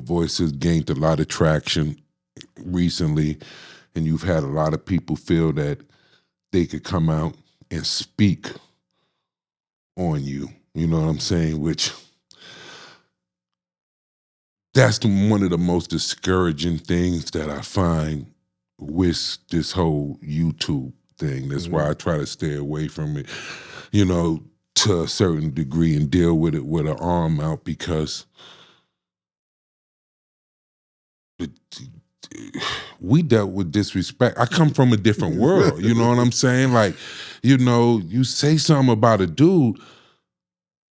voice has gained a lot of traction recently, and you've had a lot of people feel that they could come out and speak on you. You know what I'm saying? Which that's one of the most discouraging things that I find with this whole YouTube thing. That's why I try to stay away from it, you know, to a certain degree and deal with it with an arm out, because we dealt with disrespect. I come from a different world, you know what I'm saying? Like, you know, you say something about a dude,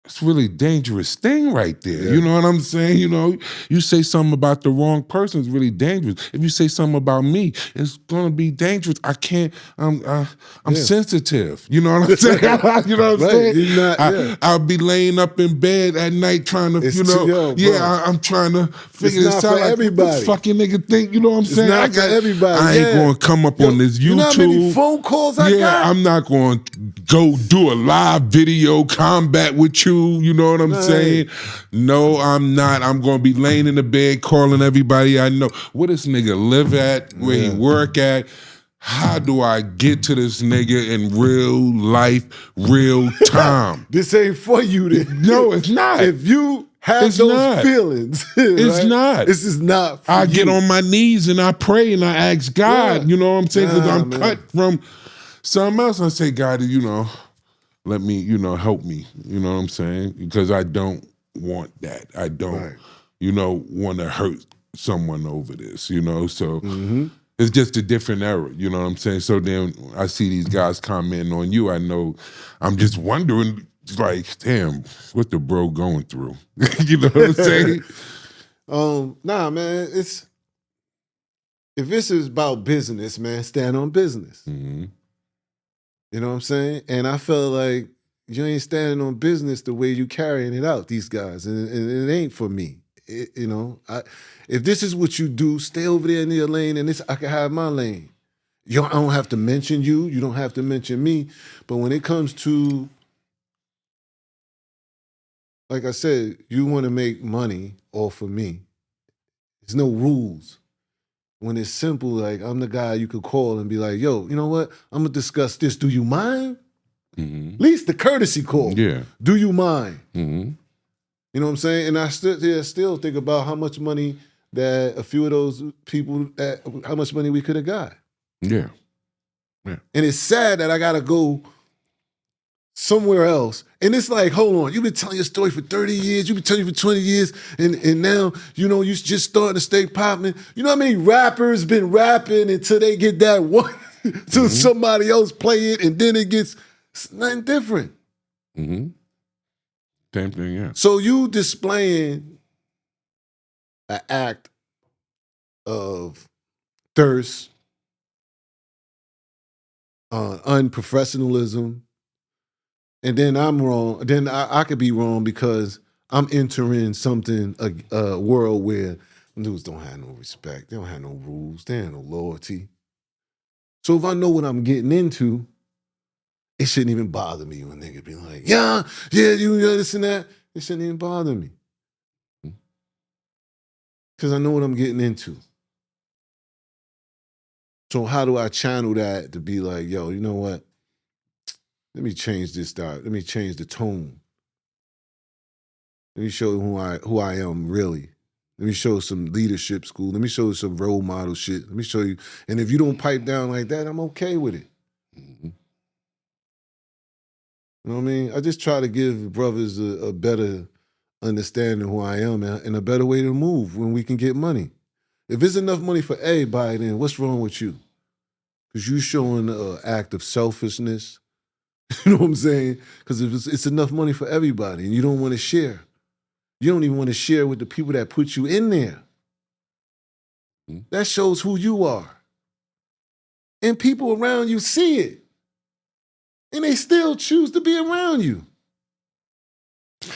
it's a really dangerous thing right there. Yeah. You know what I'm saying? You know, you say something about the wrong person, it's really dangerous. If you say something about me, it's gonna be dangerous. I can't. I'm sensitive. You know what I'm saying? You know what I'm saying? I'll be laying up in bed at night trying to, I'm trying to figure this out. For everybody. What the fucking nigga think? You know what I'm saying? Not for everybody. I ain't gonna come up on this YouTube. You know how many phone calls I got? I'm not gonna go do a live video combat with you. You know what I'm saying? No, I'm not. I'm gonna be laying in the bed calling everybody I know. Where this nigga live at? Where he work at? How do I get to this nigga in real life, real time? This ain't for you then. No, it's not. If you have those feelings, it's not. This is not for I you. get on my knees and I pray and I ask God, you know what I'm saying? Because I'm cut from something else. I say, God, you know, let me, you know, help me. You know what I'm saying? Because I don't want that. I don't, you know, want to hurt someone over this, you know? So it's just a different era, you know what I'm saying? So then I see these guys commenting on you. I know, I'm just wondering, like, damn, what the bro going through? You know what I'm saying? Nah, man, if this is about business, man, stand on business. You know what I'm saying? And I felt like you ain't standing on business the way you carrying it out, these guys. And it ain't for me. You know, if this is what you do, stay over there in your lane and I can have my lane. I don't have to mention you. You don't have to mention me. But when it comes to, like I said, you want to make money off of me, there's no rules. When it's simple, like I'm the guy you could call and be like, yo, you know what? I'm going to discuss this. Do you mind? At least the courtesy call. Yeah. Do you mind? You know what I'm saying? And I still think about how much money that a few of those people, how much money we could have got. Yeah. And it's sad that I got to go somewhere else. And it's like, hold on, you've been telling your story for 30 years, you've been telling it for 20 years, and now, you know, you just starting to stay popping. You know how many rappers been rapping until they get that one, till somebody else play it, and then it's nothing different. Same thing, yeah. So you displaying an act of thirst, unprofessionalism, and then I'm wrong. Then I could be wrong because I'm entering something, a world where dudes don't have no respect. They don't have no rules. They have no loyalty. So if I know what I'm getting into, it shouldn't even bother me when niggas be like, yeah, you this and that. It shouldn't even bother me. Because I know what I'm getting into. So how do I channel that to be like, yo, you know what? Let me change this style. Let me change the tone. Let me show you who I am really. Let me show some leadership school. Let me show you some role model shit. Let me show you. And if you don't pipe down like that, I'm okay with it. You know what I mean? I just try to give brothers a better understanding who I am and a better way to move when we can get money. If it's enough money for everybody, then what's wrong with you? Because you showing an act of selfishness. You know what I'm saying? Because if it's enough money for everybody and you don't want to share, you don't even want to share with the people that put you in there. That shows who you are. And people around you see it. And they still choose to be around you.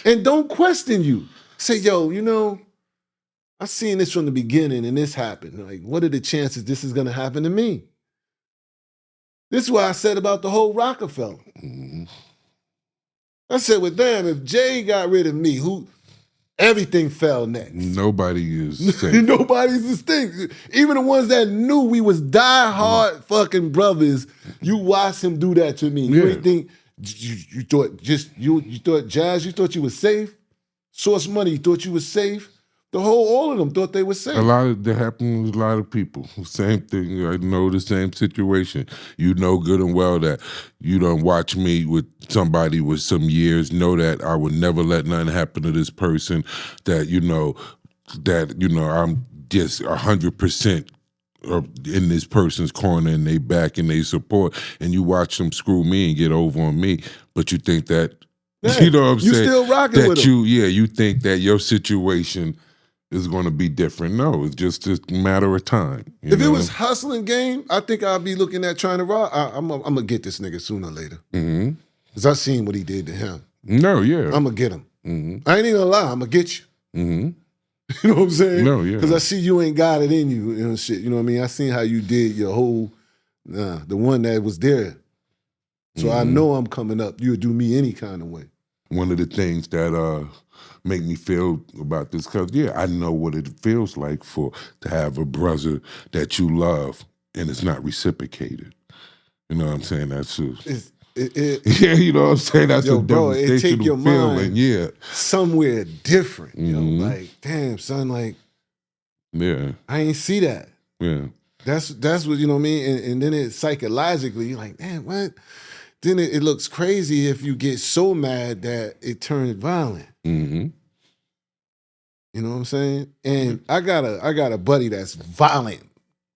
And don't question you. Say, yo, you know, I seen this from the beginning and this happened. Like, what are the chances this is going to happen to me? This is what I said about the whole Roc-A-Fella. I said, well, damn, if Jay got rid of me, everything fell next. Nobody is safe. Nobody's distinct. Even the ones that knew we was die-hard fucking brothers, you watched him do that to me. You ain't think, you thought you thought Jazz, you thought you was safe? Source Money, you thought you was safe? All of them thought they were safe. That happened with a lot of people. Same thing. I know the same situation. You know good and well that you don't watch me with somebody with some years. Know that I would never let nothing happen to this person. That I'm just 100% in this person's corner and they back and they support. And you watch them screw me and get over on me, but you think that you know what I'm saying? You still rocking with them. You think that your situation is going to be different. No, it's just a matter of time. If it was hustling game, I think I'd be looking at trying to rock. I'm going to get this nigga sooner or later. Because I seen what he did to him. No, yeah. I'm going to get him. I ain't even going to lie. I'm going to get you. You know what I'm saying? No, yeah. Because I see you ain't got it in you, shit. You know what I mean? I seen how you did your whole, the one that was there. So I know I'm coming up. You'll do me any kind of way. One of the things that make me feel about this, because I know what it feels like to have a brother that you love and it's not reciprocated. You know what I'm saying? That's just, yeah, you know what I'm saying? That's a devastating feeling. Yeah, somewhere different. You know, like damn son, like I ain't see that. Yeah, that's what you know what I mean. And then it psychologically, you're like, damn, what? Then it looks crazy if you get so mad that it turns violent. You know what I'm saying? And I got a buddy that's violent.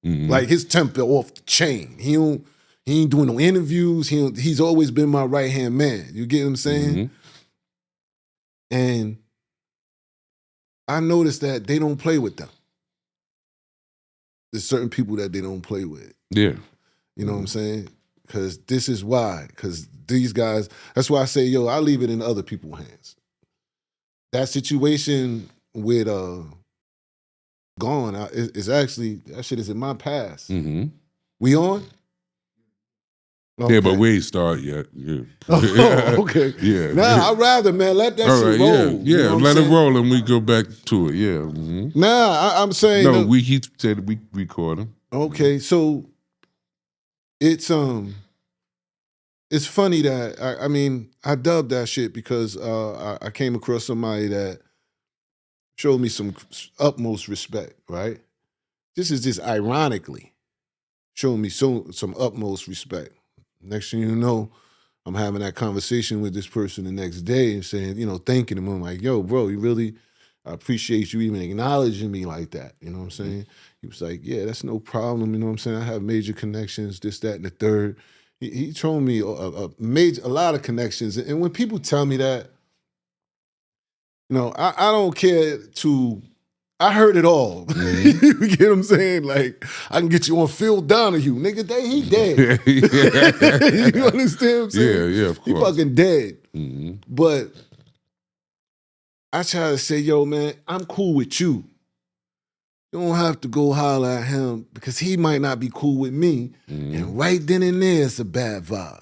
Like his temper off the chain. He ain't doing no interviews. He's always been my right-hand man. You get what I'm saying? And I noticed that they don't play with them. There's certain people that they don't play with. Yeah. You know what I'm saying? Because this is why. Because these guys, that's why I say, yo, I leave it in other people's hands. That situation with Gone is actually, that shit is in my past. We on? Okay. Yeah, but we ain't started yet. Yeah. Oh, okay. Yeah. Nah, I'd rather, man, let that shit roll. Yeah, You know let it roll and we go back to it. Yeah. Nah, I'm saying. No, he said we record him. Okay, so it's funny that I mean I dubbed that shit because I came across somebody that showed me some utmost respect, right? This is just ironically showing me some utmost respect. Next thing you know, I'm having that conversation with this person the next day and saying, you know, thanking him. I'm like, yo, bro, I appreciate you even acknowledging me like that. You know what I'm saying? He was like, yeah, that's no problem. You know what I'm saying? I have major connections, this, that, and the third. He told me a lot of connections. And when people tell me that, you know, I don't care I heard it all. You get what I'm saying? Like, I can get you on Phil Donahue. Nigga, he dead. You understand what I'm saying? Yeah, of course. He fucking dead. But I try to say, yo, man, I'm cool with you. You don't have to go holler at him because he might not be cool with me. And right then and there, it's a bad vibe.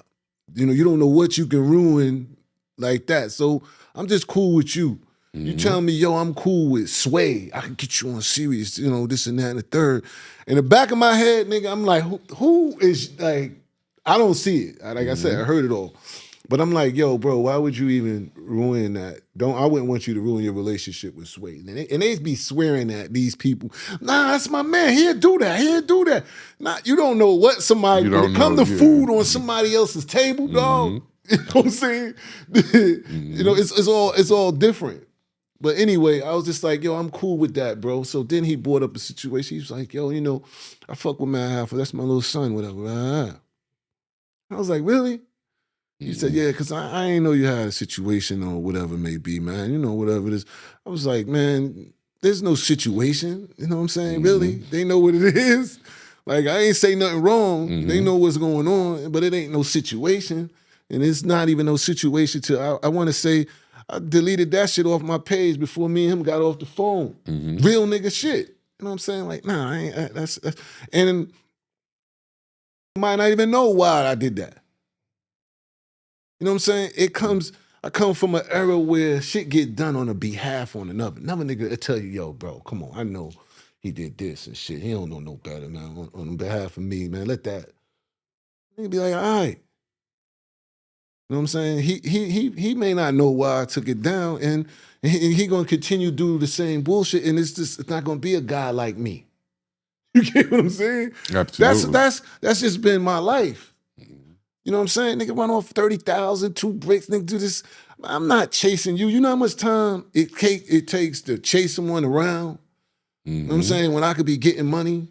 You know, you don't know what you can ruin like that. So I'm just cool with you. You tell me, yo, I'm cool with Sway. I can get you on Sirius, you know, this and that and the third. In the back of my head, nigga, I'm like, who is, like, I don't see it. Like I said, I heard it all. But I'm like, yo, bro, why would you even ruin that? I wouldn't want you to ruin your relationship with Sway. And they be swearing at these people. Nah, that's my man. He'll do that. He'll do that. Nah, you don't know what somebody, when it come to food on somebody else's table, dog, you know what I'm saying? You know, it's all different. But anyway, I was just like, yo, I'm cool with that, bro. So then he brought up a situation. He was like, yo, you know, I fuck with Mad Halfer. That's my little son, whatever. I was like, really? He said, yeah, because I ain't know you had a situation or whatever it may be, man. You know, whatever it is. I was like, man, there's no situation. You know what I'm saying? Really? They know what it is. Like, I ain't say nothing wrong. They know what's going on, but it ain't no situation. And it's not even no situation to, I want to say, I deleted that shit off my page before me and him got off the phone. Real nigga shit. You know what I'm saying? Like, nah, I ain't, that's and I might not even know why I did that. You know what I'm saying? It comes, I come from an era where shit get done on a behalf on another. Another nigga will tell you, yo, bro, come on, I know he did this and shit. He don't know no better, man. On behalf of me, man, let that. Nigga be like, all right. You know what I'm saying? He may not know why I took it down, and he gonna continue to do the same bullshit, and it's not gonna be a guy like me. You get what I'm saying? Absolutely. That's just been my life. You know what I'm saying? Nigga run off 30,000, 2 bricks, nigga do this. I'm not chasing you. You know how much time it takes to chase someone around? You know what I'm saying? When I could be getting money.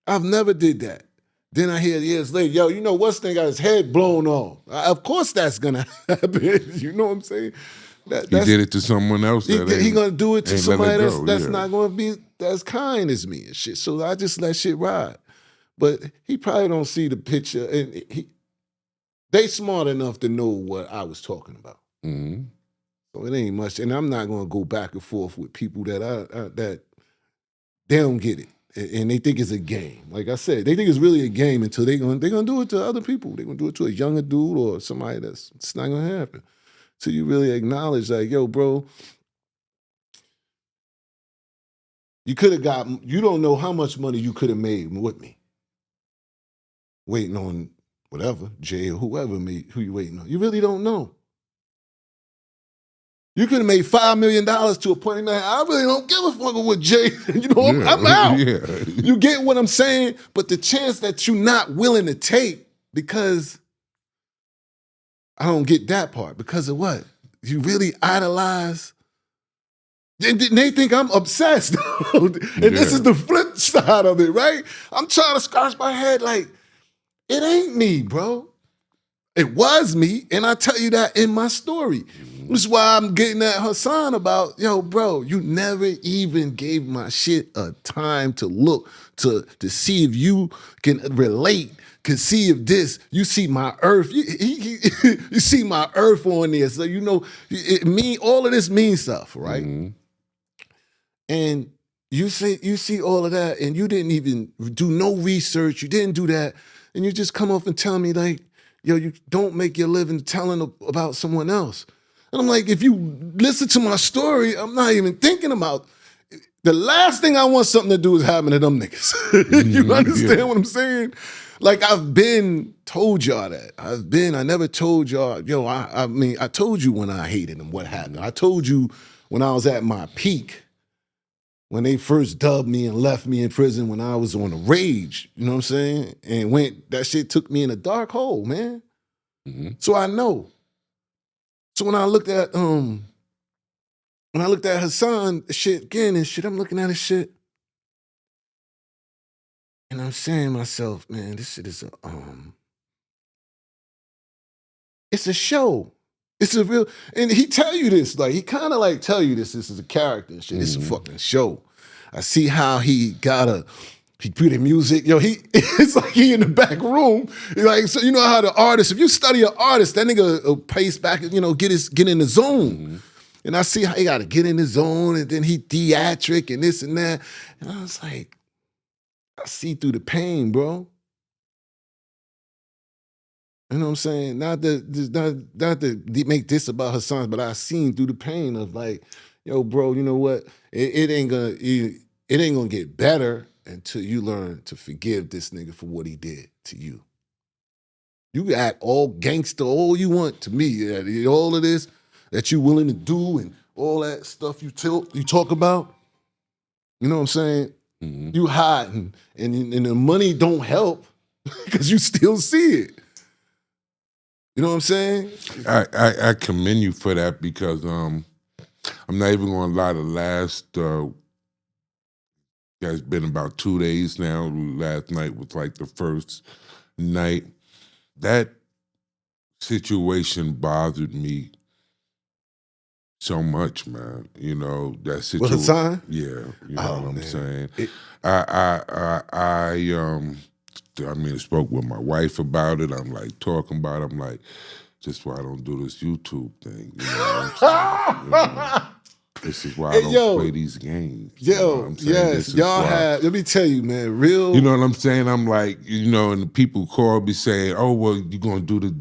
I've never did that. Then I hear years later, yo, you know what's thing got his head blown off. Of course that's gonna happen. You know what I'm saying? He did it to someone else. He gonna do it to somebody that's yeah. not gonna be as kind as me and shit. So I just let shit ride. But he probably don't see the picture, and they smart enough to know what I was talking about. So it ain't much, and I'm not gonna go back and forth with people that that they don't get it, and they think it's a game. Like I said, they think it's really a game until they're gonna do it to other people. They're gonna do it to a younger dude or somebody it's not gonna happen. So you really acknowledge, like, yo, bro, you could have you don't know how much money you could have made with me. Waiting on whatever, Jay or whoever who you waiting on. You really don't know. You could have made $5 million to a point, man, I really don't give a fuck with Jay. You know, I'm out. Yeah. You get what I'm saying? But the chance that you're not willing to take, because I don't get that part. Because of what? You really idolize. They think I'm obsessed. And this is the flip side of it, right? I'm trying to scratch my head like, it ain't me, bro. It was me, and I tell you that in my story. This is why I'm getting at Hassan about, yo, bro, you never even gave my shit a time to look, to see if you can relate, can see if this, you see my earth, you see my earth on there. So you know, all of this means stuff, right? And you see all of that, and you didn't even do no research, you didn't do that, and you just come up and tell me like, yo, you don't make your living telling about someone else. And I'm like, if you listen to my story, I'm not even thinking about, the last thing I want something to do is happen to them niggas. You understand what I'm saying? Like, I've been told y'all that. I never told y'all, yo, I mean, I told you when I hated them what happened. I told you when I was at my peak, when they first dubbed me and left me in prison when I was on a rage, you know what I'm saying? And that shit took me in a dark hole, man. So I know. So when I looked at Hassan shit again and shit, I'm looking at his shit. And I'm saying to myself, man, this shit is it's a show. It's a real, and he tell you this, like, he kind of like tell you this is a character and shit. It's a fucking show. I see how he put in music. Yo, it's like he in the back room. Like, so you know how the artist, if you study an artist, that nigga will pace back, you know, get in the zone. And I see how he got to get in the zone, and then he theatric and this and that. And I was like, I see through the pain, bro. You know what I'm saying? Not to make this about Hassan, but I seen through the pain of like, yo, bro, you know what? It ain't gonna get better until you learn to forgive this nigga for what he did to you. You can act all gangster, all you want to me. All of this that you willing to do and all that stuff you talk about. You know what I'm saying? You hiding, and the money don't help because you still see it. You know what I'm saying? I commend you for that, because I'm not even gonna lie, the last it's been about 2 days now. Last night was like the first night. That situation bothered me so much, man. You know, that situation. With Hassan? Yeah, you know what I'm saying? I mean, I spoke with my wife about it. I'm like talking about it. I'm like, just why I don't do this YouTube thing. You know what I'm saying? You know, this is why I don't play these games. You know what I'm saying? Yes, y'all have, let me tell you, man, real. You know what I'm saying? I'm like, you know, and the people call me saying, oh, well, you're going to do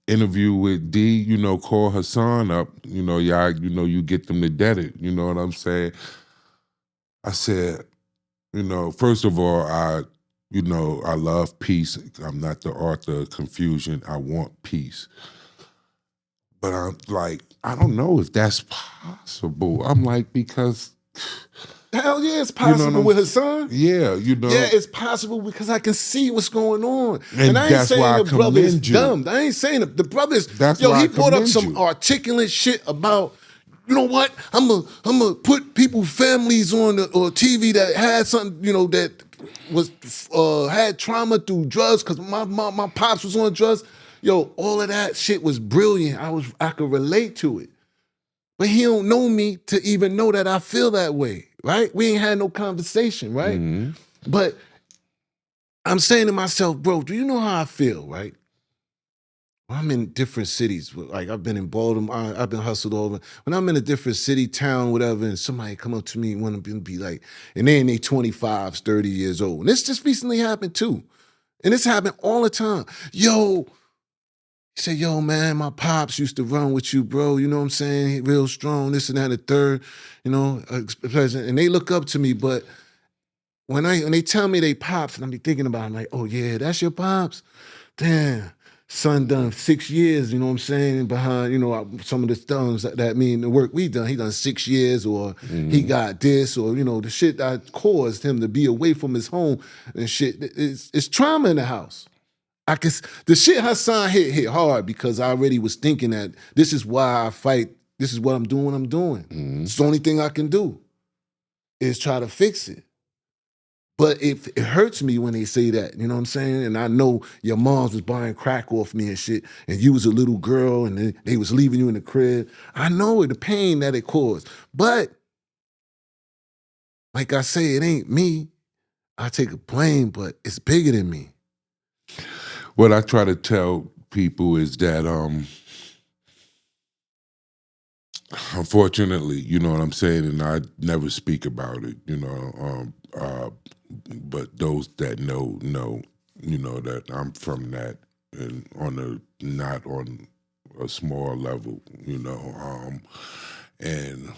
interview with D, you know, call Hassan up, you know, y'all, you know, you get them to dead it, you know what I'm saying? I said, you know, first of all, you know, I love peace. I'm not the author of confusion. I want peace. But I'm like, I don't know if that's possible. I'm like, because hell yeah, it's possible with Hassan. Yeah, you know. Yeah, it's possible because I can see what's going on. And I ain't that's saying why I the brother is commend you. dumb. I ain't saying the brother is, That's yo, why he I brought up commend some you. articulate shit about, you know what? I'm gonna put people's families on or TV that had something, you know, that was had trauma through drugs because my pops was on drugs. Yo, all of that shit was brilliant. I could relate to it. But he don't know me to even know that I feel that way, right? We ain't had no conversation, right? Mm-hmm. But I'm saying to myself, bro, do you know how I feel, right? I'm in different cities. Like I've been in Baltimore, I've been hustled over. When I'm in a different city, town, whatever, and somebody come up to me and want to be like, and they in their 25s, 30 years old. And this just recently happened too. And this happened all the time. Yo, he said, yo, man, my pops used to run with you, bro. You know what I'm saying? He real strong, this and that, the third, you know, and they look up to me, but when they tell me they pops, and I be thinking about it, I'm like, oh yeah, that's your pops? Damn, son done 6 years, you know what I'm saying, behind, you know, some of the thumbs that mean the work we done. He done 6 years, or he got this, or, you know, the shit that caused him to be away from his home and shit. It's trauma in the house. The shit Hassan hit hard because I already was thinking that this is why I fight. This is what I'm doing. It's the only thing I can do is try to fix it. But it hurts me when they say that, you know what I'm saying? And I know your moms was buying crack off me and shit, and you was a little girl and they was leaving you in the crib. I know the pain that it caused. But like I say, it ain't me. I take a blame, but it's bigger than me. What I try to tell people is that, unfortunately, you know what I'm saying, and I never speak about it, you know, but those that know, you know, that I'm from that, and not on a small level, you know, and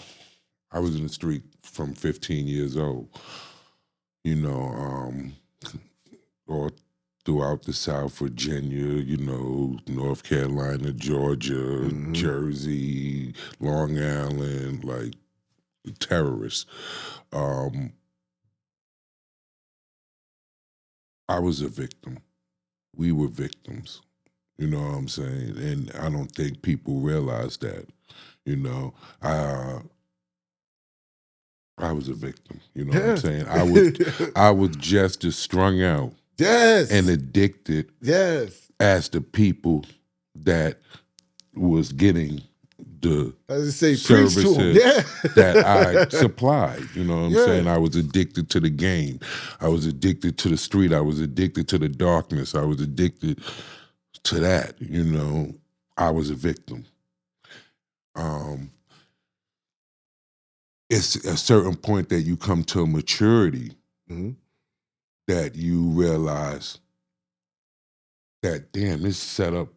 I was in the street from 15 years old, you know, all throughout the South, Virginia, you know, North Carolina, Georgia, Jersey, Long Island, like terrorists. I was a victim. We were victims. You know what I'm saying? And I don't think people realize that. You know, I was a victim. You know what I'm saying? I was just as strung out. Yes. And addicted. Yes. As the people that was getting the services that I supplied. You know what I'm saying? I was addicted to the game. I was addicted to the street. I was addicted to the darkness. I was addicted to that. You know, I was a victim. It's a certain point that you come to a maturity that you realize that, damn, this setup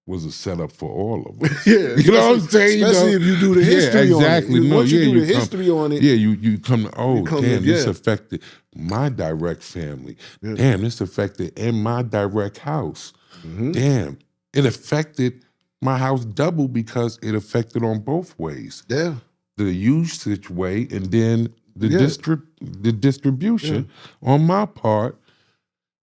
was a setup for all of us. You know what I'm saying? Especially if you do the history on it. Once you do the history on it. Yeah, you come to, oh, damn, this affected my direct family. Damn, this affected in my direct house. Damn, it affected my house double because it affected on both ways. Yeah. The usage way and then the distribution on my part.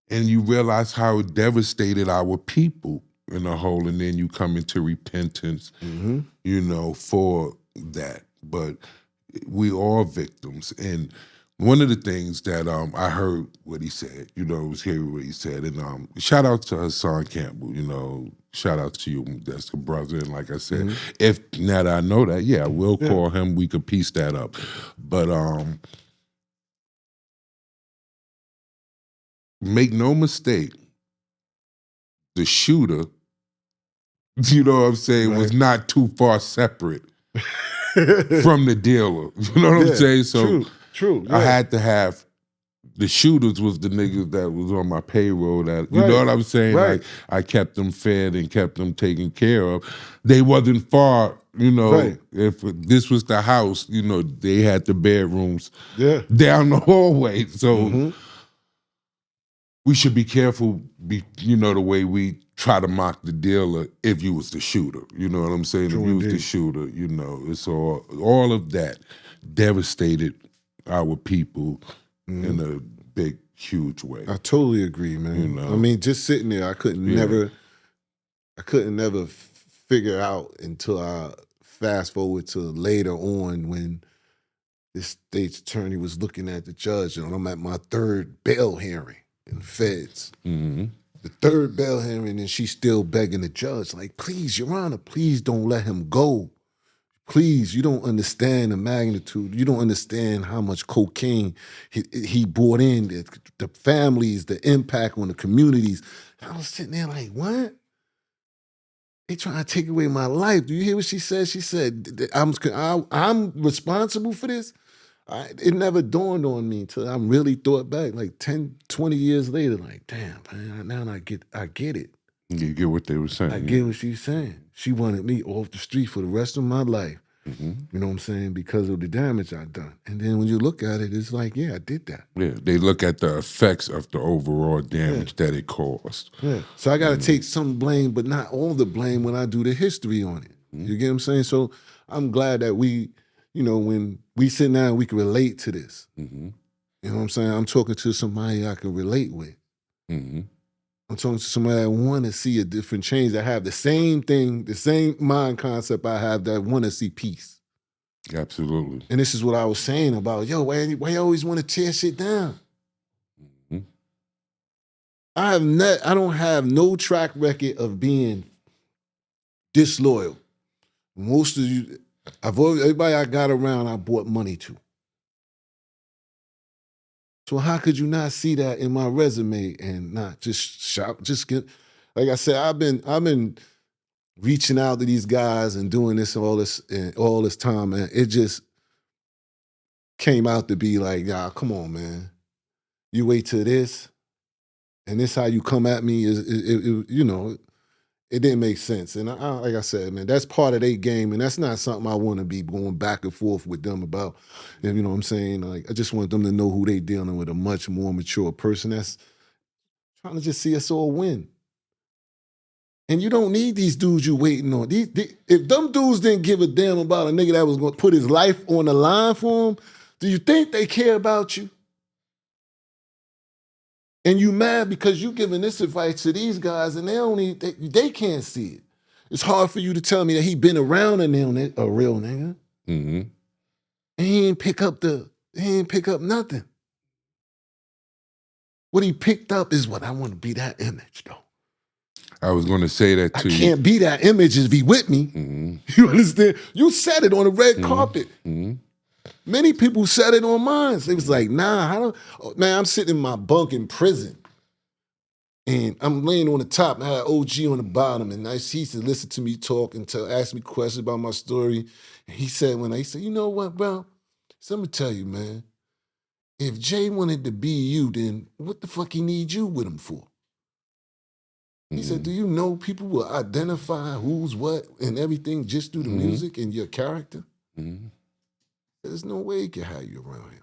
And you realize how it devastated our people in a whole, and then you come into repentance, you know, for that. But we all victims. And one of the things that I heard what he said, you know, was hearing what he said, and shout out to Hassan Campbell, you know, shout out to you, that's a brother. And like I said, if now that I know that, I will call him, we could piece that up. But make no mistake, the shooter, you know what I'm saying, was not too far separate from the dealer. You know what I'm saying? So true. I had to have The shooters was the niggas that was on my payroll. That you know what I'm saying? Right. Like I kept them fed and kept them taken care of. They wasn't far, you know. Right. If this was the house, you know, they had the bedrooms down the hallway. So we should be careful, you know, the way we try to mock the dealer if you was the shooter. You know what I'm saying? True if you was indeed. the shooter, you know, it's all of that devastated our people in a big, huge way. I totally agree, man. You know? I mean, just sitting there, I couldn't never figure out until I fast forward to later on when this state's attorney was looking at the judge, and I'm at my third bail hearing in the feds. The third bail hearing, and she's still begging the judge, like, please, Your Honor, please don't let him go. Please, you don't understand the magnitude. You don't understand how much cocaine he brought in, the families, the impact on the communities. And I was sitting there like, what? They trying to take away my life. Do you hear what she said? She said, I'm responsible for this? It never dawned on me until I really thought back, like 10, 20 years later, like, damn, man, now I get it. You get what they were saying. I get what she's saying. She wanted me off the street for the rest of my life. You know what I'm saying? Because of the damage I done. And then when you look at it, it's like, yeah, I did that. Yeah, they look at the effects of the overall damage that it caused. Yeah. So I got to take some blame, but not all the blame when I do the history on it. You get what I'm saying? So I'm glad that we, you know, when we sit down, we can relate to this. You know what I'm saying? I'm talking to somebody I can relate with. I'm talking to somebody that want to see a different change, that have the same thing, the same mind concept I have, that want to see peace. Absolutely. And this is what I was saying about, yo, why you always want to tear shit down? I don't have no track record of being disloyal. Most of you, everybody I got around, I bought money to. So how could you not see that in my resume and not just shop? Just get, like I said, I've been reaching out to these guys and doing this all this time, and it just came out to be like, y'all, come on, man. You wait till this, and this how you come at me is, you know, it didn't make sense. And like I said, man, that's part of their game, and that's not something I want to be going back and forth with them about. And you know what I'm saying? Like, I just want them to know who they dealing with, a much more mature person that's trying to just see us all win. And you don't need these dudes you waiting on. If them dudes didn't give a damn about a nigga that was going to put his life on the line for him, do you think they care about you? And you mad because you giving this advice to these guys and they can't see it. It's hard for you to tell me that he been around a real nigga. And he ain't pick up nothing. What he picked up is what I want to be, that image, though. I was going to say that to you. I can't be that image and be with me. You understand? You said it on the red carpet. Many people said it on mine. They was like, nah, man, I'm sitting in my bunk in prison. And I'm laying on the top, and I had OG on the bottom, and he used to listen to me talk and ask me questions about my story. And he said, you know what, bro? So I'm going to tell you, man, if Jay wanted to be you, then what the fuck he need you with him for? He said, do you know people will identify who's what and everything just through the music and your character? There's no way he can have you around him.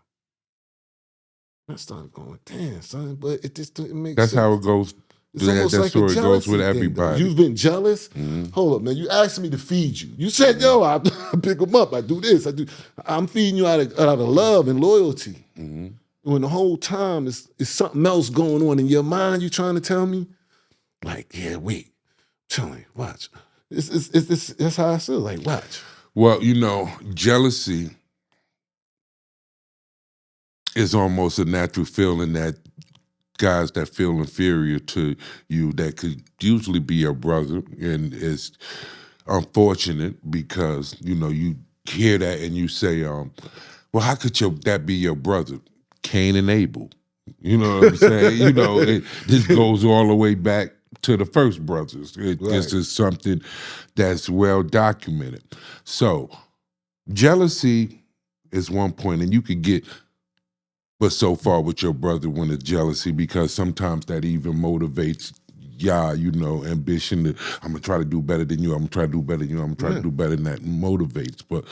I started going, damn, son, but it just didn't make sense. That's how it goes. It's almost like story a goes with thing, everybody. You've been jealous? Hold up, man. You asked me to feed you. You said, yo, I pick them up. I do this. I'm feeding you out of love and loyalty. When the whole time it's something else going on in your mind, you trying to tell me? Like, yeah, wait. Tell me, watch. That's how I feel. Like, watch. Well, you know, jealousy is almost a natural feeling that guys that feel inferior to you, that could usually be your brother, and it's unfortunate because, you know, you hear that and you say, well, how could that be your brother? Cain and Abel. You know what I'm saying? You know, this goes all the way back to the first brothers. This is something that's well documented. So jealousy is one point, and you could get But so far with your brother when it's jealousy, because sometimes that even motivates ambition to, I'm gonna try to do better than you, I'm gonna try to do better than you, I'm gonna try to do better than that, motivates. But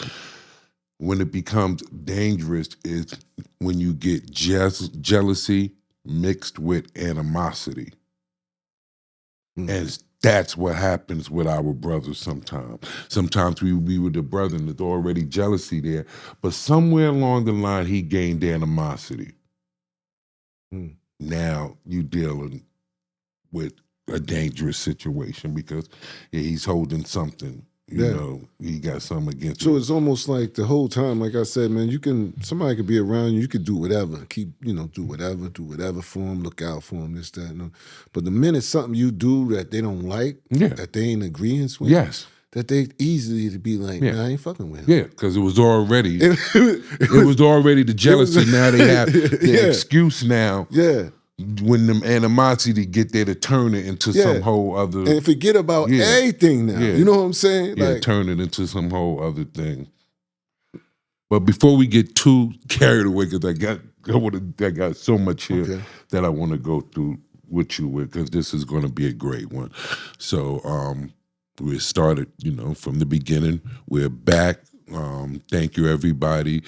when it becomes dangerous is when you get jealousy mixed with animosity. And that's what happens with our brothers sometimes. Sometimes we be with the brother and there's already jealousy there, but somewhere along the line he gained animosity. Now you dealing with a dangerous situation because he's holding something. You know, he got something against So him. it's almost like the whole time, like I said, man, somebody could be around you, you could do whatever, do whatever for them, look out for them, this, that, and but the minute something you do that they don't like, that they ain't agreeing with, that they easily to be like, man, I ain't fucking with him. Yeah, because it was already, it was already the jealousy. Now they have the excuse now. Yeah. When them animosity get there to turn it into some whole other, and forget about everything now. You know what I'm saying? Yeah, turn it into some whole other thing. But before we get too carried away, because I got so much here that I want to go through with you with, because this is going to be a great one. So we started, from the beginning. We're back. Thank you, everybody.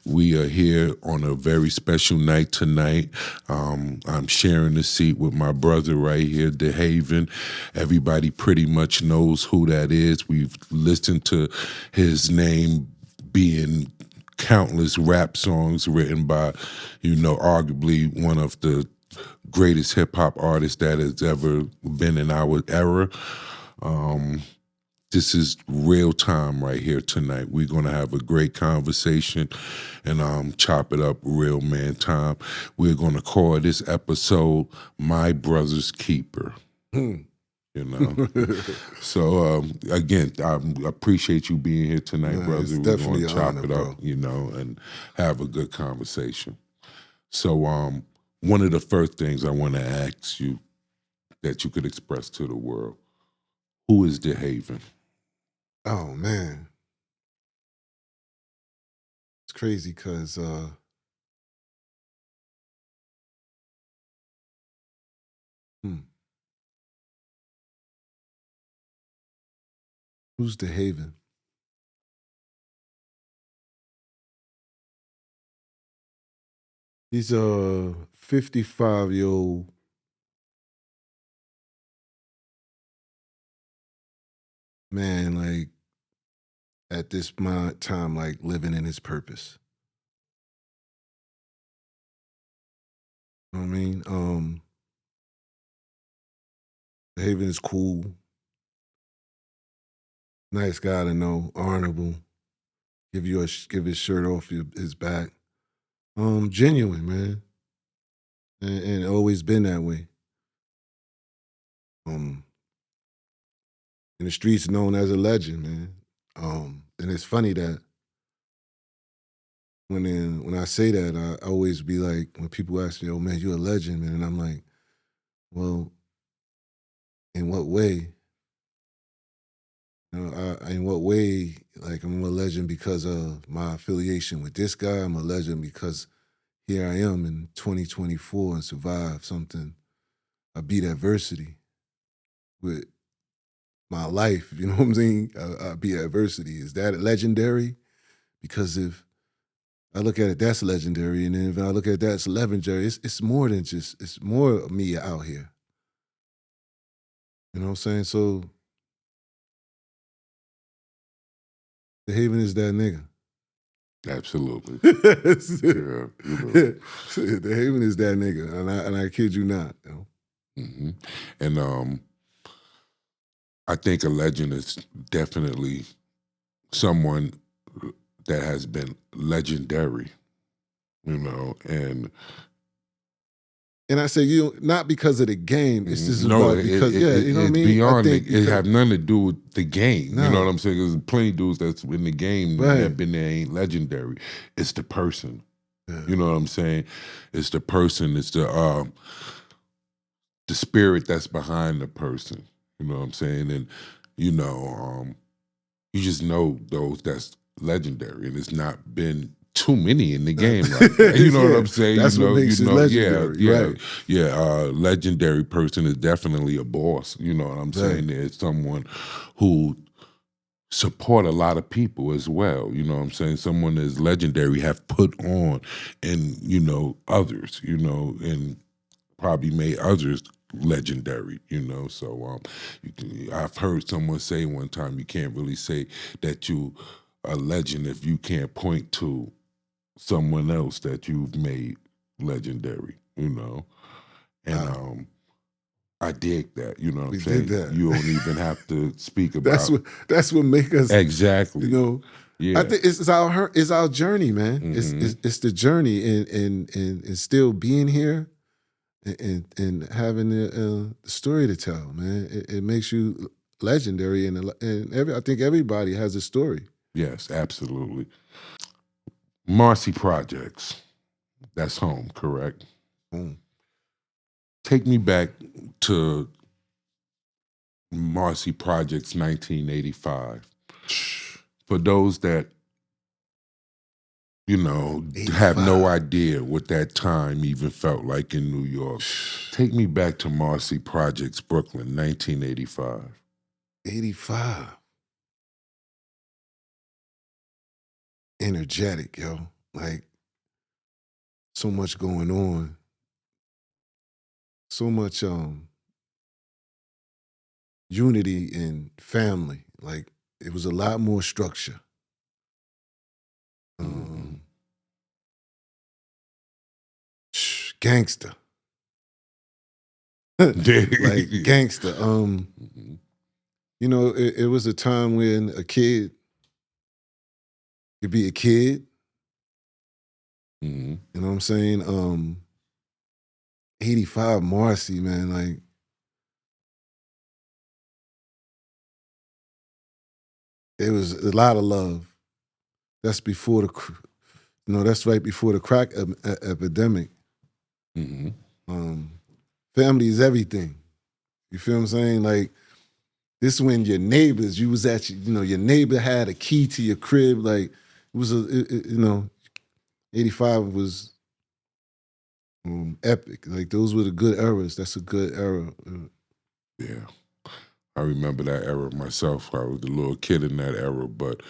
We are here on a very special night tonight. I'm sharing the seat with my brother right here, DeHaven. Everybody pretty much knows who that is. We've listened to his name being countless rap songs written by, arguably one of the greatest hip-hop artists that has ever been in our era. This is real time right here tonight. We're going to have a great conversation and chop it up real man time. We're going to call this episode My Brother's Keeper. So again, I appreciate you being here tonight, brother. We're going to chop it up, and have a good conversation. So one of the first things I want to ask you that you could express to the world, who is DeHaven? Oh, man. It's crazy because who's DeHaven? He's a 55-year-old man, like, at this time, like, living in his purpose. You know what I mean? DeHaven is cool. Nice guy to know, honorable. Give his shirt off his back. Genuine, man. And always been that way. In the streets known as a legend, man. And it's funny that when I say that, I always be like, when people ask me, oh man, you're a legend, man. And I'm like, well, in what way? In what way, like, I'm a legend because of my affiliation with this guy? I'm a legend because here I am in 2024 and survived something. I beat adversity with my life, you know what I'm saying? I beat adversity. Is that legendary? Because if I look at it, that's legendary. And then if I look at that, it's legendary. It's more than just, it's more of me out here. You know what I'm saying? So DeHaven is that nigga. Absolutely. DeHaven is that nigga, and I kid you not. And I think a legend is definitely someone that has been legendary, and I say not because of the game. It's just about because you know what I mean. Beyond it have nothing to do with the game. No. You know what I'm saying? There's plenty of dudes that's in the game that have been there ain't legendary. It's the person. Yeah. You know what I'm saying? It's the person. It's the spirit that's behind the person. You know what I'm saying? And you just know those that's legendary, and it's not been too many in the game like that. You know what I'm saying? That's what makes it legendary, right? Legendary person is definitely a boss. You know what I'm saying? There's someone who support a lot of people as well. You know what I'm saying? Someone that's legendary have put on and, others, and probably made others legendary, So I've heard someone say one time, you can't really say that you a legend if you can't point to someone else that you've made legendary, And I dig that, you know what I'm saying? Did that. You don't even have to speak about that's what make us exactly. I think it's our journey, man. It's the journey and still being here and having the story to tell, man. It makes you legendary, and I think everybody has a story. Yes, absolutely. Marcy Projects, that's home, correct? Take me back to Marcy Projects 1985. For those that, have no idea what that time even felt like in New York, take me back to Marcy Projects, Brooklyn, 1985. 85. Energetic, yo. Like, so much going on. So much unity and family. Like, it was a lot more structure. Gangster. Like, gangster. It was a time when a kid could be a kid. You know what I'm saying? 85 Marcy, man, like, it was a lot of love. That's before that's right before the crack epidemic. Family is everything. You feel what I'm saying? Like, this is when your neighbors, you was at, your neighbor had a key to your crib. Like, it was 85 was epic. Like, those were the good eras. That's a good era. Yeah. I remember that era myself. I was a little kid in that era, but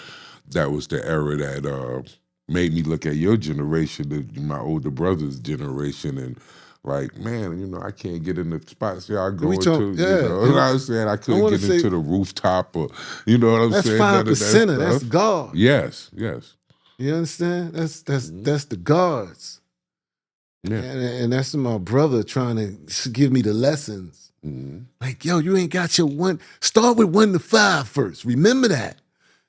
that was the era that made me look at your generation, my older brother's generation, and like, man, I can't get in the spots y'all going to. You know what I'm saying? I couldn't get into the rooftop, or you know what I'm saying? That's 5%. That's God. Yes. You understand? That's the guards. Yeah. And that's my brother trying to give me the lessons. Like, yo, you ain't got your one. Start with 1 to 5 first. Remember that.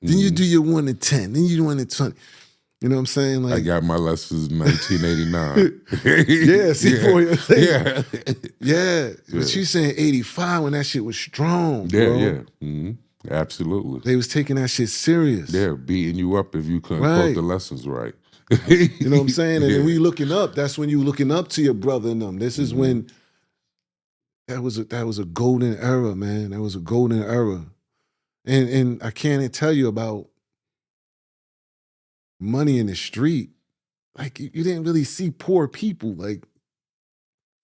Then you do your 1 to 10. Then you do 1 to 20. You know what I'm saying? Like, I got my lessons in 1989. Yeah, see, 4 years later. Yeah. But you saying 85 when that shit was strong, bro. Yeah. Absolutely. They was taking that shit serious. Yeah, beating you up if you couldn't quote the lessons right. You know what I'm saying? And then we looking up. That's when you looking up to your brother and them. This is when that was a golden era, man. That was a golden era. And I can't tell you about money in the street. Like, you didn't really see poor people. Like,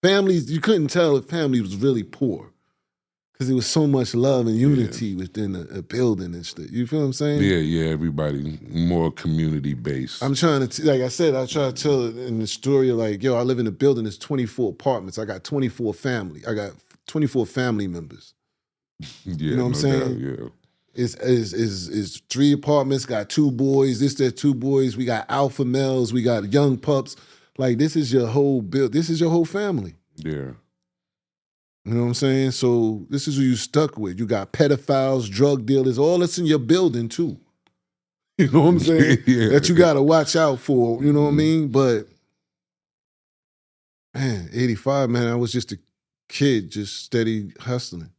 families, you couldn't tell if family was really poor. Because there was so much love and unity within a building and stuff. You feel what I'm saying? Yeah, everybody more community based. I'm trying to, like I said, I try to tell it in the story of like, yo, I live in a building that's 24 apartments. I got 24 family. I got 24 family members. You know what I'm saying? Yeah. It's 3 apartments, got 2 boys, there's 2 boys, we got alpha males, we got young pups. Like, this is your whole this is your whole family. Yeah. You know what I'm saying? So this is who you stuck with. You got pedophiles, drug dealers, all that's in your building too. You know what I'm saying? That you gotta watch out for, you know what I mean? But man, 85, man, I was just a kid, just steady hustling.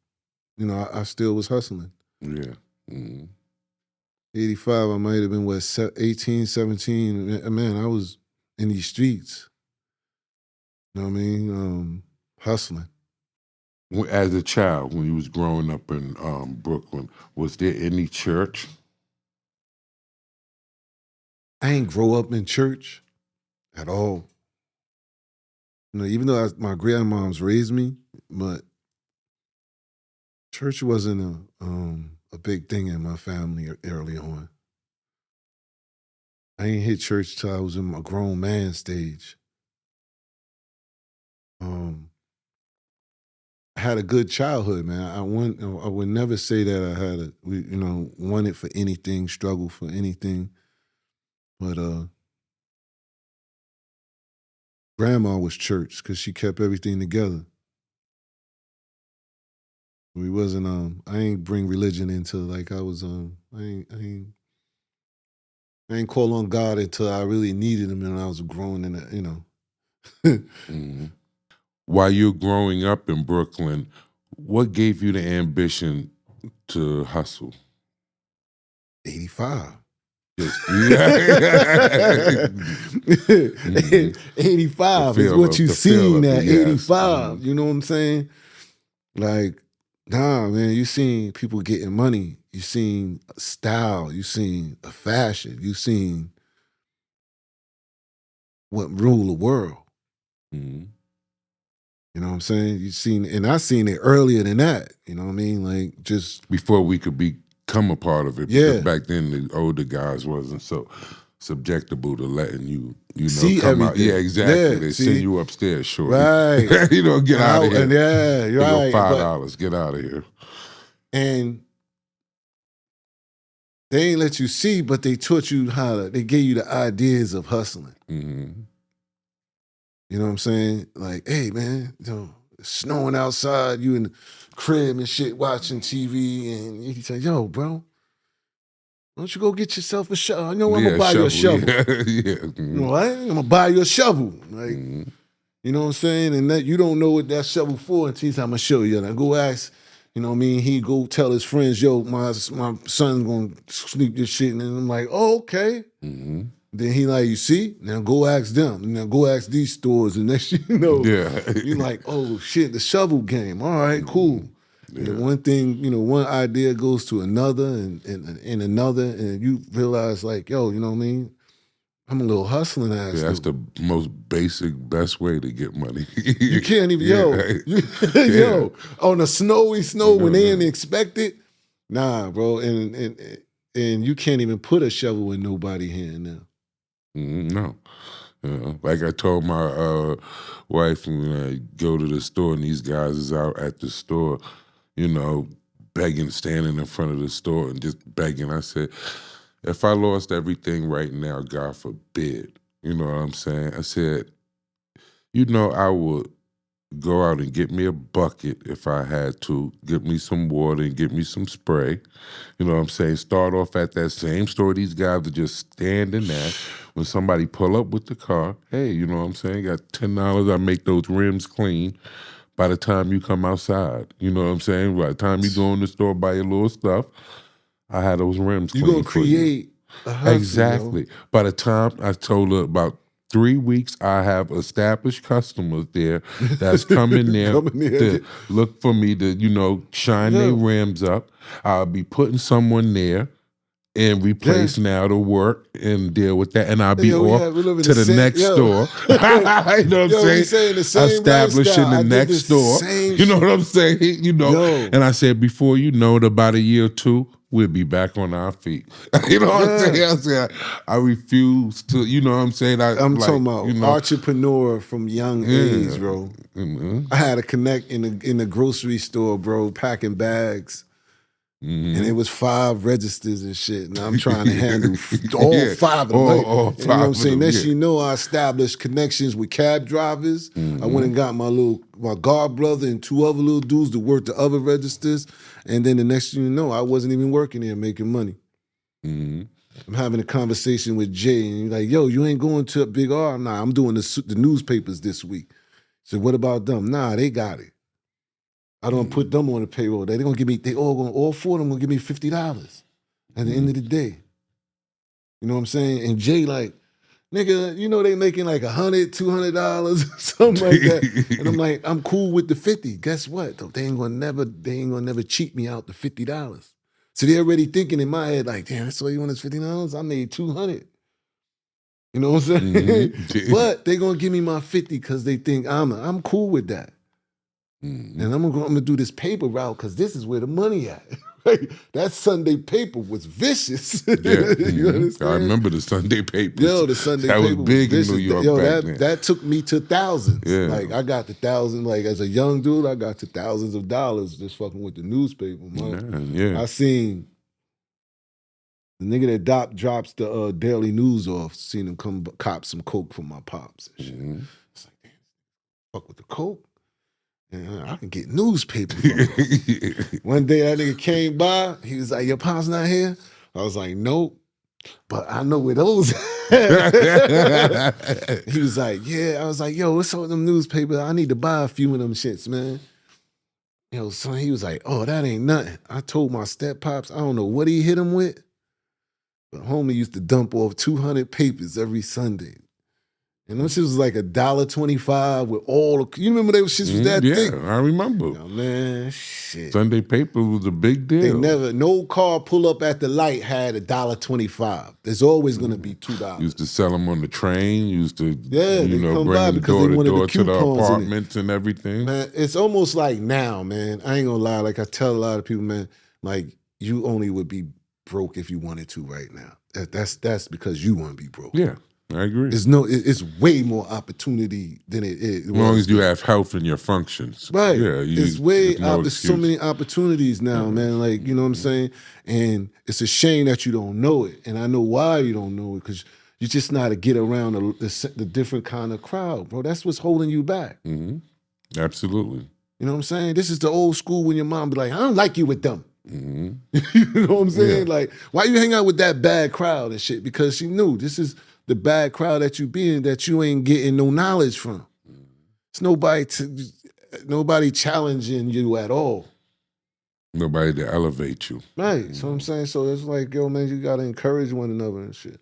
I still was hustling. Yeah. 85, I might have been, 18, 17. Man, I was in these streets. You know what I mean? Hustling. As a child, when you was growing up in Brooklyn, was there any church? I ain't grow up in church at all. You know, even though my grandmoms raised me, but church wasn't a big thing in my family early on. I ain't hit church till I was in my grown man stage. I had a good childhood, man. I would never say that I had wanted for anything, struggled for anything. But grandma was church because she kept everything together. We wasn't I ain't bring religion into like I was I ain't call on God until I really needed him and I was growing in it, you know. Mm-hmm. While you're growing up in Brooklyn, what gave you the ambition to hustle? 85. Mm-hmm. 85 is what you seen at 85. You know what I'm saying? Like, nah, man, you seen people getting money. You seen a style. You seen a fashion. You seen what rule the world. Mm-hmm. You know what I'm saying? You seen, and I seen it earlier than that. You know what I mean? Like just before we could become a part of it. Yeah. Because back then the older guys wasn't so subjectable to letting you know, see come everything. out. Yeah, exactly. Yeah, They see? send you upstairs, short. Right. You know, get out of here. And yeah, you're right. $5. Get out of here. And they ain't let you see, but they taught you they gave you the ideas of hustling. Mm-hmm. You know what I'm saying? Like, hey, man, you know, it's snowing outside, you in the crib and shit watching TV, and you say, yo, bro, why don't you go get yourself a shovel? You know what? I'm going to buy you a shovel. Yeah. Mm-hmm. You know what? I'm going to buy you a shovel. Like, mm-hmm. You know what I'm saying? And that you don't know what that shovel for until I'm going to show you. And I go ask, you know what I mean? He go tell his friends, yo, my son's going to sneak this shit. And then I'm like, oh, okay. Mm-hmm. Then he like, you see? Now go ask them. Now go ask these stores. And next you know, you're like, oh shit, the shovel game. All right, cool. Yeah. And one thing, you know, one idea goes to another and another. And you realize like, yo, you know what I mean? I'm a little hustling ass. Yeah, that's the most basic, best way to get money. You can't even, yo, on a snowy snow when they didn't expect it. Nah, bro. And you can't even put a shovel in nobody's hand now. No. Like I told my wife when I go to the store and these guys is out at the store, you know, begging, standing in front of the store and just begging. I said, if I lost everything right now, God forbid, you know what I'm saying? I said, you know, I would go out and get me a bucket if I had to, get me some water and get me some spray. You know what I'm saying? Start off at that same store. These guys are just standing there. When somebody pull up with the car, hey, you know what I'm saying? Got $10, I make those rims clean. By the time you come outside, you know what I'm saying? By the time you go in the store, buy your little stuff, I had those rims clean. You're going to create a hustle, exactly. Yo. By the time I told her about 3 weeks, I have established customers there that's coming there to look for me to, you know, shine their rims up. I'll be putting someone there and replace now the work and deal with that. And I'll be off to the next store. You know what I'm saying? Establishing the next store. You know what I'm saying? You know, and I said, before you know it, about a year or two, we'll be back on our feet. You know what I'm saying? I said, I refuse to, you know what I'm saying? I'm like, talking about entrepreneur from young age, bro. Mm-hmm. I had a connect in the grocery store, bro, packing bags. Mm-hmm. And it was 5 registers and shit. And I'm trying to handle all 5 of them. All 5 you know what I'm saying? Next you know, I established connections with cab drivers. Mm-hmm. I went and got my god brother and 2 other little dudes to work the other registers. And then the next thing you know, I wasn't even working there making money. Mm-hmm. I'm having a conversation with Jay and he's like, yo, you ain't going to a Big R? Nah, I'm doing the newspapers this week. So what about them? Nah, they got it. I don't put them on the payroll. They're gonna give me. All 4 of them gonna give me $50 at the end of the day. You know what I'm saying? And Jay like, nigga, you know they making like $100, $200, something like that. And I'm like, I'm cool with the 50. Guess what? Though they ain't gonna never cheat me out the $50. So they're already thinking in my head like, damn, that's all you want is $50. I made $200. You know what I'm saying? Mhm. But they gonna give me my 50 because they think I'm cool with that. Mhm. And I'm gonna do this paper route because this is where the money at. Right? That Sunday paper was vicious. Yeah, You mhm. understand? I remember the Sunday papers. Yo, the Sunday that was paper big in vicious. New York Yo, back then. that took me to thousands. Yeah. Like I got to thousands. Like as a young dude, I got to thousands of dollars just fucking with the newspaper. Yeah. I seen the nigga that drops the Daily News off. Seen him come cop some coke from my pops and shit. Mhm. It's like, damn, fuck with the coke. And I can get newspaper from him. One day that nigga came by. He was like, "Your pops not here?" I was like, "Nope." But I know where those. He was like, "Yeah." I was like, "Yo, what's up with them newspapers? I need to buy a few of them shits, man." Yo, son, he was like, "Oh, that ain't nothing." I told my step pops, I don't know what he hit him with, but homie used to dump off 200 papers every Sunday. And them shits was like $1.25 with all the, you remember those shits was that thick? Yeah, I remember. Yo, man, shit. Sunday paper was a big deal. They never, no car pull up at the light had $1.25. There's always gonna be $2. Used to sell them on the train. Used to, Yeah, you they know, come bring by them because door they to wanted the door to the coupons in it. apartments and everything. Man, it's almost like now, man. I ain't gonna lie. Like I tell a lot of people, man, like you only would be broke if you wanted to right now. That's because you want to be broke. Yeah, I agree. It's way more opportunity than it is. As long as you have health in your functions. Right. Yeah, It's so many opportunities now, man. Like, you know what I'm saying? And it's a shame that you don't know it. And I know why you don't know it, because you just know how to get around the different kind of crowd, bro. That's what's holding you back. Mm-hmm. Absolutely. You know what I'm saying? This is the old school when your mom be like, "I don't like you with them." Mm-hmm. You know what I'm saying? Yeah. Like, why you hang out with that bad crowd and shit? Because she knew this is the bad crowd that you be in that you ain't getting no knowledge from. It's nobody challenging you at all. Nobody to elevate you. Right. So I'm saying, so it's like, yo, man, you gotta encourage one another and shit.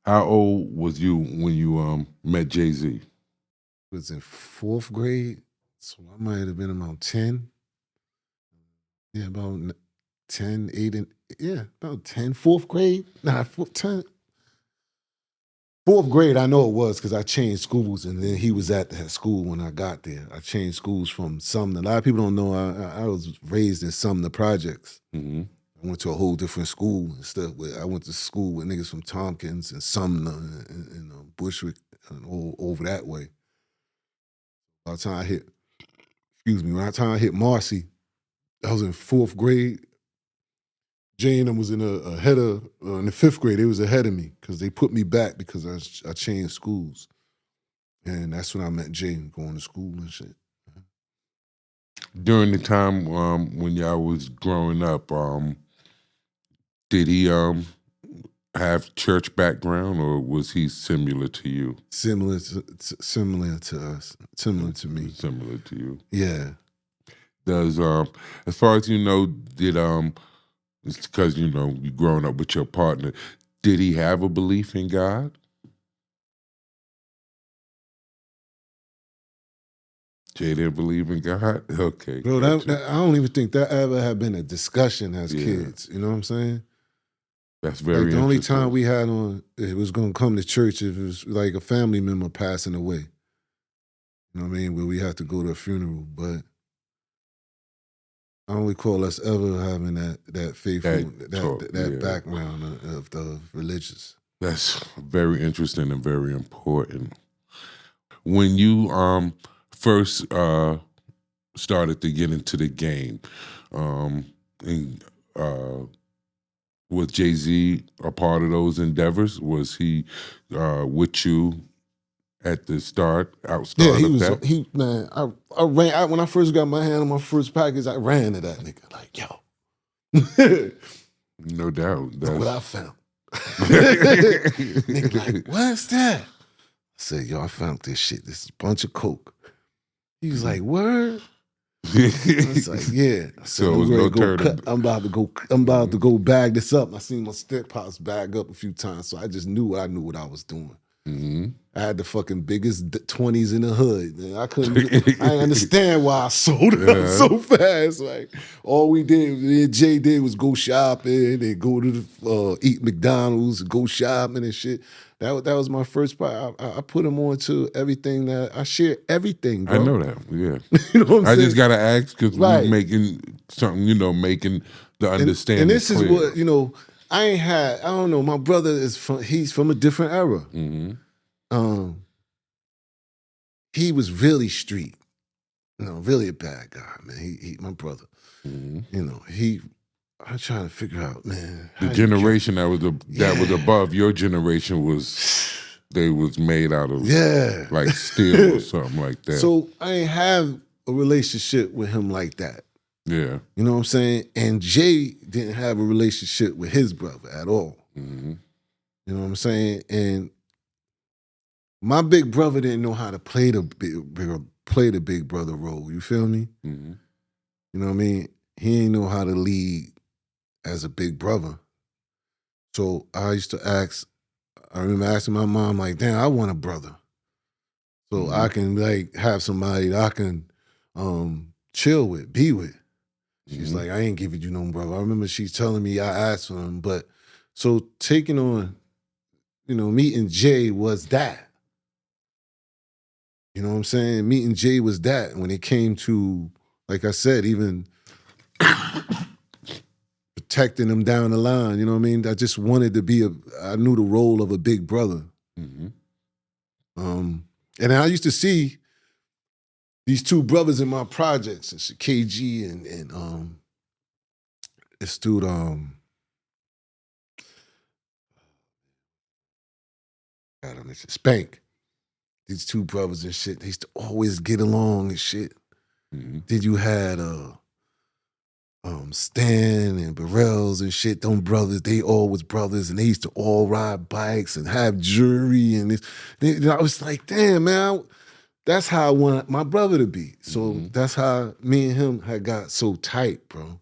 How old was you when you met Jay-Z? I was in 4th grade, so I might have been about 10. Yeah, about 10, 8, and yeah, about 10, 4th grade. Nah, 10. 4th grade, I know it was because I changed schools, and then he was at that school when I got there. I changed schools from Sumner. A lot of people don't know I was raised in Sumner Projects. Mm-hmm. I went to a whole different school and stuff. I went to school with niggas from Tompkins and Sumner and Bushwick and all over that way. By the time I hit Marcy, I was in 4th grade. Jay and them was in the 5th grade. They was ahead of me because they put me back because I changed schools. And that's when I met Jay going to school and shit. During the time when y'all was growing up, did he have church background, or was he similar to you? Similar to us, similar to me. Similar to you. Yeah. Does as far as you know, did it's because you know you growing up with your partner, did he have a belief in God? Jay didn't believe in God? Okay. Bro, gotcha. I don't even think that ever had been a discussion as kids. You know what I'm saying? That's very like the only interesting. time we had it was gonna come to church if it was like a family member passing away. You know what I mean? Where we had to go to a funeral. But I don't recall us ever having that faithful, that background of the religious. That's very interesting and very important. When you first started to get into the game, was Jay-Z a part of those endeavors? Was he with you at the start? Yeah, he was. I ran when I first got my hand on my first package. I ran to that nigga like, yo. No doubt. That's what I found. Nigga like, what's that? I said, yo, I found this shit. This is a bunch of coke. He was like, word? I was like, yeah. I said, So it was no turn. I'm about to go bag this up. I seen my step pops bag up a few times, so I just knew what I was doing. I had the fucking biggest 20s in the hood. Man. I didn't understand why I sold it up so fast. Like, all me and Jay did was go shopping and go to eat McDonald's, go shopping and shit. That was my first part. I put him on to everything that I share everything, bro. I know that, yeah. You know what I'm saying? I just got to ask because we're making something, making the understanding And this clear. is what, I don't know, my brother he's from a different era. He was really street, really a bad guy, man. He my brother. I'm trying to figure out, man. The generation that was above your generation they was made out of like steel or something like that. So I ain't have a relationship with him like that. Yeah. You know what I'm saying? And Jay didn't have a relationship with his brother at all. You know what I'm saying? And my big brother didn't know how to play the big brother role. You feel me? You know what I mean? He didn't know how to lead as a big brother. So I remember asking my mom, like, damn, I want a brother. So I can like have somebody that I can chill with, be with. She's like, I ain't giving you no brother. I remember she's telling me I asked for him. But so taking on, meeting Jay was that. You know what I'm saying? Meeting Jay was that when it came to, like I said, even protecting him down the line. You know what I mean? I just wanted to I knew the role of a big brother. And I used to see these two brothers in my projects, it's KG and this dude, Spank. These two brothers and shit, they used to always get along and shit. Then you had Stan and Burrells and shit, them brothers, they all was brothers and they used to all ride bikes and have jewelry and I was like, damn, man, that's how I want my brother to be. So that's how me and him had got so tight, bro.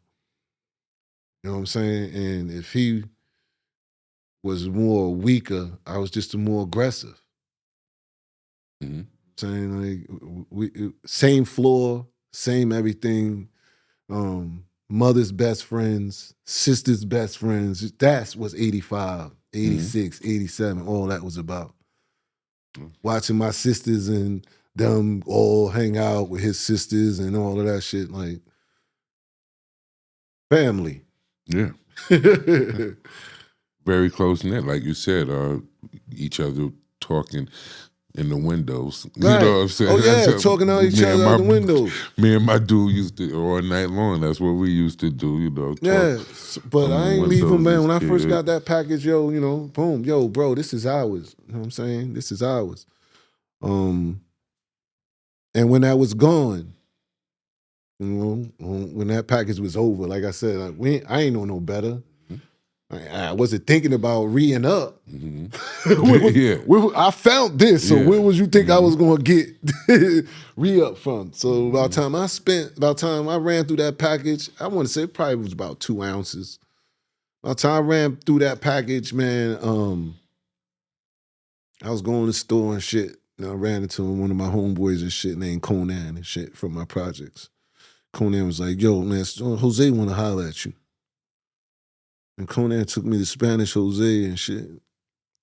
You know what I'm saying? And if he was more weaker, I was just more aggressive. Saying like same floor, same everything. Mother's best friends, sister's best friends. That was 85, 86, 87, all that was about. Watching my sisters and them all hang out with his sisters and all of that shit, like family. Yeah. Very close knit, like you said, each other talking in the windows. Right. You know what I'm saying? Oh yeah, talking to each other out the windows. Me and my dude used to, all night long, that's what we used to do, Yeah, but I ain't leaving, man. When I first got that package, boom, bro, this is ours. You know what I'm saying? This is ours. And when that was gone, when that package was over, like I said, I ain't know no better. I wasn't thinking about re-ing up. I found this, so where was you think I was going to get re-up from? So by the time I ran through that package, I want to say it probably was about 2 ounces. By the time I ran through that package, man, I was going to the store and shit, and I ran into one of my homeboys and shit named Conan and shit from my projects. Conan was like, yo, man, Jose want to holler at you. And Conan took me to Spanish Jose and shit. And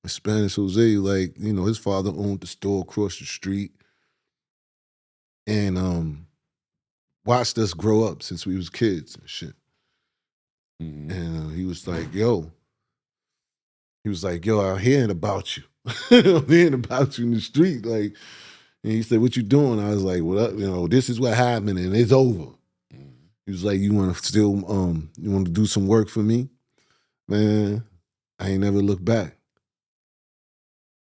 Spanish Jose, like, his father owned the store across the street and watched us grow up since we was kids and shit. And he was like, yo, I'm hearing about you. I'm hearing about you in the street. Like, and he said, what you doing? I was like, well, this is what happened and it's over. He was like, you want to still, you want to do some work for me? Man, I ain't never looked back.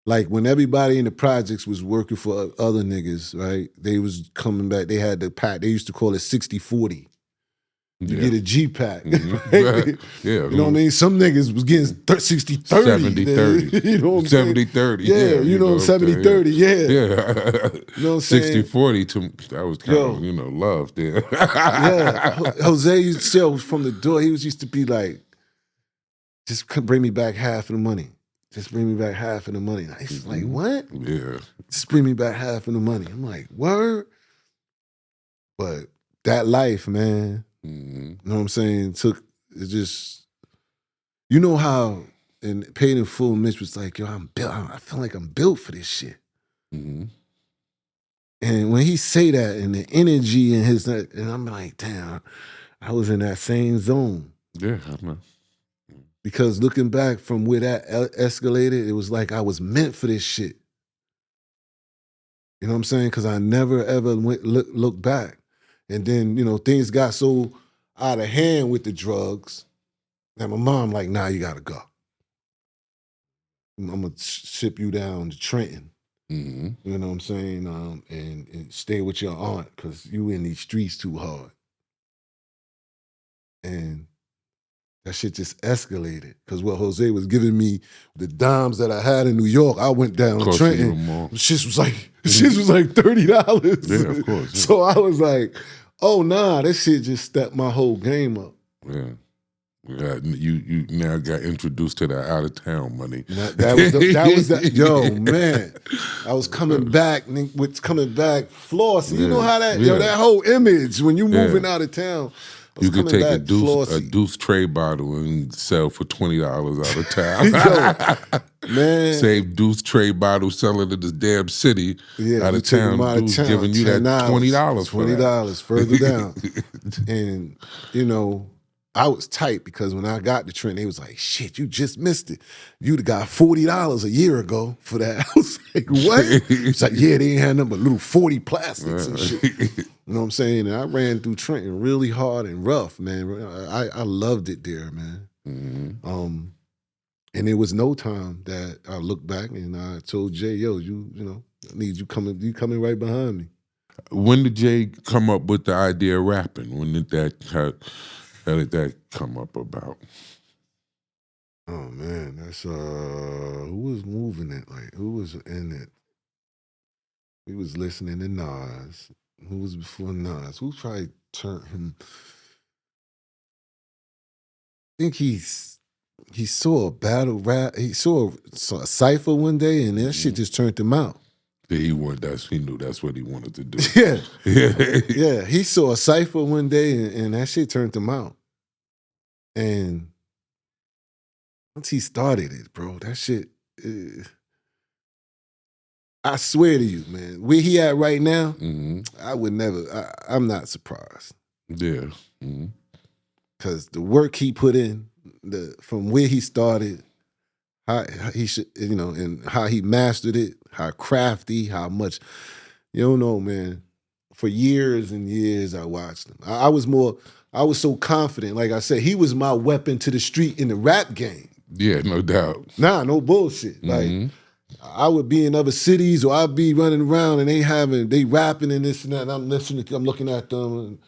Like when everybody in the projects was working for other niggas, right? They was coming back. They had the pack. They used to call it 60-40. You get a G-pack. Right? You know what I mean? Some niggas was getting 60-30. 70-30. You know what I'm saying? 70-30. Yeah, 70-30. Yeah. You know what I'm saying? 60-40, that was kind of, love there. Yeah. Jose used to sell from the door. He used to be like, just bring me back half of the money. Just bring me back half of the money. And he's like, what? Yeah. Just bring me back half of the money. I'm like, word? But that life, man, you know what I'm saying, it just, you know how in Paid in Full, Mitch was like, yo, I feel like I'm built for this shit. And when he say that and the energy in his, and I'm like, damn, I was in that same zone. Yeah, I know. Because looking back from where that escalated, it was like I was meant for this shit. You know what I'm saying? Because I never, ever looked back. And then, you know, things got so out of hand with the drugs that my mom like, nah, you got to go. I'm going to ship you down to Trenton. You know what I'm saying? And stay with your aunt because you in these streets too hard. And that shit just escalated. Because what Jose was giving me, the dimes that I had in New York, I went down to Trenton. Shit was like $30. Yeah, of course. Yeah. So I was like, oh nah, that shit just stepped my whole game up. Yeah. You now got introduced to that out of town money. That was that. Yo, man, I was coming back flossy. You know how that that whole image when you moving out of town. You could take a deuce tray bottle and sell for $20 out of town. Yo, man, save deuce tray bottle, sell it in this damn city out of town. Deuce giving you that $20. $20 further down, and you know. I was tight because when I got to Trent, they was like, shit, you just missed it. You'd have got $40 a year ago for that. I was like, what? It's like, yeah, they ain't had nothing but little 40 plastics and shit. You know what I'm saying? And I ran through Trenton really hard and rough, man. I loved it there, man. And there was no time that I looked back and I told Jay, yo, you know, I need you coming right behind me. When did Jay come up with the idea of rapping? When did how did that come up about? Oh man, that's who was moving it? Like who was in it? We was listening to Nas. Who was before Nas? Who probably turned him? I think he saw a battle rap. He saw a cipher one day, and that shit just turned him out. Yeah, he knew that's what he wanted to do. Yeah. He saw a cipher one day, and that shit turned him out. And once he started it, bro, that shit, I swear to you, man, where he at right now, I would never, I'm not surprised. Yeah. Because the work he put in, from where he started, how he should, you know, and how he mastered it, how crafty, how much, you don't know, man. For years and years, I watched him. I was so confident. Like I said, he was my weapon to the street in the rap game. Yeah, no doubt. Nah, no bullshit. Like I would be in other cities or I'd be running around and they rapping and this and that. And I'm looking at them and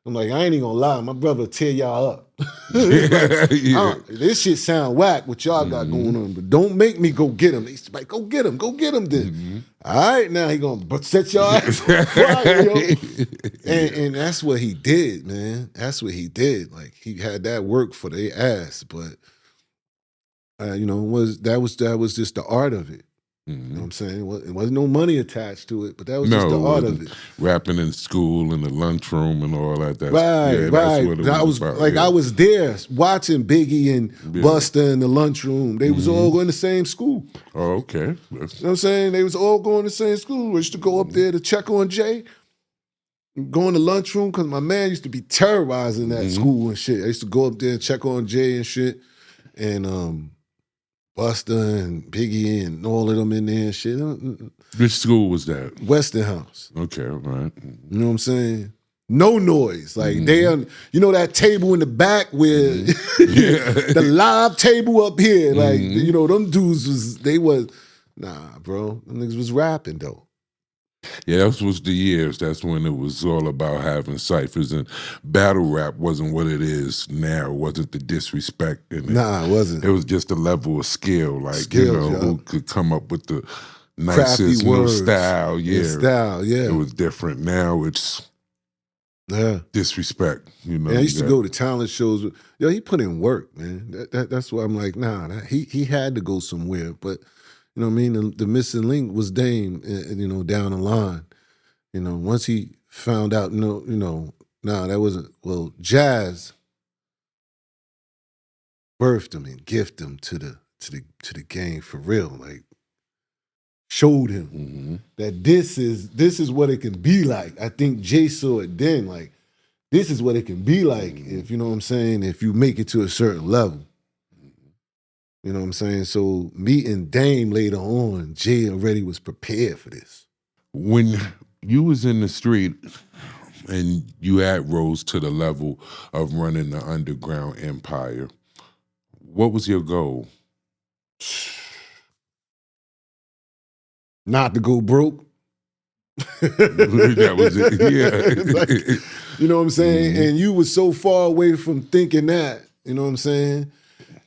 I'm like, I ain't even gonna lie, my brother tear y'all up. Like, this shit sound whack what y'all got going on, but don't make me go get him. He's like, go get him then. All right, now he gonna set y'all ass on fire, yo. And that's what he did, man. That's what he did. Like he had that work for their ass, but you know, that was just the art of it. You know what I'm saying? It wasn't no money attached to it, but that was just the art of it. Rapping in school, in the lunchroom and all that. Right. That's what it was about. Like, I was there watching Biggie and Busta in the lunchroom. They was all going to the same school. Oh, okay. You know what I'm saying? They was all going to the same school. I used to go up there to check on Jay, go in the lunchroom, because my man used to be terrorizing that school and shit. I used to go up there and check on Jay and shit. And Busta and Biggie and all of them in there and shit. Which school was that? Westinghouse. Okay, all right. You know what I'm saying? No noise. Like they, you know that table in the back where the live table up here. Like you know them dudes nah, bro. Them niggas was rapping though. Yeah, that was the years. That's when it was all about having ciphers, and battle rap wasn't what it is now. It wasn't the disrespect in it. Nah, it wasn't. It was just a level of skill, like who could come up with the nicest new style. Yeah, Style. Yeah, it was different. Now it's Yeah. disrespect. You know, I used to go to talent shows. Yo, he put in work, man. That's why I'm like, nah, he had to go somewhere. But, you know what I mean? The missing link was Dame, you know, down the line. You know, once he found out, nah, that wasn't, well, Jazz birthed him and gifted him to the game for real. Like, showed him that this is what it can be like. I think Jay saw it then, like, this is what it can be like if, you know what I'm saying, if you make it to a certain level. You know what I'm saying? So meeting Dame later on, Jay already was prepared for this. When you was in the street and you had rose to the level of running the underground empire, what was your goal? Not to go broke. That was it. Yeah. Like, you know what I'm saying? And you was so far away from thinking that, you know what I'm saying?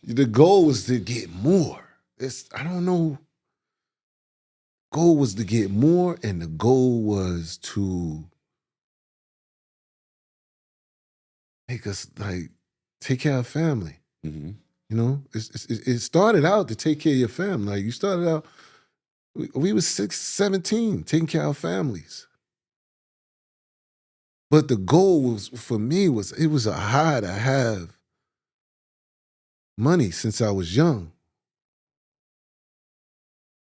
The goal was to get more. I don't know. Goal was to get more, and the goal was to make us like take care of family. You know, it started out to take care of your family. Like you started out, we was 17, taking care of families. But the goal was for me it was a high to have money since I was young.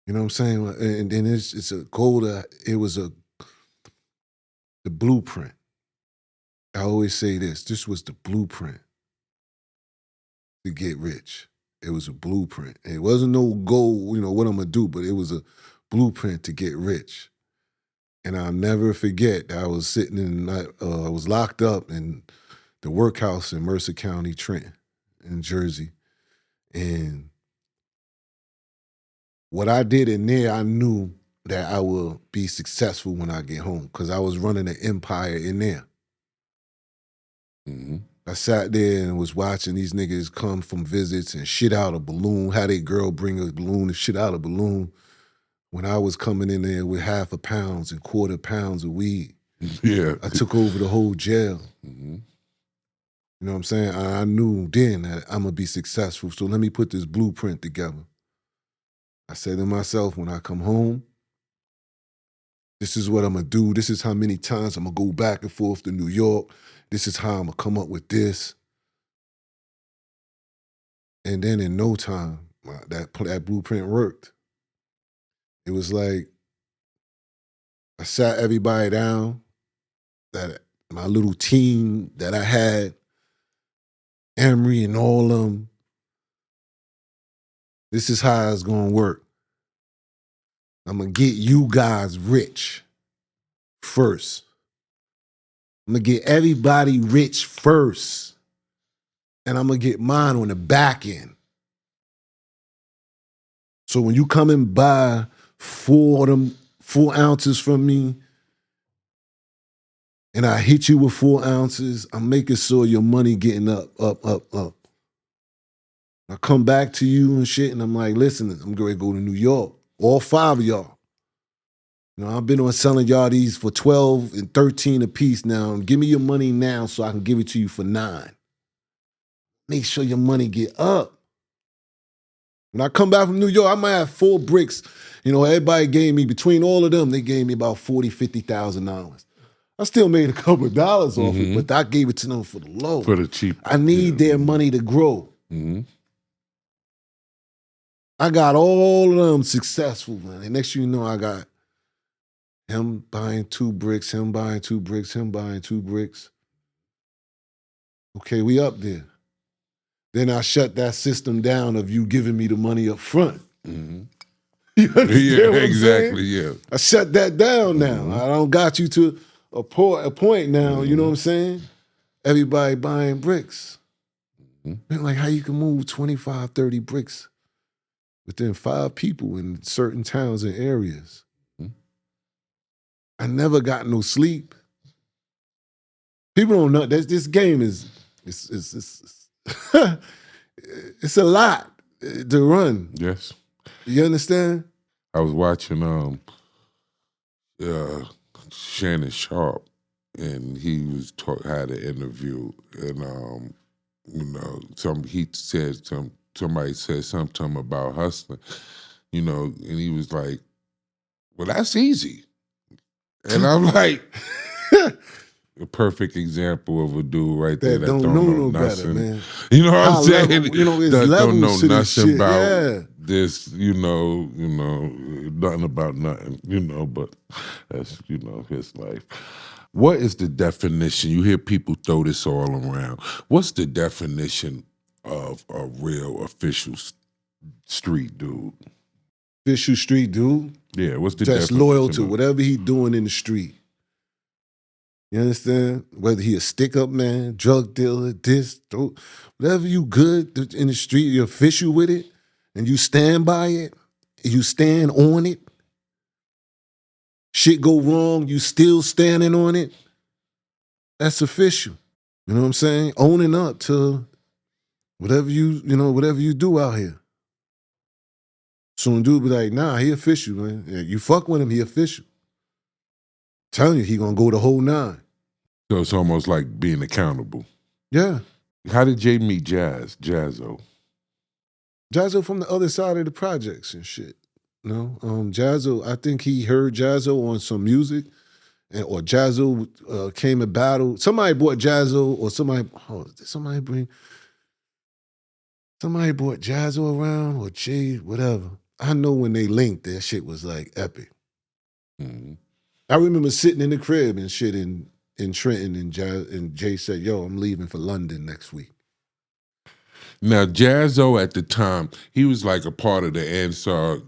You know what I'm saying? And then it's a goal it was the blueprint. I always say this was the blueprint to get rich. It was a blueprint. And it wasn't no goal, you know, what I'm gonna do, but it was a blueprint to get rich. And I'll never forget, I was sitting I was locked up in the workhouse in Mercer County, Trenton, in Jersey. And what I did in there, I knew that I will be successful when I get home because I was running an empire in there. I sat there and was watching these niggas come from visits and shit out a balloon, how they girl bring a balloon and shit out a balloon. When I was coming in there with half a pounds and quarter pounds of weed. Yeah. I took over the whole jail. You know what I'm saying? I knew then that I'm gonna be successful, so let me put this blueprint together. I said to myself, when I come home, this is what I'm gonna do. This is how many times I'm gonna go back and forth to New York. This is how I'm gonna come up with this. And then in no time, that blueprint worked. It was like, I sat everybody down, that my little team that I had, Emery and all of them. This is how it's gonna work. I'm gonna get you guys rich first. I'm gonna get everybody rich first. And I'm gonna get mine on the back end. So when you come and buy 4 ounces from me, and I hit you with 4 ounces, I'm making sure your money getting up. I come back to you and shit, and I'm like, listen, I'm going to go to New York. All 5 of y'all. You know, I've been on selling y'all these for 12 and 13 a piece now. Give me your money now so I can give it to you for 9. Make sure your money get up. When I come back from New York, I might have 4 bricks. You know, everybody gave me, between all of them, they gave me about $40,000, $50,000. I still made a couple of dollars off it, but I gave it to them for the low. For the cheap. I need their money to grow. I got all of them successful, man. And next thing you know, I got him buying 2 bricks, him buying 2 bricks, him buying 2 bricks. Okay, we up there. Then I shut that system down of you giving me the money up front. You understand what I'm exactly, saying? I shut that down now. I don't got you to a point now, you know what I'm saying? Everybody buying bricks. Man, like how you can move 25, 30 bricks within 5 people in certain towns and areas. I never got no sleep. People don't know this game is it's a lot to run. Yes. You understand? I was watching Shannon Sharp, and he was had an interview, and you know, somebody said something to him about hustling, you know, and he was like, "Well, that's easy," and I'm like, a perfect example of a dude right there that don't know no nothing. better, man. You know what I'm saying? Level, you know, it's that levels don't know to this nothing shit. about this, you know, nothing about nothing, you know, but that's, you know, his life. What is the definition? You hear people throw this all around. What's the definition of a real official street dude? Official street dude? Yeah, what's the just definition? Loyal to whatever he doing in the street. You understand? Whether he a stick-up man, drug dealer, whatever you good in the street, you're official with it, and you stand by it, you stand on it. Shit go wrong, you still standing on it. That's official. You know what I'm saying? Owning up to whatever whatever you do out here. Soon dude be like, nah, he official, man. Yeah, you fuck with him, he official. Telling you, he gonna go the whole 9. So it's almost like being accountable. Yeah. How did Jay meet Jazzo? Jazzo from the other side of the projects and shit. You know, Jazzo, I think he heard Jazzo on some music, or Jazzo came and battled. Somebody bought Jazzo, or somebody brought Jazzo around, or Jay, whatever. I know when they linked, that shit was like epic. Mm-hmm. I remember sitting in the crib and shit in Trenton, and Jay said, "Yo, I'm leaving for London next week." Now, Jazzo at the time, he was like a part of the Ansar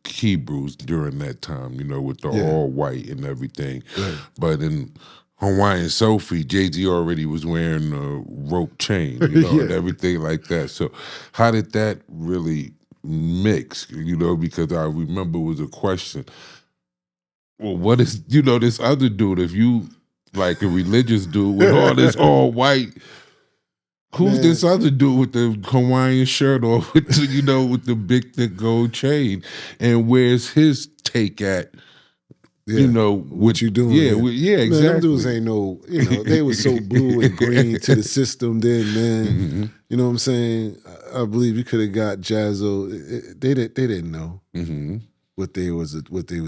Hebrews during that time, you know, with the all white and everything. Right. But in Hawaiian Sophie, Jay-Z already was wearing a rope chain, you know, and everything like that. So how did that really mix, you know, because I remember it was a question, well, what is, you know, this other dude, if you like a religious dude with all this all white, who's this other dude with the Hawaiian shirt or with the, you know, with the big thick gold chain, and where's his take at, you know, what you doing? Yeah, exactly. Man, them dudes ain't no, you know, they were so blue and green to the system then, man. Mm-hmm. You know what I'm saying? I believe you could have got Jazzo. They didn't know what they was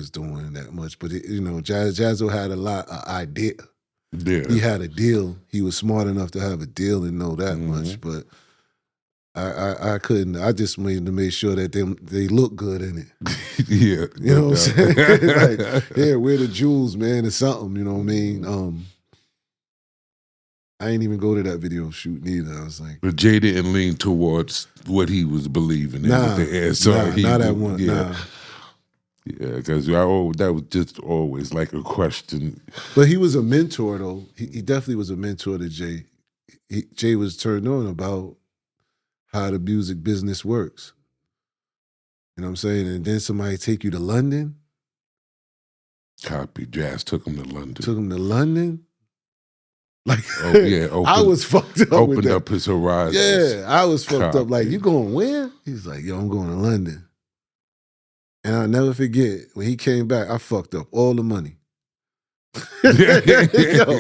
doing that much, but you know, Jazzo had a lot of idea. Yeah. He had a deal. He was smart enough to have a deal and know that much, but I couldn't. I just wanted to make sure that they look good in it. Yeah. You know what I'm saying? Like, yeah, wear the jewels, man, or something, you know what I mean? I ain't even go to that video shoot neither. I was like, but Jay didn't lean towards what he was believing in with the answer. Not that one. Nah. Yeah, because that was just always like a question. But he was a mentor, though. He definitely was a mentor to Jay. Jay was turned on about how the music business works. You know what I'm saying? And then somebody take you to London. Copy. Jazz took him to London. Took him to London? Like, I was fucked up. Opened up his horizons. Yeah, I was fucked up. Like, you going where? He's like, yo, I'm going to London. And I'll never forget, when he came back, I fucked up all the money. Yo,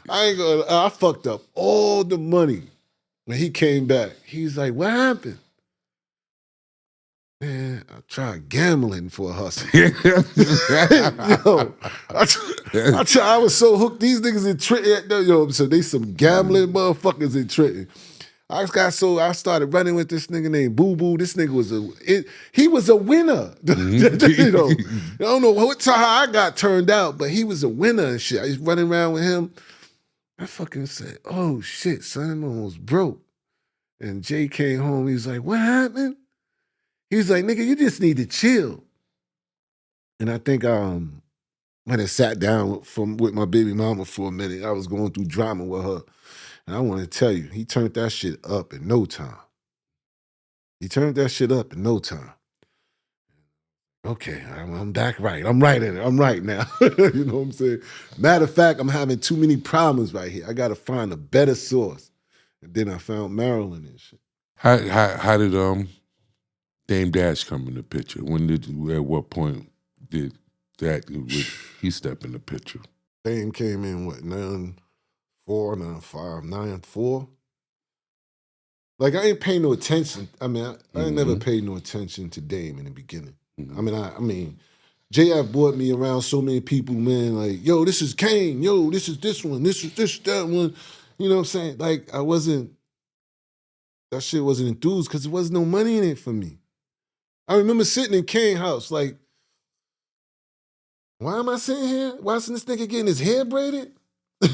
I fucked up all the money. When he came back, he's like, what happened? Man, I tried gambling for a hustle. Yo, I was so hooked. These niggas in Trenton, yo, so they some gambling motherfuckers in Trenton. I started running with this nigga named Boo Boo. This nigga he was a winner. You know, I don't know how I got turned out, but he was a winner and shit. I was running around with him. I fucking said, oh shit, son, I'm almost broke. And Jay came home. He was like, what happened? He was like, nigga, you just need to chill. And I think when I sat down with my baby mama for a minute, I was going through drama with her. And I want to tell you, he turned that shit up in no time. Okay, I'm back right. I'm right in it. I'm right now. You know what I'm saying? Matter of fact, I'm having too many problems right here. I got to find a better source. And then I found Maryland and shit. How did Dame Dash come in the picture? At what point did he step in the picture? Dame came in, what, 9-4, 9-5, 9-4? Like, I ain't paying no attention. I mean, I ain't never paid no attention to Dame in the beginning. I mean, JF brought me around so many people, man, like, yo, this is Kane. Yo, this is this one. This is this, that one. You know what I'm saying? Like, that shit wasn't enthused because there wasn't no money in it for me. I remember sitting in Kane's house, like, why am I sitting here watching this nigga getting his hair braided?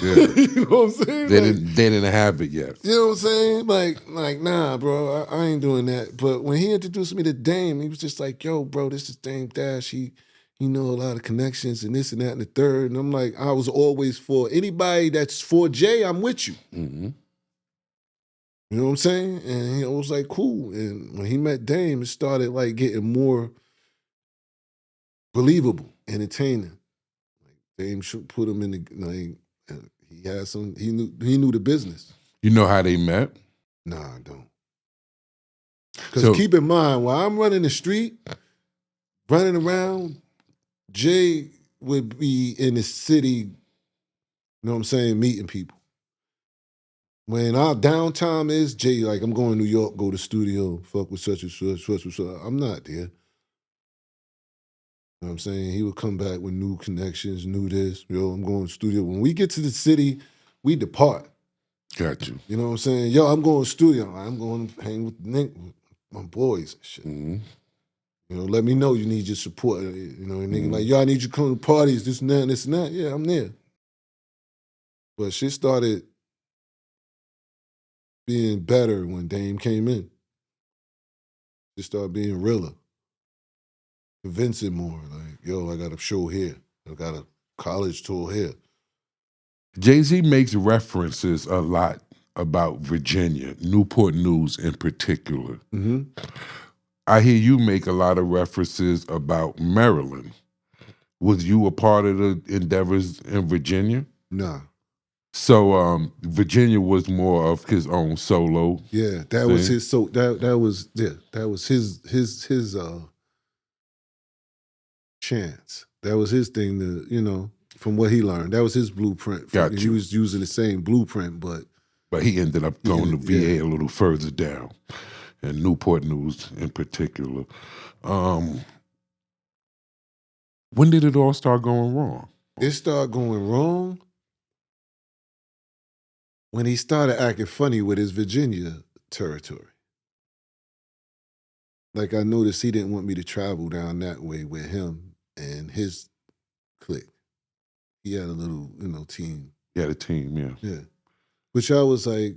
Yeah. You know what I'm saying? They didn't have it yet. You know what I'm saying? Like, nah, bro, I ain't doing that. But when he introduced me to Dame, he was just like, yo, bro, this is Dame Dash. He know a lot of connections and this and that and the third. And I'm like, I was always for anybody that's for Jay, I'm with you. You know what I'm saying? And he was like, cool. And when he met Dame, it started like getting more believable, entertaining. Like Dame should put him in the like. He had some. He knew the business. You know how they met? Nah, I don't. Because keep in mind, while I'm running the street, running around, Jay would be in the city. You know what I'm saying? Meeting people. When our downtime is, Jay, like, I'm going to New York, go to studio, fuck with such and such. I'm not there. You know what I'm saying? He would come back with new connections, new this. Yo, I'm going to the studio. When we get to the city, we depart. Got you. You know what I'm saying? Yo, I'm going to the studio. I'm going to hang with my boys and shit. You know, let me know you need your support. You know, a nigga like, yo, I need you to come to parties, this and that, and this and that. Yeah, I'm there. But shit started being better when Dame came in. It started being realer. Convincing more. Like, yo, I got a show here. I got a college tour here. Jay-Z makes references a lot about Virginia, Newport News in particular. I hear you make a lot of references about Maryland. Was you a part of the endeavors in Virginia? Nah. So Virginia was more of his own solo. Yeah, that was his. So that was his chance. That was his thing to, you know, from what he learned. That was his blueprint. He was using the same blueprint, but he ended up going to VA a little further down, and Newport News in particular. When did it all start going wrong? It started going wrong when he started acting funny with his Virginia territory. Like, I noticed he didn't want me to travel down that way with him and his clique. He had a little, you know, team. He had a team, yeah. Yeah. Which I was like,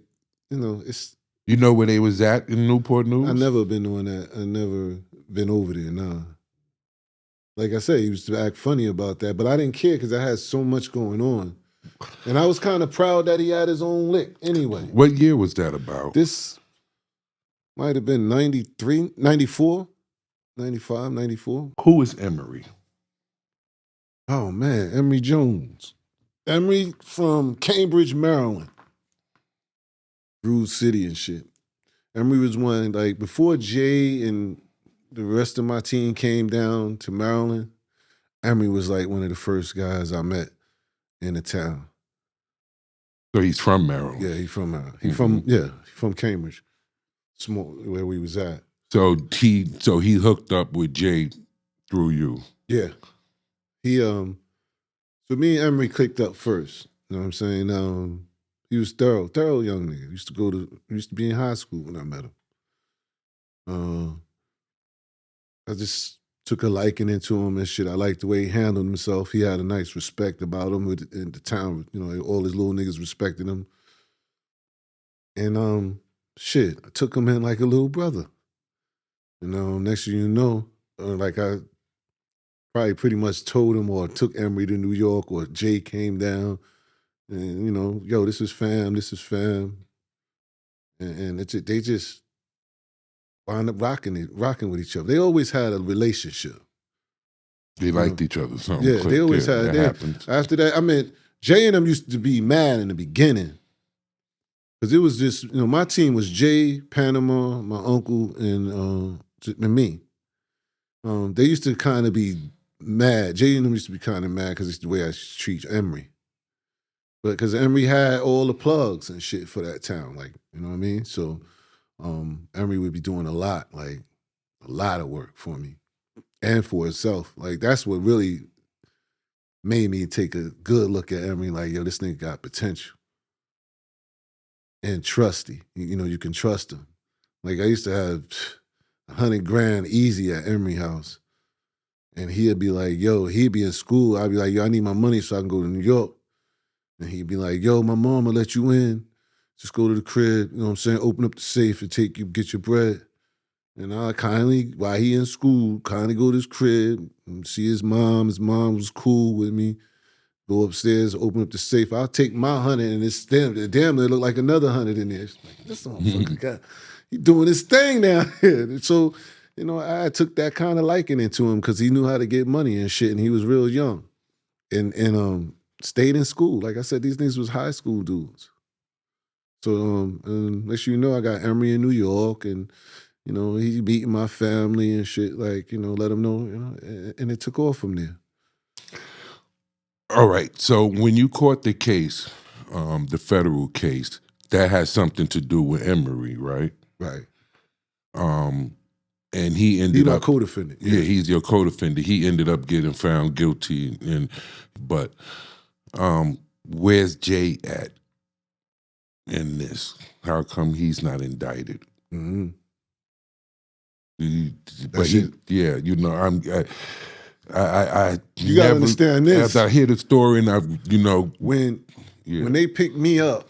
you know, it's... You know where they was at in Newport News? I never been on that. I never been over there, nah. Like I said, he used to act funny about that, but I didn't care because I had so much going on. And I was kind of proud that he had his own lick anyway. What year was that about? This might have been 93, 94, 95, 94. Who is Emery? Oh, man, Emery Jones. Emery from Cambridge, Maryland. Groove City and shit. Emery was one, like, before Jay and the rest of my team came down to Maryland, Emery was like one of the first guys I met in the town. So he's from Maryland? Yeah, he's from Maryland. He's from Cambridge, small, where we was at. So he hooked up with Jay through you? Yeah. So me and Emery clicked up first. You know what I'm saying? He was thorough young nigga. Used to be in high school when I met him. I just took a liking into him and shit. I liked the way he handled himself. He had a nice respect about him in the town. You know, all his little niggas respected him. And shit, I took him in like a little brother. You know, next thing you know, like I probably pretty much told him or took Emery to New York or Jay came down and, you know, yo, this is fam. And they just wound up rocking with each other. They always had a relationship. They liked each other. Something yeah, they always had that. After that, I mean, Jay and them used to be mad in the beginning. Because it was just, you know, my team was Jay, Panama, my uncle, and me. They used to kind of be mad. Jay and them used to be kind of mad because it's the way I treat Emery. But because Emory had all the plugs and shit for that town, like, you know what I mean? So Emory would be doing a lot of work for me and for itself. Like, that's what really made me take a good look at Emory, like, yo, this nigga got potential. And trusty. You know, you can trust him. Like, I used to have 100 grand easy at Emory House. And he'd be like, yo, he'd be in school. I'd be like, yo, I need my money so I can go to New York. And he'd be like, yo, my mom will let you in. Just go to the crib, you know what I'm saying? Open up the safe and get your bread. And I kindly, while he in school, kindly go to his crib and see his mom. His mom was cool with me. Go upstairs, open up the safe. I'll take my 100 and it's damn near look like another 100 in there. It's like, this motherfucker got, he doing his thing down here. And so, you know, I took that kind of liking into him because he knew how to get money and shit, and he was real young. And stayed in school. Like I said, these niggas was high school dudes. So, next you know, I got Emory in New York, and, you know, he beating my family and shit, like, you know, let him know, you know, and it took off from there. All right. So when you caught the case, the federal case, that has something to do with Emory, right? Right. And he ended my up co-defendant. Yeah, he's your co-defendant. He ended up getting found guilty, but where's Jay at in this? How come he's not indicted? Mm-hmm. Yeah, you know, you gotta understand this. After I hear the story, and when they picked me up,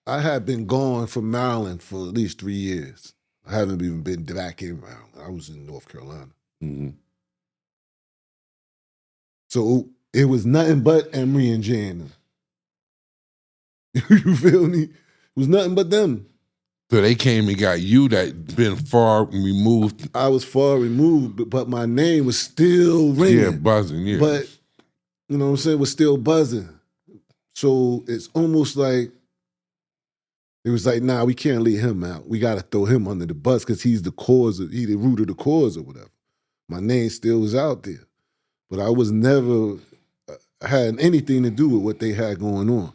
I had been gone from Maryland for at least 3 years. I haven't even been back in Maryland. I was in North Carolina. Mm-hmm. So it was nothing but Emory and Jay and them. You feel me? It was nothing but them. So they came and got you that been far removed. I was far removed, but my name was still ringing. Yeah, buzzing, yeah. But, you know what I'm saying, was still buzzing. So it's almost like, it was like, nah, we can't leave him out. We got to throw him under the bus because he's the root of the cause or whatever. My name still was out there. But I was never, had anything to do with what they had going on.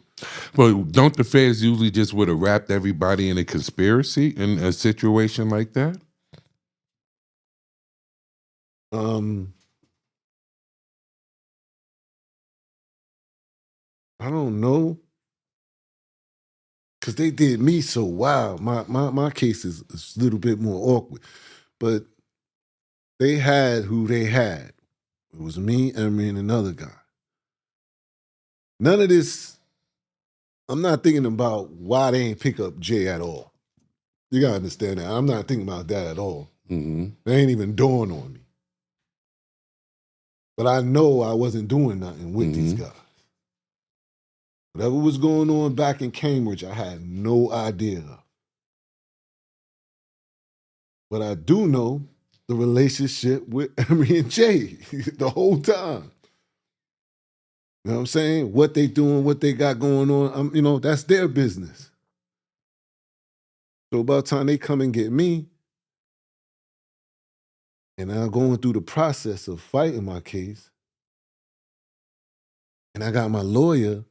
But don't the feds usually just would have wrapped everybody in a conspiracy in a situation like that? I don't know. Because they did me so wild. My case is a little bit more awkward. But they had who they had. It was me, Emory, and another guy. None of this, I'm not thinking about why they ain't pick up Jay at all. You gotta understand that. I'm not thinking about that at all. Mm-hmm. They ain't even dawned on me. But I know I wasn't doing nothing with these guys. Whatever was going on back in Cambridge, I had no idea of. But I do know the relationship with Emory and Jay the whole time. You know what I'm saying? What they doing, what they got going on, you know, that's their business. So by the time they come and get me, and I'm going through the process of fighting my case, and I got my lawyer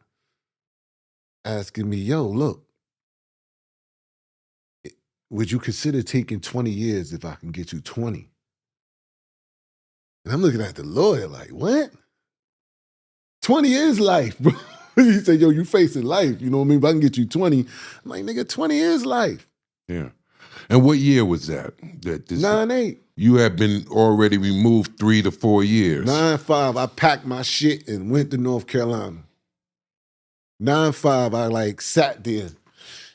asking me, yo, look, would you consider taking 20 years if I can get you 20? And I'm looking at the lawyer like, what? 20 is life, bro. He said, yo, you facing life. You know what I mean? If I can get you 20, I'm like, nigga, 20 is life. Yeah. And what year was that? 9-8. You had been already removed 3 to 4 years. 9-5, I packed my shit and went to North Carolina. 9-5, I like sat there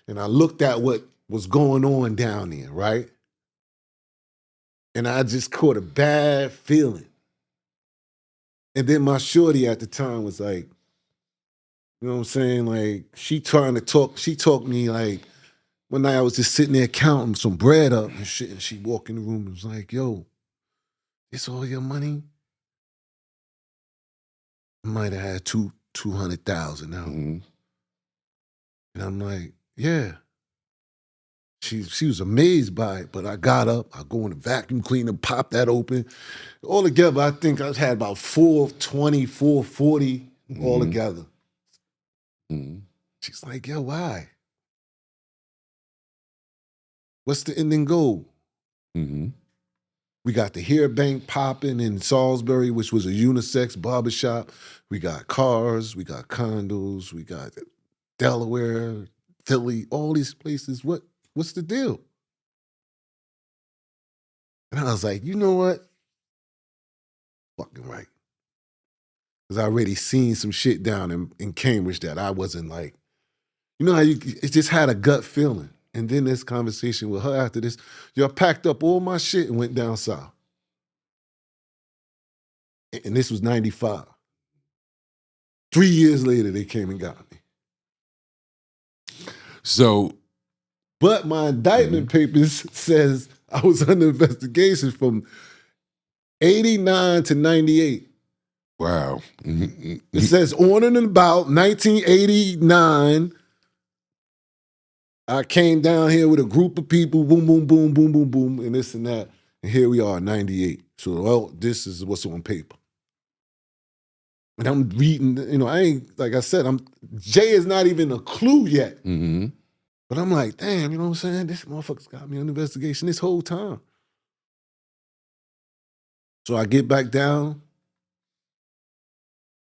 and I looked at what was going on down there, right? And I just caught a bad feeling. And then my shorty at the time was like, you know what I'm saying? Like, she talked me like, one night I was just sitting there counting some bread up and shit, and she walked in the room and was like, yo, it's all your money? I might have had 200,000 now. Mm-hmm. And I'm like, yeah. She was amazed by it, but I got up, I go in the vacuum cleaner, pop that open. Altogether, I think I had about 420, 440 altogether. She's like, yo, why? What's the ending goal? We got the hair bank popping in Salisbury, which was a unisex barbershop. We got cars, we got condos, we got Delaware, Philly, all these places. What's the deal? And I was like, you know what? Fucking right. Because I already seen some shit down in Cambridge that I wasn't like, you know how it just had a gut feeling. And then this conversation with her after this, I packed up all my shit and went down south. And this was 95. 3 years later, they came and got me. So, but my indictment papers says I was under investigation from 89 to 98. Wow. It says on and about 1989, I came down here with a group of people, boom, boom, boom, boom, boom, boom, and this and that. And here we are, 98. So, well, this is what's on paper. And I'm reading, I ain't, like I said, Jay is not even a clue yet. But I'm like, damn, you know what I'm saying? This motherfucker's got me on investigation this whole time. So I get back down,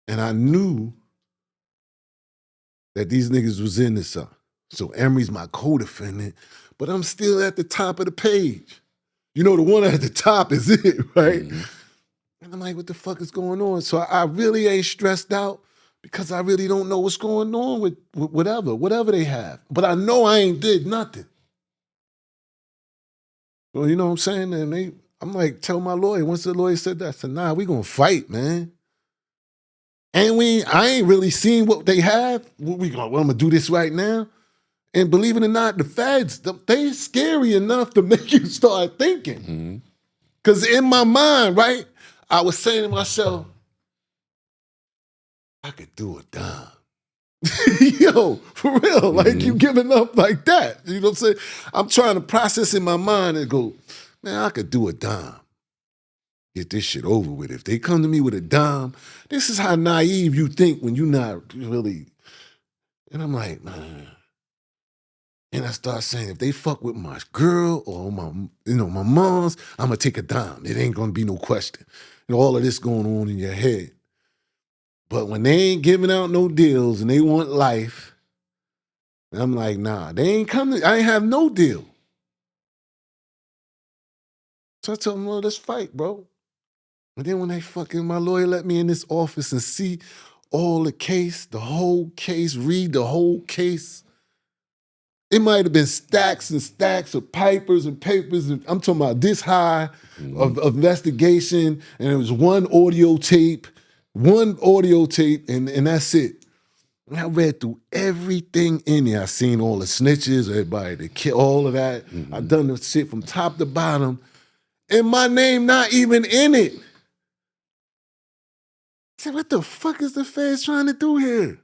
and I knew that these niggas was in this up. So Emery's my co-defendant, but I'm still at the top of the page. The one at the top is it, right? And I'm like, what the fuck is going on? So I really ain't stressed out because I really don't know what's going on with whatever they have. But I know I ain't did nothing. Well, you know what I'm saying? And I'm like, tell my lawyer. Once the lawyer said that, I said, nah, we gonna fight, man. And I ain't really seen what they have. I'm gonna do this right now. And believe it or not, the feds, they scary enough to make you start thinking. Because in my mind, right, I was saying to myself, I could do a dime. Yo, for real, like you giving up like that. You know what I'm saying? I'm trying to process in my mind and go, man, I could do a dime. Get this shit over with. If they come to me with a dime, this is how naive you think when you're not really. And I'm like, man. And I start saying, if they fuck with my girl or my mom's, I'm gonna take a dime. It ain't gonna be no question. All of this going on in your head. But when they ain't giving out no deals and they want life, I'm like, nah, they ain't coming. I ain't have no deal. So I told them, well, let's fight, bro. And then when my lawyer let me in this office and see all the case, the whole case, read the whole case, it might have been stacks and stacks of papers and papers. And I'm talking about this high of investigation, and it was one audio tape, and that's it. And I read through everything in there. I seen all the snitches, everybody, all of that. I done the shit from top to bottom, and my name not even in it. I said, what the fuck is the feds trying to do here?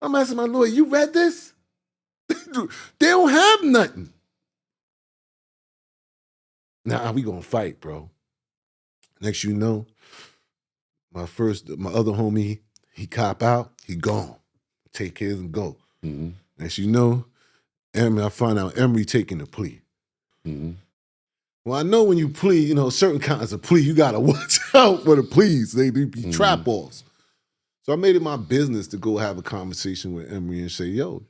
I'm asking my lawyer, you read this? They don't have nothing. Nah, we gonna fight, bro. Next you know, my other homie, he cop out, he gone. Take his and go. Next you know, I find out Emery taking the plea. Well, I know when you plea, certain kinds of plea, you gotta watch out for the pleas. They be trap-offs. So I made it my business to go have a conversation with Emery and say, yo,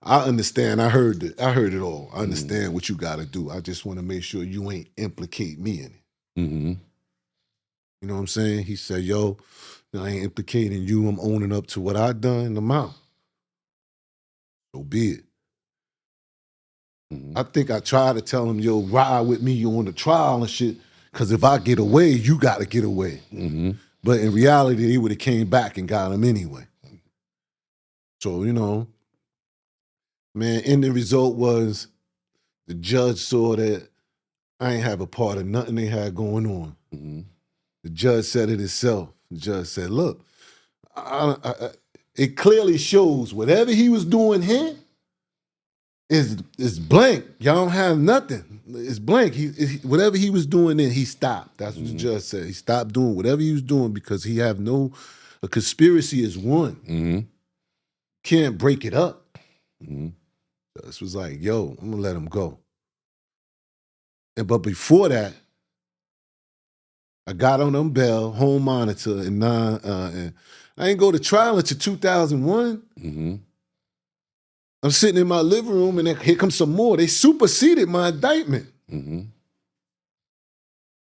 I understand. I heard it all. I understand what you got to do. I just want to make sure you ain't implicate me in it. You know what I'm saying? He said, yo, I ain't implicating you. I'm owning up to what I done and I'm out. So be it. I think I tried to tell him, yo, ride with me on the trial and shit, because if I get away, you got to get away. But in reality, he would have came back and got him anyway. So, man, and the result was the judge saw that I ain't have a part of nothing they had going on. The judge said it himself. The judge said, look, it clearly shows whatever he was doing here is blank. Y'all don't have nothing. It's blank. Whatever he was doing then, he stopped. That's what the judge said. He stopped doing whatever he was doing because he have no A conspiracy is one. Mm-hmm. Can't break it up. Mm-hmm. This was like, yo, I'm gonna let him go. But before that, I got on them bail, home monitor, and I ain't go to trial until 2001. Mm-hmm. I'm sitting in my living room, and here comes some more. They superseded my indictment. Mm-hmm.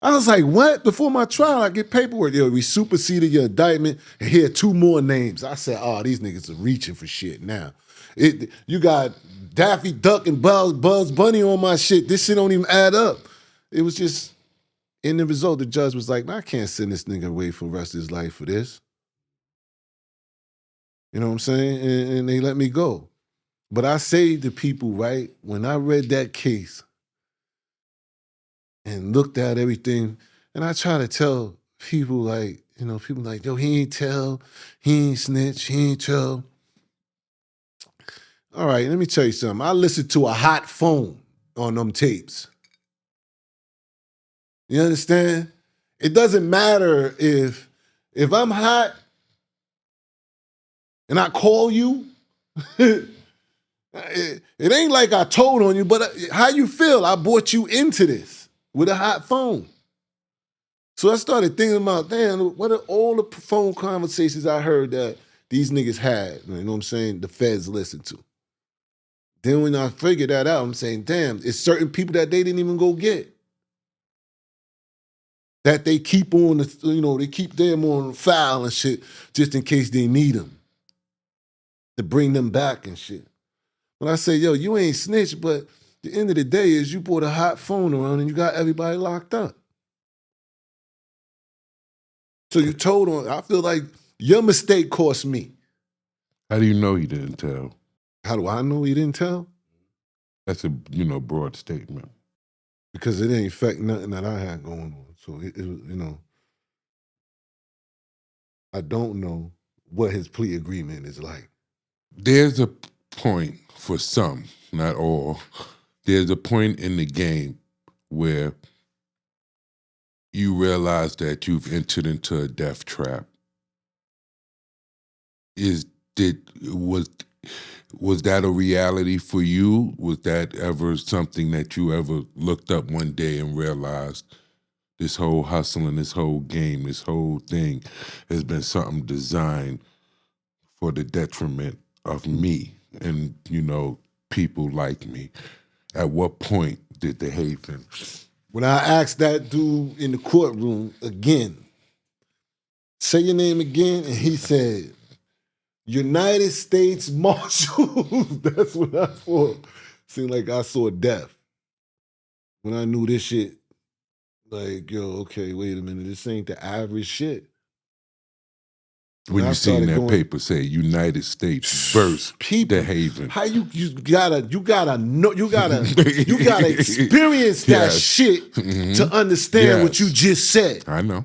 I was like, what? Before my trial, I get paperwork. Yo, we superseded your indictment, and here are 2 more names. I said, oh, these niggas are reaching for shit now. You got Daffy Duck and Bugs Bunny on my shit. This shit don't even add up. It was just, in the result, the judge was like, I can't send this nigga away for the rest of his life for this. You know what I'm saying? And they let me go. But I say to people, right, when I read that case and looked at everything, and I try to tell people like, you know, people like, yo, he ain't tell, he ain't snitch, he ain't tell. All right, let me tell you something. I listened to a hot phone on them tapes. You understand? It doesn't matter if I'm hot and I call you, it ain't like I told on you, but how you feel? I brought you into this with a hot phone. So I started thinking about, damn, what are all the phone conversations I heard that these niggas had, you know what I'm saying, the feds listened to. Then when I figured that out, I'm saying, damn, it's certain people that they didn't even go get. That they keep on, they keep them on file and shit just in case they need them. To bring them back and shit. When I say, yo, you ain't snitch, but the end of the day is you brought a hot phone around and you got everybody locked up. So you told on, I feel like your mistake cost me. How do you know he didn't tell? How do I know he didn't tell? That's a, broad statement. Because it didn't affect nothing that I had going on. So, I don't know what his plea agreement is like. There's a point for some, not all. There's a point in the game where you realize that you've entered into a death trap. Was that a reality for you? Was that ever something that you ever looked up one day and realized this whole hustle and this whole game, this whole thing has been something designed for the detriment of me and, people like me? At what point did DeHaven? When I asked that dude in the courtroom again, say your name again, and he said, United States Marshals. That's what I saw. Seemed like I saw death. When I knew this shit, like, yo, okay, wait a minute, this ain't the average shit. When you seen that paper say United States versus DeHaven. How you gotta know, you gotta experience that shit to understand what you just said. I know.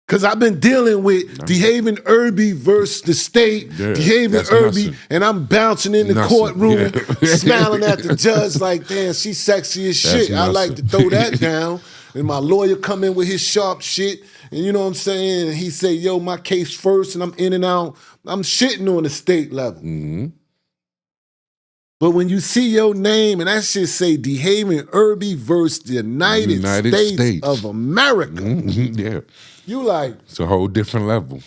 Because I've been dealing with DeHaven Irby versus the state, DeHaven Irby, and I'm bouncing in the courtroom, smiling at the judge like, damn, she's sexy as shit. I like to throw that down. And my lawyer come in with his sharp shit, and you know what I'm saying? And he say, yo, my case first, and I'm in and out. I'm shitting on the state level. Mm-hmm. But when you see your name, and that shit say DeHaven Irby versus the United States of America. Mm-hmm. Yeah. You like... It's a whole different level.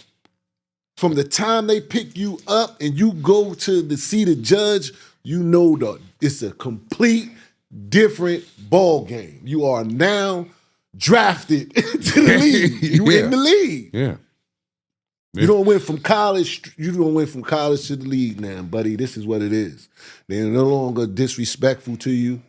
From the time they pick you up and you go to see the judge, you know it's a complete different ball game. You are now drafted to the league. You in the league. Yeah. You don't went from college. You don't went from college to the league now, buddy. This is what it is. They're no longer disrespectful to you.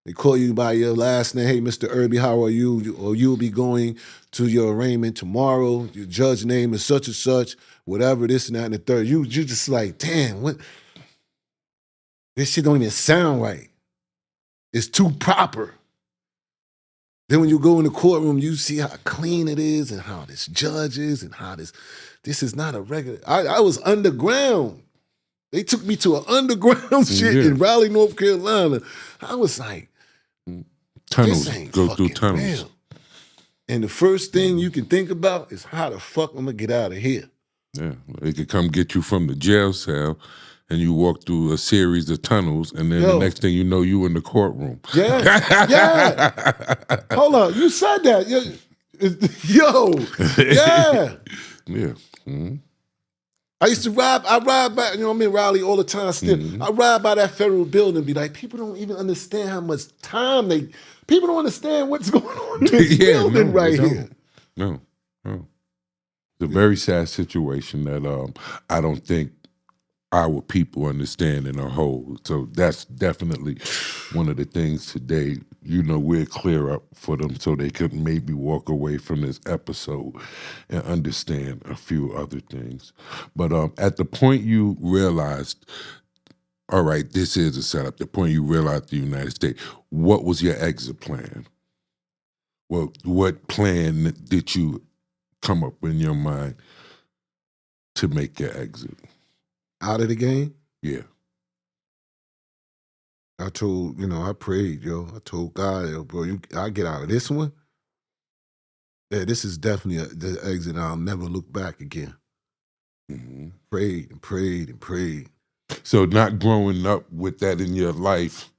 They call you by your last name. Hey, Mr. Irby, how are you? Or you'll be going to your arraignment tomorrow. Your judge name is such and such. Whatever, this and that and the third. You just like, damn, what? This shit don't even sound right. It's too proper. Then when you go in the courtroom, you see how clean it is and how this judge is and how this is not a regular. I was underground. They took me to an underground shit in Raleigh, North Carolina. I was like, tunnels, this ain't go through tunnels. Real. And the first thing you can think about is how the fuck I'm gonna get out of here. Yeah, they could come get you from the jail cell, and you walk through a series of tunnels, and then the next thing you know, you in the courtroom. Yeah, yeah. Hold on, you said that. Yo, yeah. Yeah. Mm-hmm. I used to ride by, you know what I mean, Raleigh all the time still. Mm-hmm. I ride by that federal building and be like, people don't even understand how much time people don't understand what's going on in this building right here. No. It's a very sad situation that I don't think our people understand in a whole. So that's definitely one of the things today, we'll clear up for them so they could maybe walk away from this episode and understand a few other things. But at the point you realized, all right, this is a setup, the point you realized the United States, what was your exit plan? Well, what plan did you come up in your mind to make your exit? Out of the game? Yeah. I told, I prayed, yo. I told God, yo, bro, I get out of this one. Yeah, this is definitely the exit. I'll never look back again. Mm-hmm. Prayed and prayed and prayed. So not growing up with that in your life,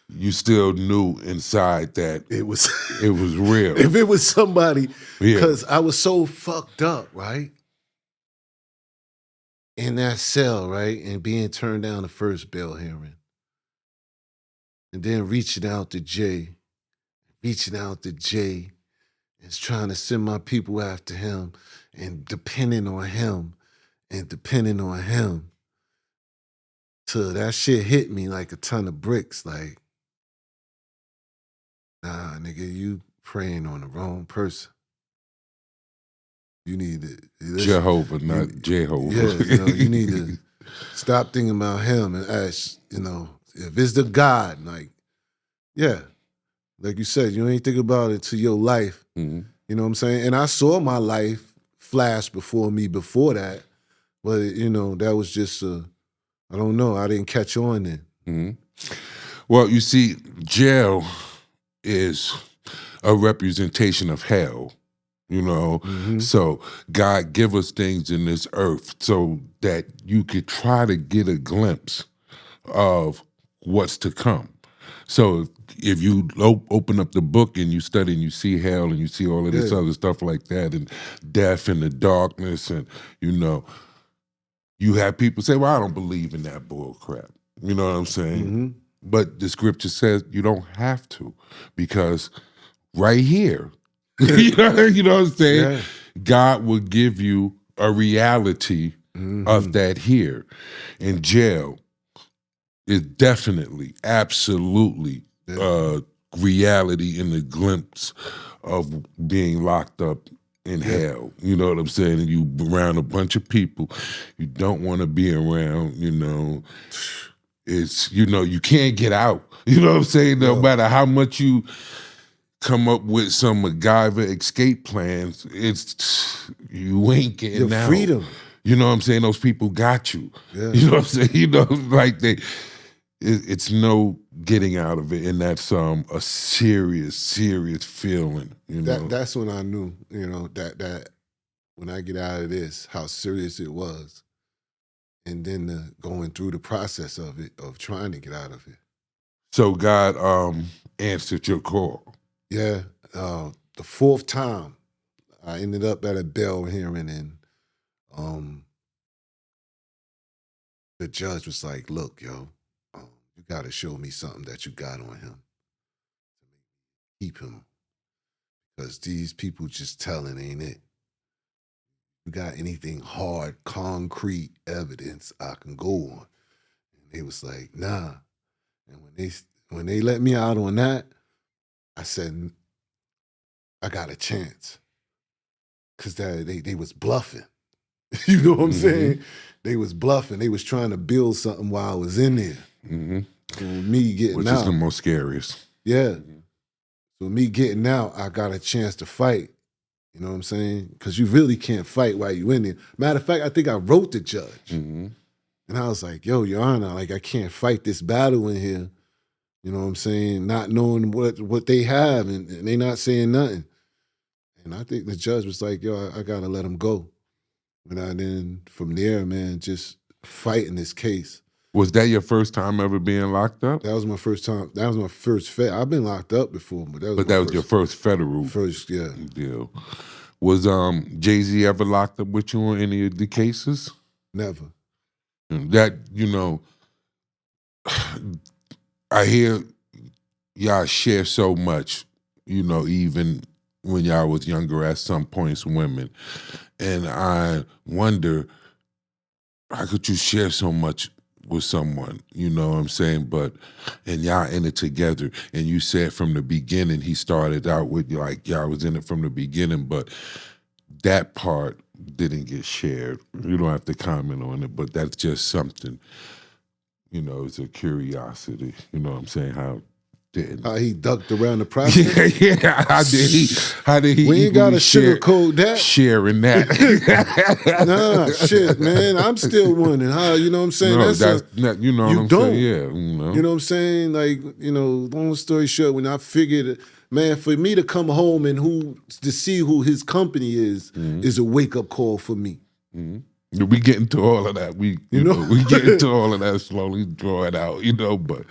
you still knew inside that it was real. If it was somebody, because I was so fucked up, right? In that cell, right? And being turned down the first bail hearing. And then reaching out to Jay, and trying to send my people after him and depending on him. Till that shit hit me like a ton of bricks. Like, nah, nigga, you praying on the wrong person. You need to Jehovah, not Jehovah. Yeah, you need to stop thinking about him and ask, if it's the God, like, yeah. Like you said, you ain't think about it to your life. Mm-hmm. You know what I'm saying? And I saw my life flash before me before that. But, that was just I don't know. I didn't catch on then. Mm-hmm. Well, you see, jail is a representation of hell, Mm-hmm. So God give us things in this earth so that you could try to get a glimpse of what's to come. So if you open up the book and you study and you see hell and you see all of this other stuff like that and death and the darkness and, you have people say, well, I don't believe in that bull crap. You know what I'm saying? Mm-hmm. But the scripture says you don't have to, because right here, you know what I'm saying? Yeah. God will give you a reality of that here. And jail is definitely, absolutely reality in the glimpse of being locked up in hell. You know what I'm saying? And you around a bunch of people you don't want to be around, It's, you can't get out. You know what I'm saying? No matter how much you come up with some MacGyver escape plans, you ain't getting out. Freedom. You know what I'm saying? Those people got you. Yeah. You know what I'm saying? Like it's no getting out of it, and that's a serious feeling. That's when I knew, that when I get out of this, how serious it was, and then going through the process of it, of trying to get out of it. So God answered your call. Yeah, the fourth time I ended up at a bail hearing, and the judge was like, "Look, yo, you got to show me something that you got on him. Keep him, because these people just telling ain't it. You got anything hard, concrete evidence I can go on?" And they was like, "Nah." And when they let me out on that, I said, I got a chance. Because they was bluffing. You know what I'm saying? They was bluffing. They was trying to build something while I was in there. Mm-hmm. So me getting Which out. is the most scariest. Yeah. So me getting out, I got a chance to fight. You know what I'm saying? Because you really can't fight while you in there. Matter of fact, I think I wrote the judge. Mm-hmm. And I was like, yo, Your Honor, like I can't fight this battle in here. You know what I'm saying? Not knowing what they have, and they not saying nothing. And I think the judge was like, yo, I gotta let him go. And I then, from there, man, just fighting this case. Was that your first time ever being locked up? That was my first time. That was my first I've been locked up before, but that was your first federal deal. Was Jay-Z ever locked up with you on any of the cases? Never. That, I hear y'all share so much, even when y'all was younger at some points, women. And I wonder, how could you share so much with someone, you know what I'm saying? And y'all in it together. And you said from the beginning, he started out with like, y'all was in it from the beginning, but that part didn't get shared. You don't have to comment on it, but that's just something, it's a curiosity, you know what I'm saying? How he ducked around the process? Yeah. How did he we ain't gotta sugarcoat that. Sharing that. Nah, shit, man. I'm still wondering how, you know what I'm saying? No, that's not, you know what I'm saying? Yeah. You know what I'm saying? Like, long story short, when I figured, man, for me to come home and to see who his company is a wake-up call for me. We get into all of that. We get into all of that slowly, draw it out, but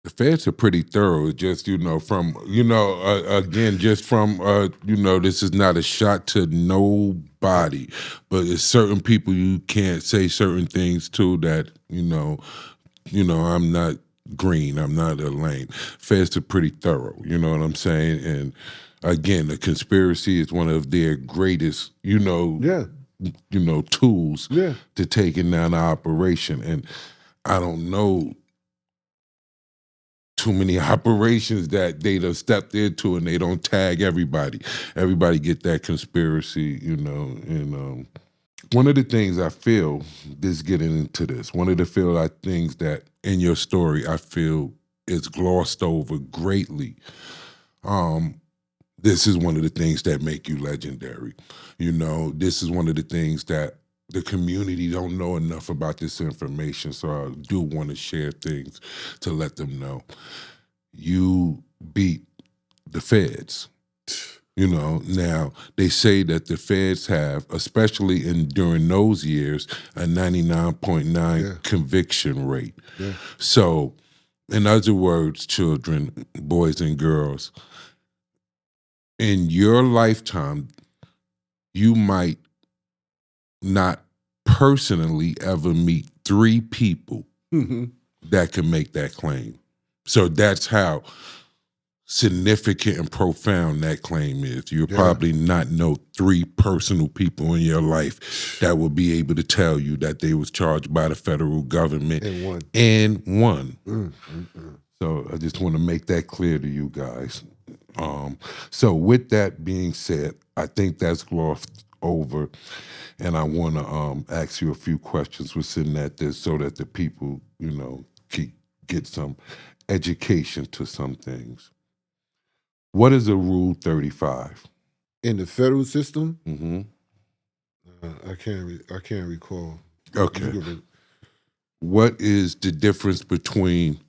the feds are pretty thorough. Just, from, again, just from, this is not a shot to nobody, but it's certain people you can't say certain things to that, I'm not green, I'm not a lane. Feds are pretty thorough, you know what I'm saying? And again, the conspiracy is one of their greatest, tools to taking down the operation. And I don't know too many operations that they done stepped into and they don't tag everybody. Everybody get that conspiracy, and one of the things I feel, just getting into this, one of the things that in your story I feel is glossed over greatly. This is one of the things that make you legendary. This is one of the things that the community don't know enough about this information, so I do want to share things to let them know. You beat the feds. Now they say that the feds have, especially during those years, a 99.9 conviction rate. Yeah. So, in other words, children, boys and girls, in your lifetime, you might not personally ever meet 3 people that can make that claim. So that's how significant and profound that claim is. You'll probably not know 3 personal people in your life that will be able to tell you that they was charged by the federal government and won. So I just want to make that clear to you guys. So with that being said, I think that's glossed over, and I want to ask you a few questions within at this so that the people, get some education to some things. What is a Rule 35? In the federal system? Mm-hmm. I can't recall. Okay. What is the difference between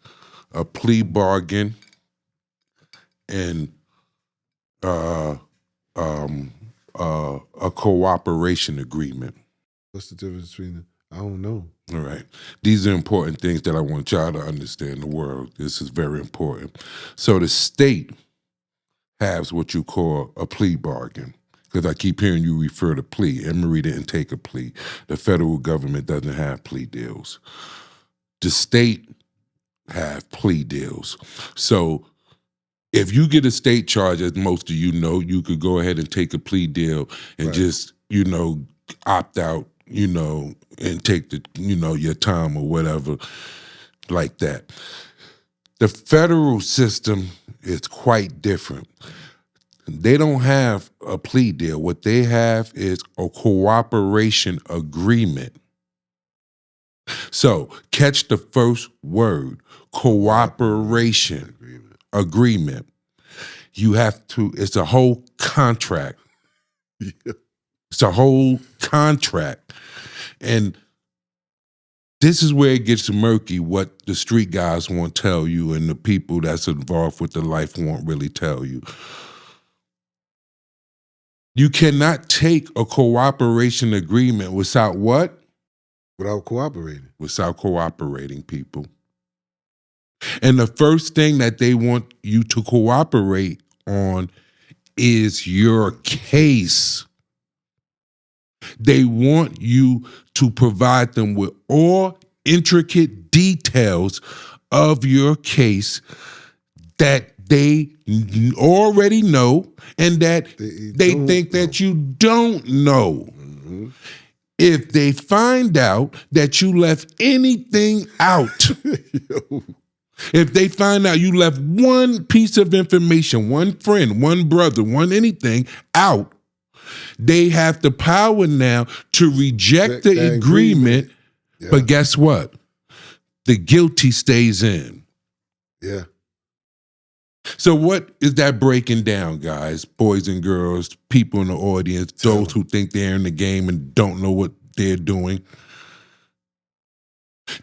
a plea bargain and a cooperation agreement? What's the difference between them? I don't know. All right. These are important things that I want y'all to understand the world. This is very important. So the state has what you call a plea bargain, because I keep hearing you refer to plea. Emory didn't take a plea. The federal government doesn't have plea deals. The state have plea deals. So if you get a state charge, as most of you know, you could go ahead and take a plea deal and just, opt out, and take the, your time or whatever like that. The federal system is quite different. They don't have a plea deal. What they have is a cooperation agreement. So catch the first word, cooperation agreement. You have to, it's a whole contract. It's a whole contract. And this is where it gets murky, what the street guys won't tell you and the people that's involved with the life won't really tell you. You cannot take a cooperation agreement without what? Without cooperating. Without cooperating, people. And the first thing that they want you to cooperate on is your case. They want you to provide them with all intricate details of your case that they already know and that they think that you don't know. Mm-hmm. If they find out that you left anything out, if they find out you left one piece of information, one friend, one brother, one anything out, they have the power now to reject the agreement. Yeah. But guess what? The guilty stays in. Yeah. So what is that breaking down, guys, boys and girls, people in the audience, those who think they're in the game and don't know what they're doing?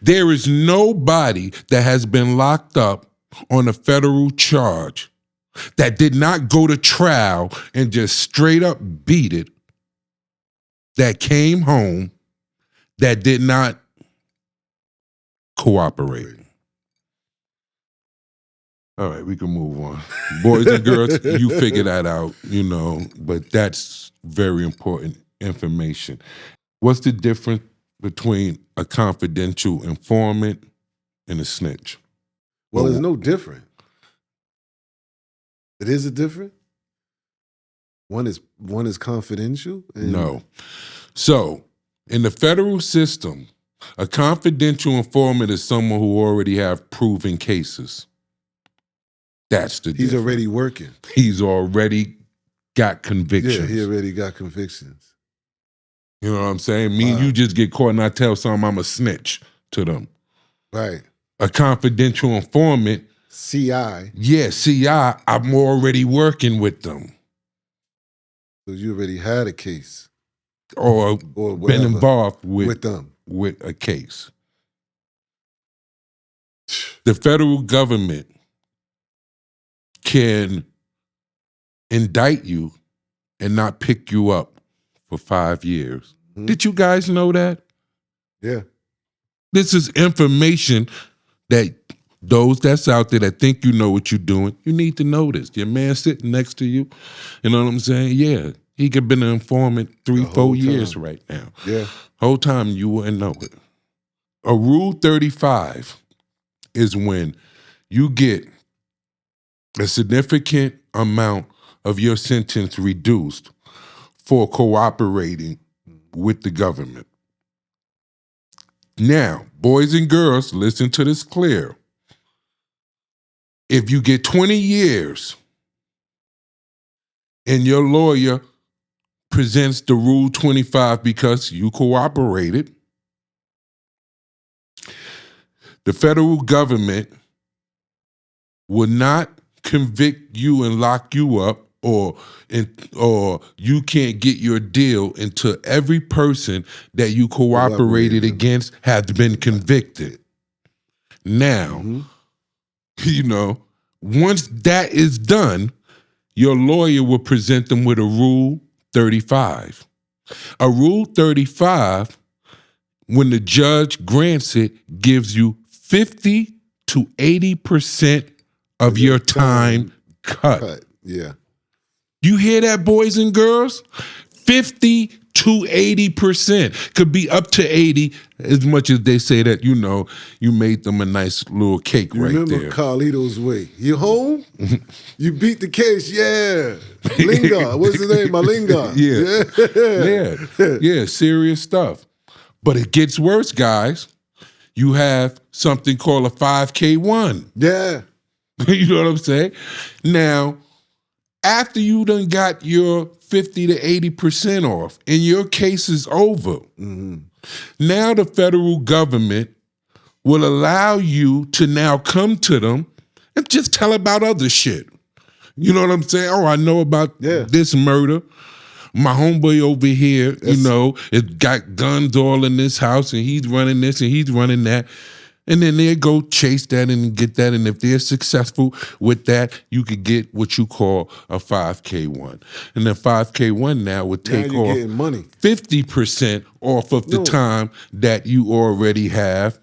There is nobody that has been locked up on a federal charge that did not go to trial and just straight up beat it, that came home, that did not cooperate. All right, we can move on. Boys and girls, you figure that out, but that's very important information. What's the difference between a confidential informant and a snitch? Well, it's no different. It is a different? One is confidential? No. So, in the federal system, a confidential informant is someone who already have proven cases. That's the difference. He's already working. He's already got convictions. Yeah, he already got convictions. You know what I'm saying? Me and you just get caught and I tell some I'm a snitch to them. Right. A confidential informant. CI. Yeah, CI, I'm already working with them. So you already had a case. Or been involved with them. With a case. The federal government can indict you and not pick you up for 5 years. Mm-hmm. Did you guys know that? Yeah. This is information that those that's out there that think you know what you're doing, you need to know this. Your man sitting next to you, you know what I'm saying? Yeah, he could have been an informant 3-4 years right now. Yeah. Whole time you wouldn't know it. A Rule 35 is when you get a significant amount of your sentence reduced for cooperating with the government. Now, boys and girls, listen to this clear. If you get 20 years and your lawyer presents the Rule 25 because you cooperated, the federal government will not convict you and lock you up, or you can't get your deal until every person that you cooperated against has been convicted. Now, once that is done, your lawyer will present them with a Rule 35. A Rule 35, when the judge grants it, gives you 50 to 80% of your time cut. Yeah. You hear that, boys and girls? 50 to 80%. Could be up to 80, as much as they say that, you made them a nice little cake right there. Remember Carlito's way. You home? You beat the case, yeah. Lingard, what's his name? Lingard. Yeah, serious stuff. But it gets worse, guys. You have something called a 5K1. Yeah. You know what I'm saying? Now, after you done got your 50 to 80% off and your case is over, now the federal government will allow you to now come to them and just tell about other shit. You know what I'm saying? Oh, I know about this murder. My homeboy over here, it got guns all in this house and he's running this and he's running that. And then they go chase that and get that. And if they're successful with that, you could get what you call a 5K1. And the 5K1 now would take you're off getting money. 50% off of the time that you already have.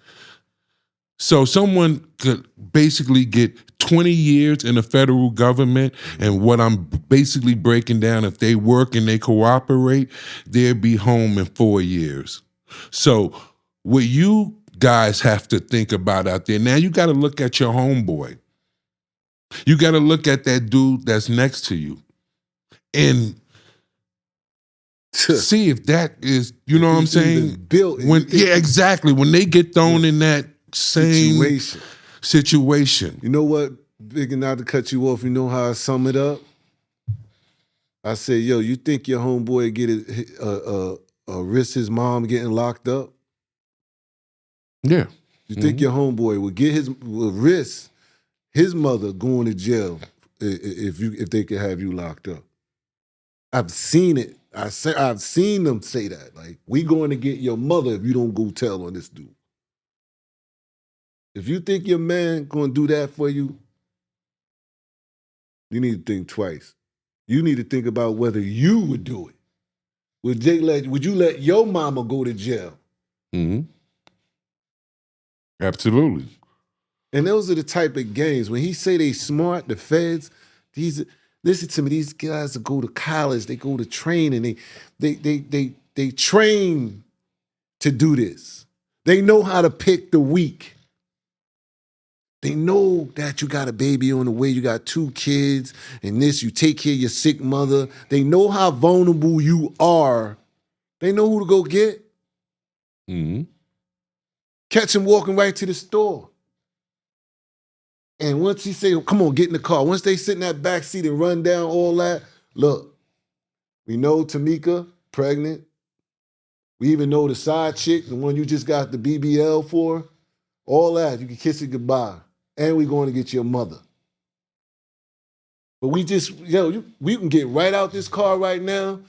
So someone could basically get 20 years in the federal government, and what I'm basically breaking down, if they work and they cooperate, they'll be home in 4 years. So what you guys have to think about out there, now you got to look at your homeboy. You got to look at that dude that's next to you and see if that is, you know what I'm saying? Yeah, exactly. When they get thrown in that same situation. You know what, Bigga, not to cut you off, you know how I sum it up? I say, yo, you think your homeboy get risk his mom getting locked up? Yeah. You think your homeboy would risk his mother going to jail if they could have you locked up? I've seen it. I've seen them say that. Like, we going to get your mother if you don't go tell on this dude. If you think your man going to do that for you, you need to think twice. You need to think about whether you would do it. Would you let your mama go to jail? Mm-hmm. Absolutely. And those are the type of games. When he say they smart, the feds, listen to me, these guys that go to college, they go to training, they train to do this. They know how to pick the weak. They know that you got a baby on the way, you got 2 kids, and this, you take care of your sick mother. They know how vulnerable you are. They know who to go get. Mm-hmm. Catch him walking right to the store. And once he say, come on, get in the car. Once they sit in that back seat and run down all that, look, we know Tamika, pregnant. We even know the side chick, the one you just got the BBL for. All that, you can kiss it goodbye. And we going to get your mother. But we can get right out this car right now.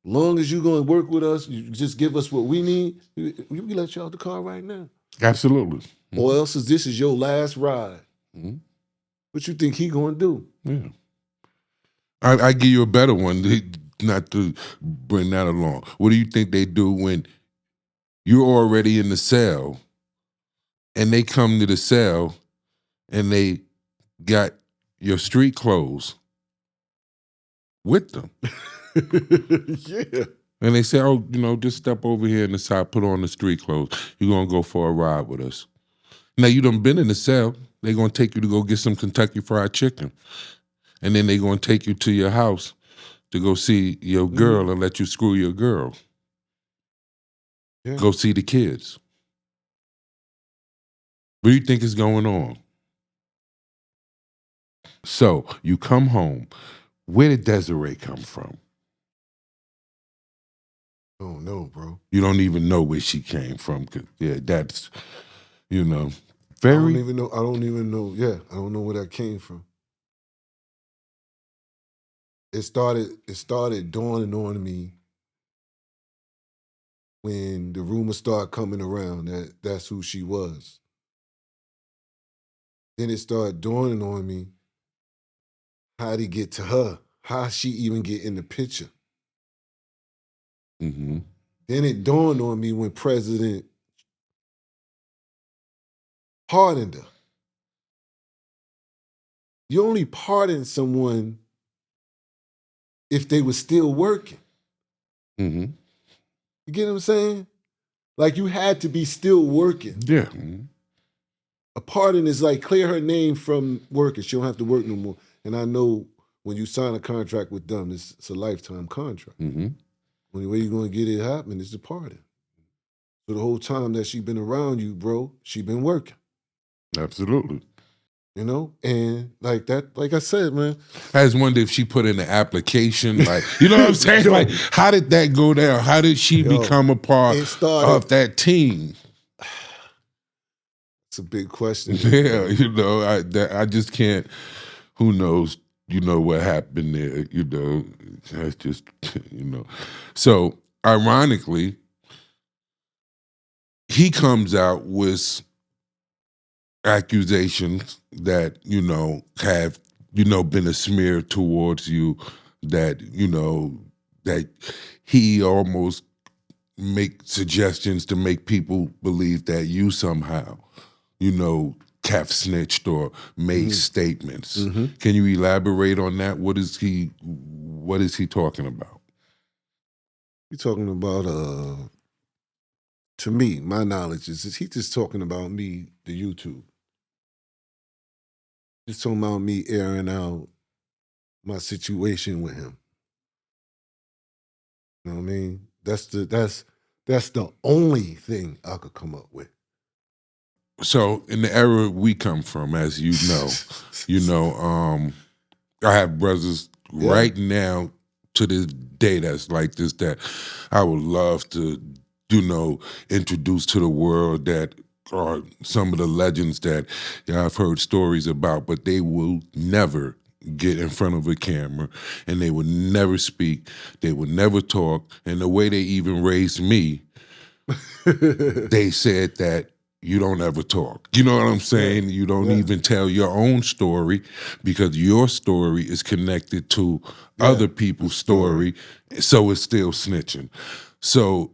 Long as you're going to work with us, you just give us what we need, we can let you out the car right now. Absolutely. Mm-hmm. Or else this is your last ride. Mm-hmm. What you think he going to do? Yeah. I give you a better one, not to bring that along. What do you think they do when you're already in the cell and they come to the cell and they got your street clothes with them? Yeah. And they say, oh, just step over here in the side, put on the street clothes. You're going to go for a ride with us. Now, you done been in the cell. They're going to take you to go get some Kentucky Fried Chicken. And then they're going to take you to your house to go see your girl and let you screw your girl. Yeah. Go see the kids. What do you think is going on? So, you come home. Where did Desiree come from? I don't know, bro. You don't even know where she came from. 'Cause, yeah, that's, very... I don't even know. Yeah, I don't know where that came from. It started dawning on me when the rumors started coming around that that's who she was. Then it started dawning on me, how'd he get to her? How'd she even get in the picture? Mm-hmm. Then it dawned on me when President pardoned her. You only pardon someone if they were still working. Mm-hmm. You get what I'm saying? Like, you had to be still working. Yeah. Mm-hmm. A pardon is like clear her name from working. She don't have to work no more. And I know when you sign a contract with them, it's a lifetime contract. Mm-hmm. Only way you're going to get it happen is the pardon. So the whole time that she been around you, bro, she been working. Absolutely. And like that, like I said, man. I just wonder if she put in an application, like, you know what I'm saying? Like, how did that go down? How did she become a part of that team? It's a big question. Yeah, I just can't, who knows, what happened there, that's just, So, ironically, he comes out with accusations that, have, been a smear towards you, that, that he almost make suggestions to make people believe that you somehow, have snitched or made statements. Can you elaborate on that? What is he talking about? You're talking about, to me, my knowledge is he's just talking about me, the YouTube. Just talking about me airing out my situation with him. You know what I mean? That's the only thing I could come up with. So in the era we come from, as you know, I have brothers right now to this day that's like this, that I would love to, introduce to the world, that are some of the legends that I've heard stories about, but they will never get in front of a camera, and they would never speak, they would never talk. And the way they even raised me, they said that you don't ever talk. You know what I'm saying? You don't even tell your own story, because your story is connected to other people's story, so it's still snitching. So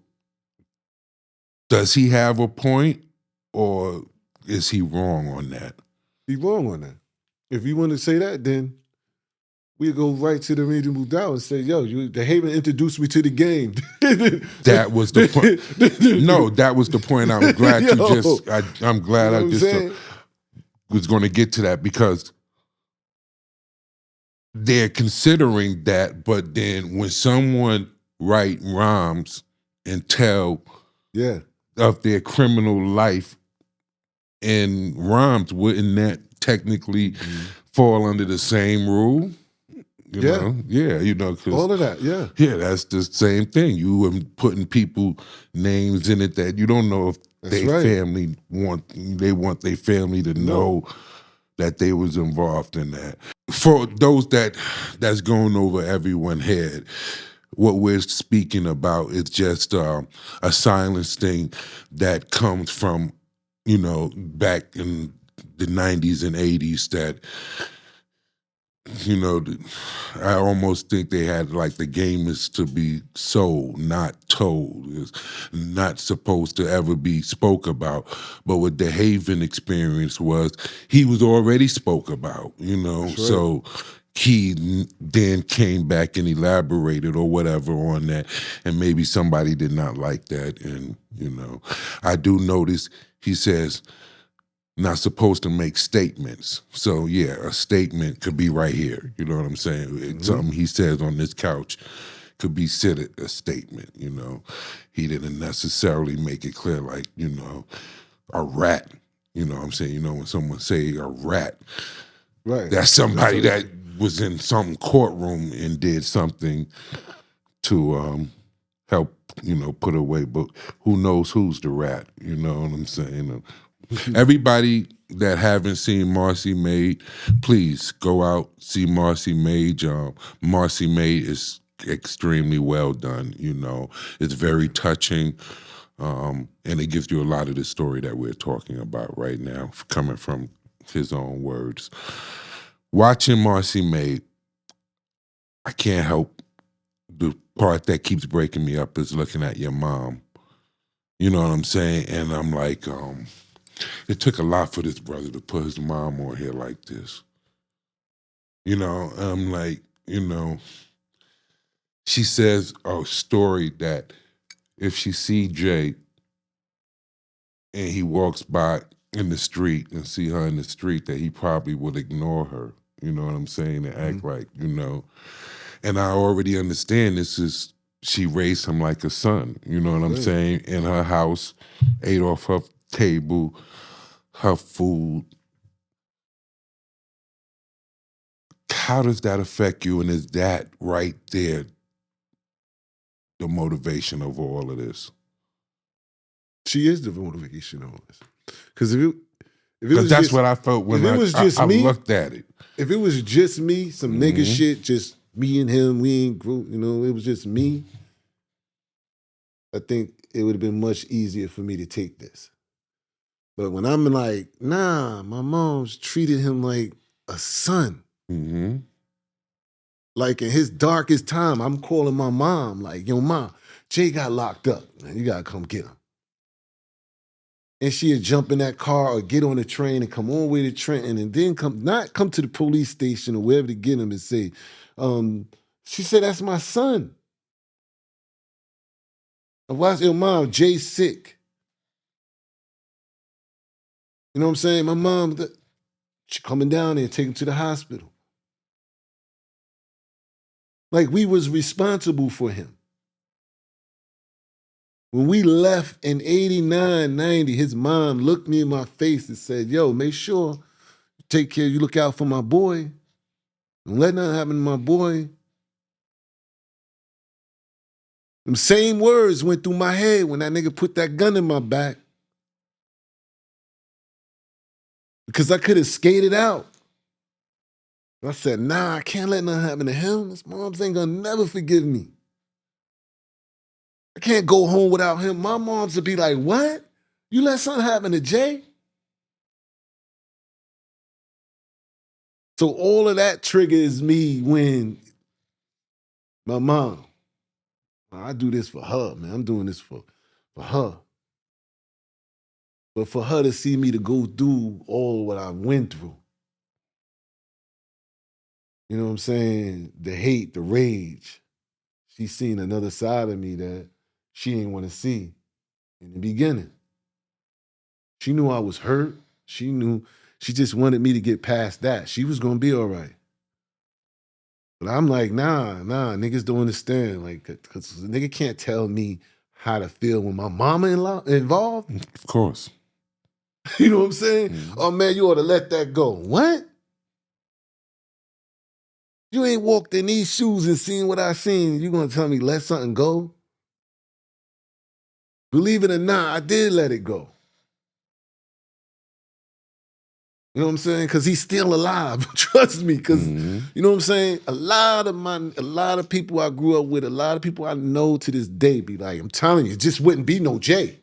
does he have a point, or is he wrong on that? He's wrong on that. If you want to say that, then we go right to the reasonable doubt and say, yo, DeHaven introduced me to the game. That was the point. No, that was the point. I'm glad I'm glad I just was going to get to that, because they're considering that, but then when someone write rhymes and tell of their criminal life in rhymes, wouldn't that technically fall under the same rule? You know, all of that, that's the same thing. You are putting people names in it that you don't know if family want their family to know that they was involved in that. For those that's going over everyone's head, what we're speaking about is just a silence thing that comes from, back in the 90s and 80s, that, I almost think they had, like, the game is to be sold, not told. It's not supposed to ever be spoke about. But what the DeHaven experience was, he was already spoke about, So he then came back and elaborated or whatever on that, and maybe somebody did not like that. And, I do notice he says, not supposed to make statements. So yeah, a statement could be right here. You know what I'm saying? Something he says on this couch could be considered a statement. He didn't necessarily make it clear, like, a rat. You know what I'm saying? When someone say a rat, that's somebody that was in some courtroom and did something to help, put away. But who knows who's the rat? You know what I'm saying? Everybody that haven't seen Marcy Maid, please go out, see Marcy Maid. Marcy Maid is extremely well done. It's very touching, and it gives you a lot of the story that we're talking about right now, coming from his own words. Watching Marcy Maid, I can't help, the part that keeps breaking me up is looking at your mom. You know what I'm saying? And I'm like, it took a lot for this brother to put his mom on here like this. I'm like, she says a story that if she see Jay and he walks by in the street and see her in the street, that he probably would ignore her. You know what I'm saying? And act like, And I already understand she raised him like a son. You know what I'm saying? In her house, ate off her table, her food. How does that affect you? And is that right there the motivation of all of this? She is the motivation of all this. Because if it was that's what I felt when I looked at it. If it was just me, some nigga shit, just me and him, we ain't group, it was just me, I think it would have been much easier for me to take this. But when I'm like, nah, my mom's treated him like a son. Mm-hmm. Like in his darkest time, I'm calling my mom, like, yo, mom, Jay got locked up. Man, you gotta come get him. And she'd jump in that car or get on the train and come all the way to Trenton and then not come to the police station or wherever to get him and say, she said, that's my son. I watched your mom, Jay's sick. You know what I'm saying? My mom, she coming down there, take him to the hospital. Like we was responsible for him. When we left in 89, 90, his mom looked me in my face and said, yo, make sure you take care, you look out for my boy. Don't let nothing happen to my boy. Them same words went through my head when that nigga put that gun in my back. Because I could have skated out. I said, nah, I can't let nothing happen to him. His mom's ain't gonna never forgive me. I can't go home without him. My mom's would be like, what? You let something happen to Jay? So all of that triggers me when my mom, I do this for her, man. I'm doing this for her. But for her to see me to go through all what I went through, you know what I'm saying? The hate, the rage. She's seen another side of me that she ain't want to see in the beginning. She knew I was hurt. She just wanted me to get past that. She was gonna be all right. But I'm like, nah, niggas don't understand. Like, cause the nigga can't tell me how to feel when my mama involved. Of course. You know what I'm saying? Mm-hmm. Oh man, you ought to let that go. What? You ain't walked in these shoes and seen what I seen. You gonna tell me let something go? Believe it or not, I did let it go. You know what I'm saying? Because he's still alive. Trust me. Because, you know what I'm saying? A lot of people I grew up with, a lot of people I know to this day be like, I'm telling you, it just wouldn't be no Jay.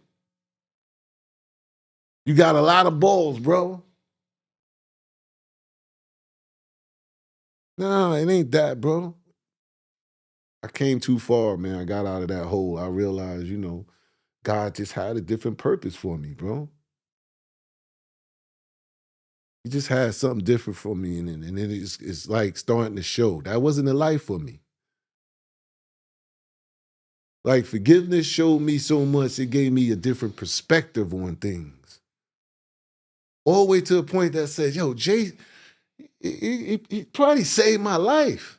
You got a lot of balls, bro. No, it ain't that, bro. I came too far, man. I got out of that hole. I realized, you know, God just had a different purpose for me, bro. He just had something different for me, and it's like starting to show. That wasn't a life for me. Like forgiveness showed me so much, it gave me a different perspective on things. All the way to a point that said, yo, Jay, he probably saved my life.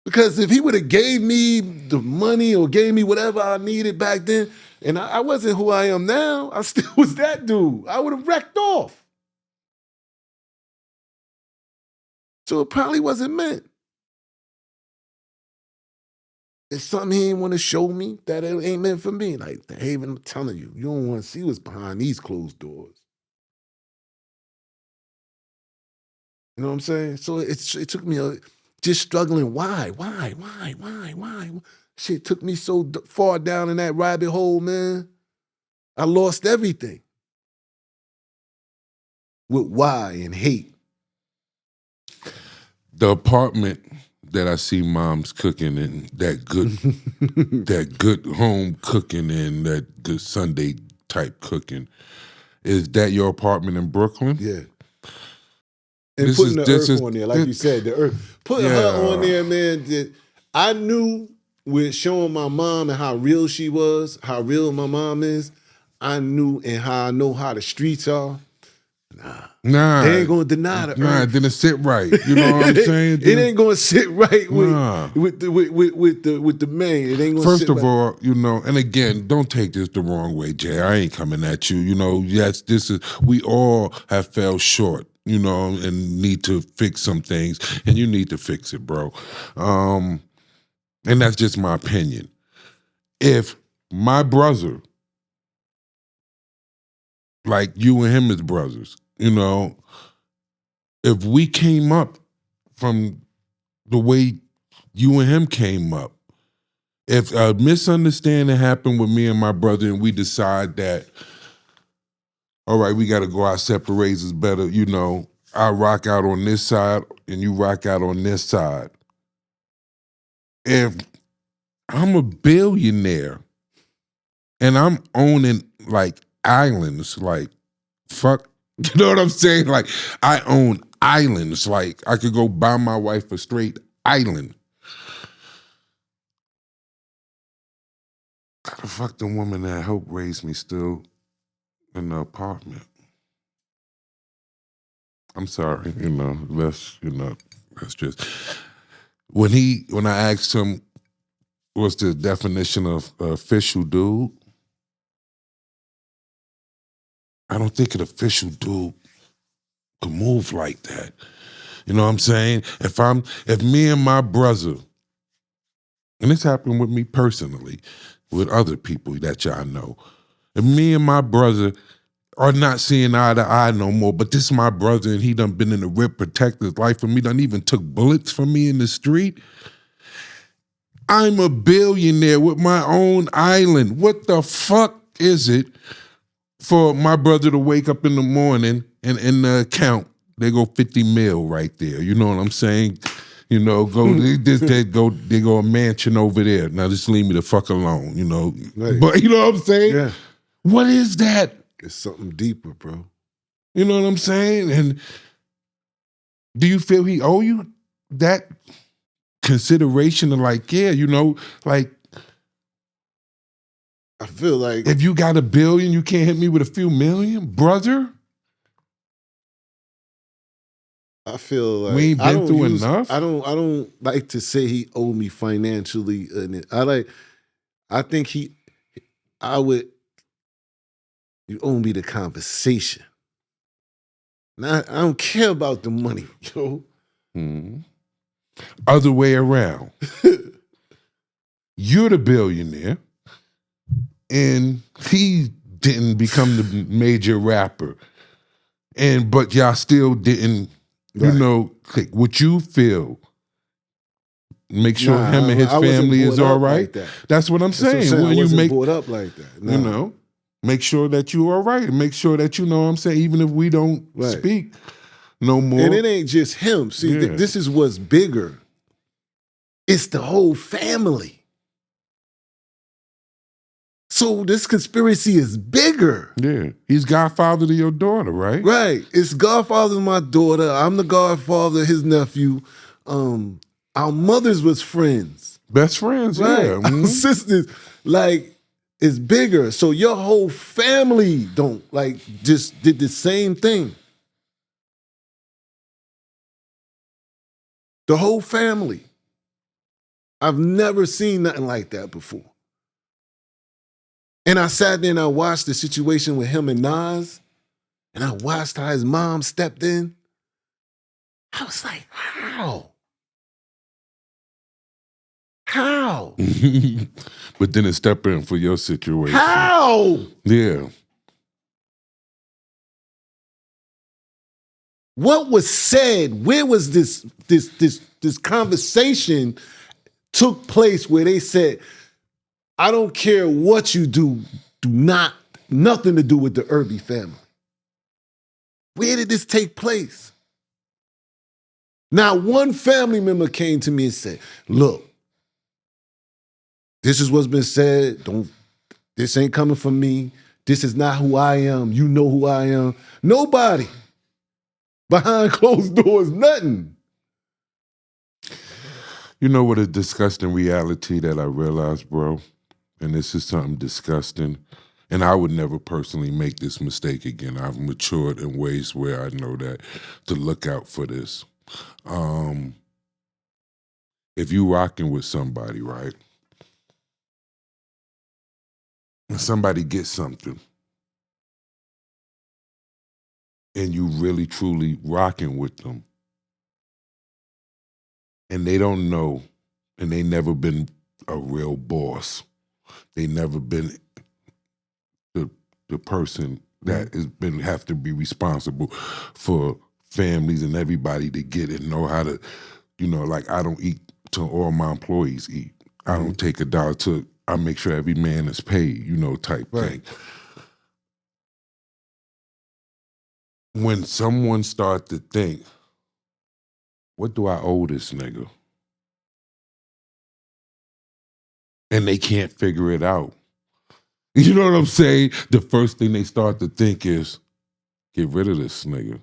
Because if he would have gave me the money or gave me whatever I needed back then, and I wasn't who I am now, I still was that dude. I would have wrecked off. So it probably wasn't meant. It's something he ain't want to show me that it ain't meant for me. Like, DeHaven, I'm telling you, you don't want to see what's behind these closed doors. You know what I'm saying? So it took me just struggling. Why? Shit took me so far down in that rabbit hole, man. I lost everything with why and hate. The apartment that I see moms cooking in, that good home cooking and that good Sunday type cooking, is that your apartment in Brooklyn? Yeah. And putting the earth on there, like you said, the earth. Putting her on there, man, I knew with showing my mom and how real she was, how real my mom is, I knew and how I know how the streets are. Nah. They ain't gonna deny the earth. Nah, it didn't sit right. You know what I'm saying? It ain't gonna sit right with the man. It ain't gonna First sit of right. all, you know, and again, don't take this the wrong way, Jay. I ain't coming at you. You know, yes, we all have fell short, you know, and need to fix some things, and you need to fix it, bro. And that's just my opinion. If my brother, like you and him as brothers, you know, if we came up from the way you and him came up, If a misunderstanding happened with me and my brother and we decide that, all right, we got to go our separate ways is better, you know, I rock out on this side and you rock out on this side. If I'm a billionaire and I'm owning like islands, like fuck, you know what I'm saying? Like I own islands, like I could go buy my wife a straight island. How the fuck the woman that helped raise me still in the apartment? I'm sorry, that's just when I asked him what's the definition of official dude, I don't think an official dude could move like that. You know what I'm saying? If me and my brother, and this happened with me personally, with other people that y'all know, if me and my brother are not seeing eye to eye no more, but this is my brother and he done been in the rip, protect his life for me, done even took bullets from me in the street. I'm a billionaire with my own island. What the fuck is it for my brother to wake up in the morning and in the account, they go 50 mil right there. You know what I'm saying? You know, they go a mansion over there. Now just leave me the fuck alone, you know. Right. But you know what I'm saying? Yeah. What is that? It's something deeper, bro. You know what I'm saying? And do you feel he owe you that consideration of like, yeah, you know, like I feel like if you got $1 billion, you can't hit me with a few million, brother? I feel like we ain't been through enough. I don't like to say he owed me financially. I think you owe me the conversation. Now, I don't care about the money, yo. Mm-hmm. Other way around. You're the billionaire, and he didn't become the major rapper, but y'all still didn't, you know, click. What you feel? Make sure him and his family is all right. Like That's what I'm saying. When you make brought up like that, you know, make sure that you are right, and make sure that you know what I'm saying. Even if we don't speak no more, and it ain't just him. See, this is what's bigger. It's the whole family. So this conspiracy is bigger. Yeah. He's godfather to your daughter, right? Right. It's godfather to my daughter. I'm the godfather of his nephew. Our mothers was friends. Best friends, right. Yeah. Mm-hmm. Our sisters, like, it's bigger. So your whole family just did the same thing. The whole family. I've never seen nothing like that before. And I sat there and I watched the situation with him and Nas, and I watched how his mom stepped in. I was like, how? How? But then it stepped in for your situation. How? Yeah. What was said? Where was this conversation took place where they said, I don't care what you do, nothing to do with the Irby family. Where did this take place? Now, one family member came to me and said, look, this is what's been said. This ain't coming from me. This is not who I am. You know who I am. Nobody. Behind closed doors, nothing. You know what a disgusting reality that I realized, bro? And this is something disgusting. And I would never personally make this mistake again. I've matured in ways where I know that to look out for this. If you rocking with somebody, right? And somebody gets something, and you really truly rocking with them, and they don't know, and they never been a real boss. They never been the person that have to be responsible for families and everybody to get it, know how to, like I don't eat till all my employees eat. I don't take $1 till I make sure every man is paid, type thing. When someone starts to think, what do I owe this nigga? And they can't figure it out. You know what I'm saying? The first thing they start to think is, get rid of this nigga.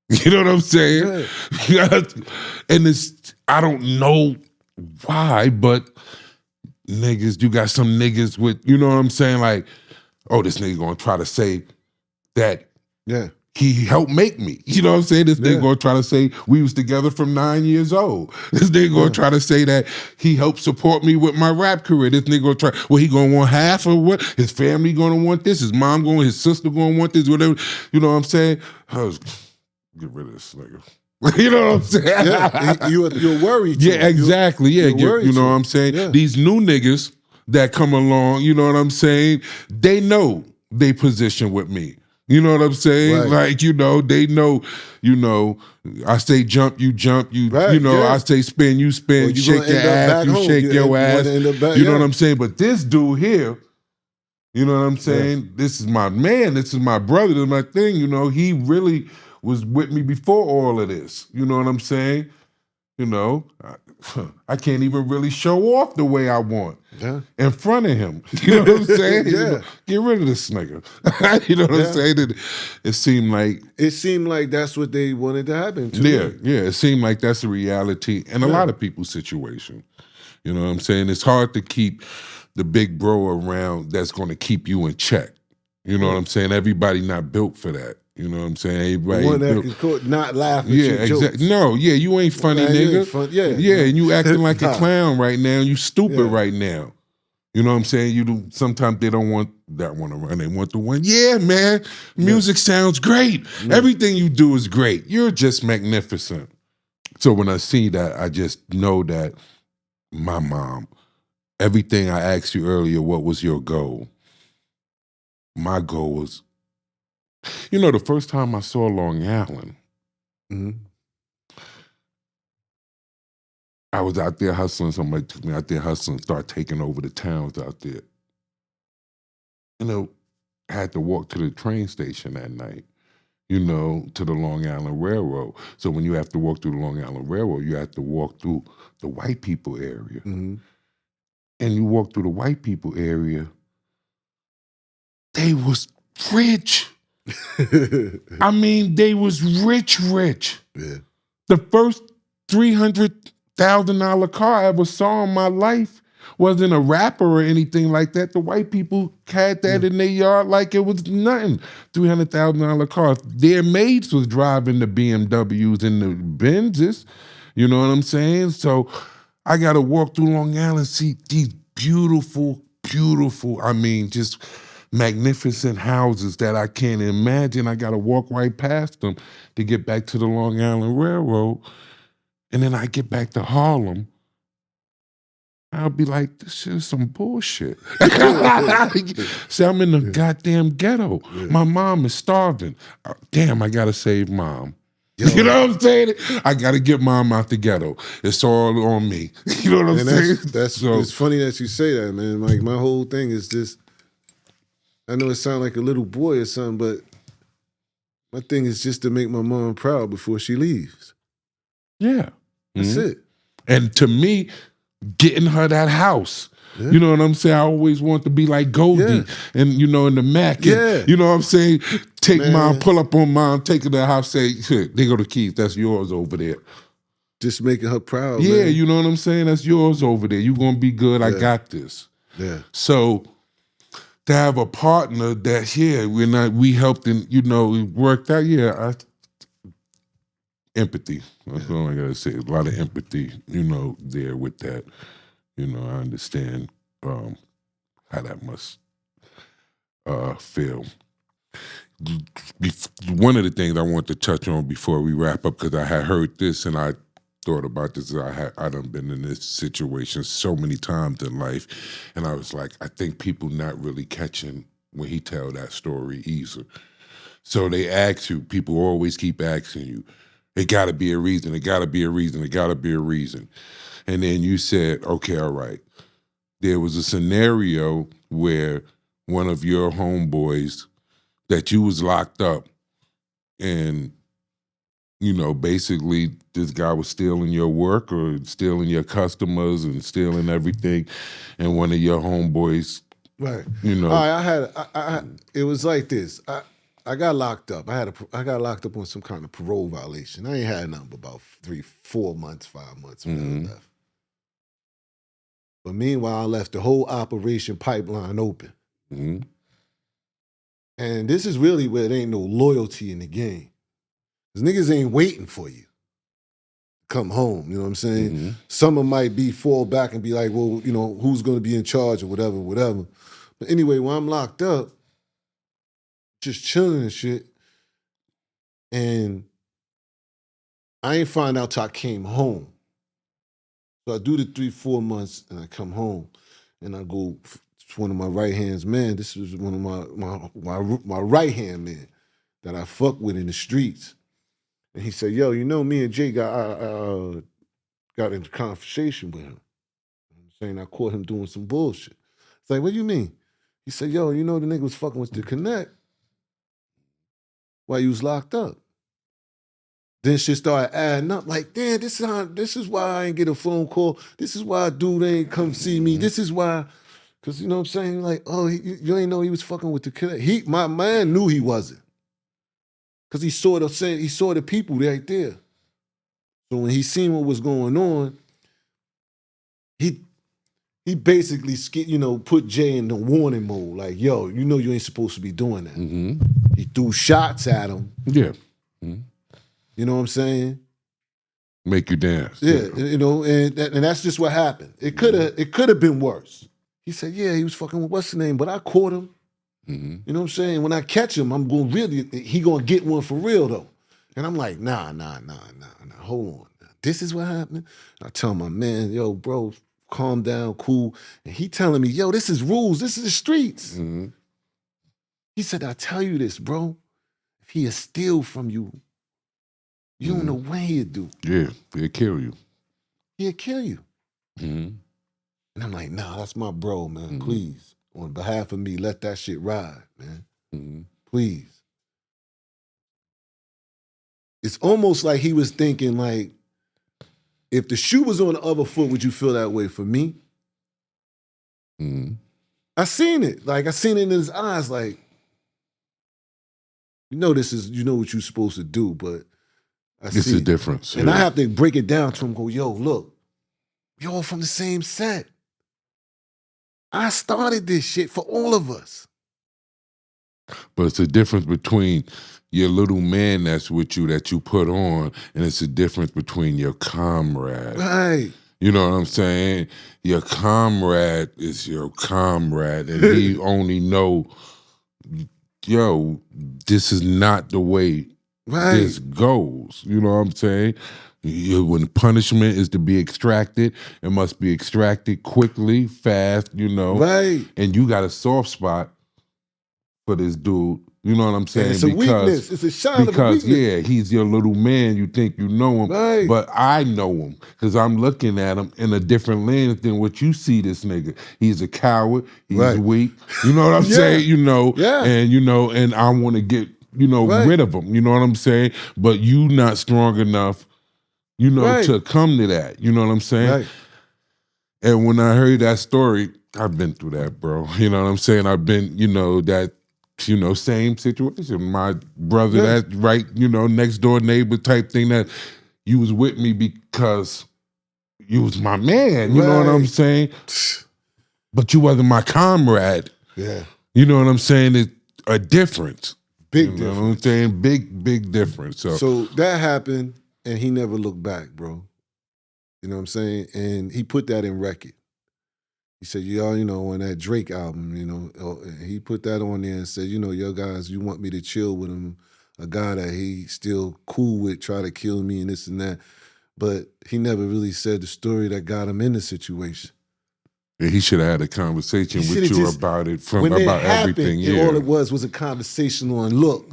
You know what I'm saying? Yeah. And I don't know why, but niggas, you got some niggas with, you know what I'm saying? Like, oh, this nigga gonna try to say that he helped make me. You know what I'm saying? This nigga gonna try to say we was together from 9 years old. This nigga gonna try to say that he helped support me with my rap career. This nigga gonna try, well, he gonna want half of what? His family gonna want this, his mom his sister gonna want this, whatever. You know what I'm saying? Get rid of this nigga. You know what I'm saying? Yeah, you're worried. Yeah, exactly. Yeah, you know what I'm saying? Yeah. These new niggas that come along, you know what I'm saying? They know they position with me. You know what I'm saying? Right. Like, they know, I say jump, you jump, I say spin, you spin, well, shake your ass, you shake your ass. You know what I'm saying? But this dude here, you know what I'm saying? Yeah. This is my man, this is my brother, this is my thing, he really was with me before all of this. You know what I'm saying? I can't even really show off the way I want in front of him. You know what I'm saying? Get rid of this nigga. You know what I'm saying? It seemed like that's what they wanted to happen to me. Yeah. It seemed like that's a reality in a lot of people's situation. You know what I'm saying? It's hard to keep the big bro around that's going to keep you in check. You know what I'm saying? Everybody not built for that. You know what I'm saying? Everybody one that can not laugh at your exactly. No, you ain't funny, nigga. And you acting like a clown right now. You stupid right now. You know what I'm saying? Sometimes they don't want that one around. They want the one. Yeah, man. Music sounds great. Everything you do is great. You're just magnificent. So when I see that, I just know that my mom, everything I asked you earlier, what was your goal? My goal was, the first time I saw Long Island, I was out there hustling. Somebody took me out there hustling, started taking over the towns out there. I had to walk to the train station that night, to the Long Island Railroad. So when you have to walk through the Long Island Railroad, you have to walk through the white people area. And you walk through the white people area, they was rich. I mean, they was rich. Yeah. The first $300,000 car I ever saw in my life wasn't a rapper or anything like that. The white people had that in their yard like it was nothing. $300,000 car. Their maids was driving the BMWs and the Benzes. You know what I'm saying? So I got to walk through Long Island and see these beautiful, I mean, just magnificent houses that I can't imagine. I got to walk right past them to get back to the Long Island Railroad. And then I get back to Harlem. I'll be like, this shit is some bullshit. See, I'm in the goddamn ghetto. My mom is starving. Damn, I got to save mom. You know what I'm saying? I got to get mom out the ghetto. It's all on me. You know what I'm saying? It's funny that you say that, man. Like, my whole thing is just, I know it sounds like a little boy or something, but my thing is just to make my mom proud before she leaves. Yeah. That's it. And to me, getting her that house. You know what I'm saying? I always want to be like Goldie and, in the Mac. And, you know what I'm saying? Take mom, pull up on mom, take her to the house, say, there go the keys, that's yours over there. Just making her proud, man. You know what I'm saying? That's yours over there. You gonna be good, I got this. Yeah. So to have a partner that, we helped and, it worked out, empathy. That's all I gotta say. A lot of empathy, there with that. I understand how that must feel. One of the things I want to touch on before we wrap up, because I had heard this and I thought about this. I done been in this situation so many times in life, and I was like, I think people not really catching when he tell that story either. So they ask you, people always keep asking you, it gotta be a reason, it gotta be a reason, it gotta be a reason. And then you said, okay, all right. there was a scenario where one of your homeboys that you was locked up and, you know, basically this guy was stealing your work or stealing your customers and stealing everything, and one of your homeboys, right? You know, All right, it was like this. I got locked up. I got locked up on some kind of parole violation. I ain't had nothing but about 3, 4 months, 5 months left. But meanwhile, I left the whole operation pipeline open. And this is really where there ain't no loyalty in the game. Because niggas ain't waiting for you. Come home, you know what I'm saying? Some of them might fall back and be like, well, you know, who's going to be in charge or whatever. But anyway, when I'm locked up, just chilling and shit, and I ain't find out till I came home. So I do the 3, 4 months, and I come home, and I go to one of my right hands man. This was one of my right hand man that I fuck with in the streets. And he said, yo, you know, me and Jay got into conversation with him. I'm saying I caught him doing some bullshit. It's like, what do you mean? He said, yo, you know the nigga was fucking with the Connect while you was locked up. Then shit started adding up. Like, damn, this is why I ain't get a phone call. This is why dude ain't come see me. This is why, because you know what I'm saying? Like, oh, you ain't know he was fucking with the Connect. My man knew he wasn't. Because he saw the people right there. So when he seen what was going on, he basically put Jay in the warning mode. Like, yo, you know you ain't supposed to be doing that. He threw shots at him. Yeah. You know what I'm saying? Make you dance. Yeah, you know, and that's just what happened. It could have been worse. He said, yeah, he was fucking with what's the name, but I caught him. You know what I'm saying? When I catch him, I'm going he gonna get one for real though. And I'm like, nah, hold on. This is what happened. I tell my man, yo, bro, calm down, cool. And he telling me, yo, this is rules. This is the streets. He said, I tell you this, bro. If he'll steal from you, you don't know what he'll do. Yeah, he'll kill you. He'll kill you. And I'm like, nah, that's my bro, man. Please. On behalf of me, let that shit ride, man. Please. It's almost like he was thinking, like, if the shoe was on the other foot, would you feel that way for me? I seen it. Like, I seen it in his eyes, like, you know what you're supposed to do, but It's a difference. And I have to break it down to him, go, yo, look, you're all from the same set. I started this shit for all of us. But it's a difference between your little man that's with you that you put on, and it's a difference between your comrade. Right. You know what I'm saying? Your comrade is your comrade, and he only know, yo, this is not the way this goes. You know what I'm saying? When punishment is to be extracted, it must be extracted quickly, fast, you know. Right. And you got a soft spot for this dude. You know what I'm saying? And it's a weakness. It's a shine of a weakness. Because, yeah, he's your little man. You think you know him. Right. But I know him because I'm looking at him in a different lens than what you see this nigga. He's a coward. He's weak. You know what I'm saying? You know, and I want to get, rid of him. You know what I'm saying? But you not strong enough, to come to that. You know what I'm saying? Right. And when I heard that story, I've been through that, bro. You know what I'm saying? I've been, that, same situation. My brother, that right, next door neighbor type thing, that you was with me because you was my man. You know what I'm saying? But you wasn't my comrade. Yeah. You know what I'm saying? It's a difference. Big difference. difference. You know what I'm saying? Big difference. So that happened, and he never looked back, bro. You know what I'm saying? And he put that in record. He said, y'all, on that Drake album, he put that on there and said, yo guys, you want me to chill with him, a guy that he still cool with, try to kill me and this and that. But he never really said the story that got him in the situation. Yeah, he should have had a conversation with you about it, about everything. Yeah. All it was a conversation on, look,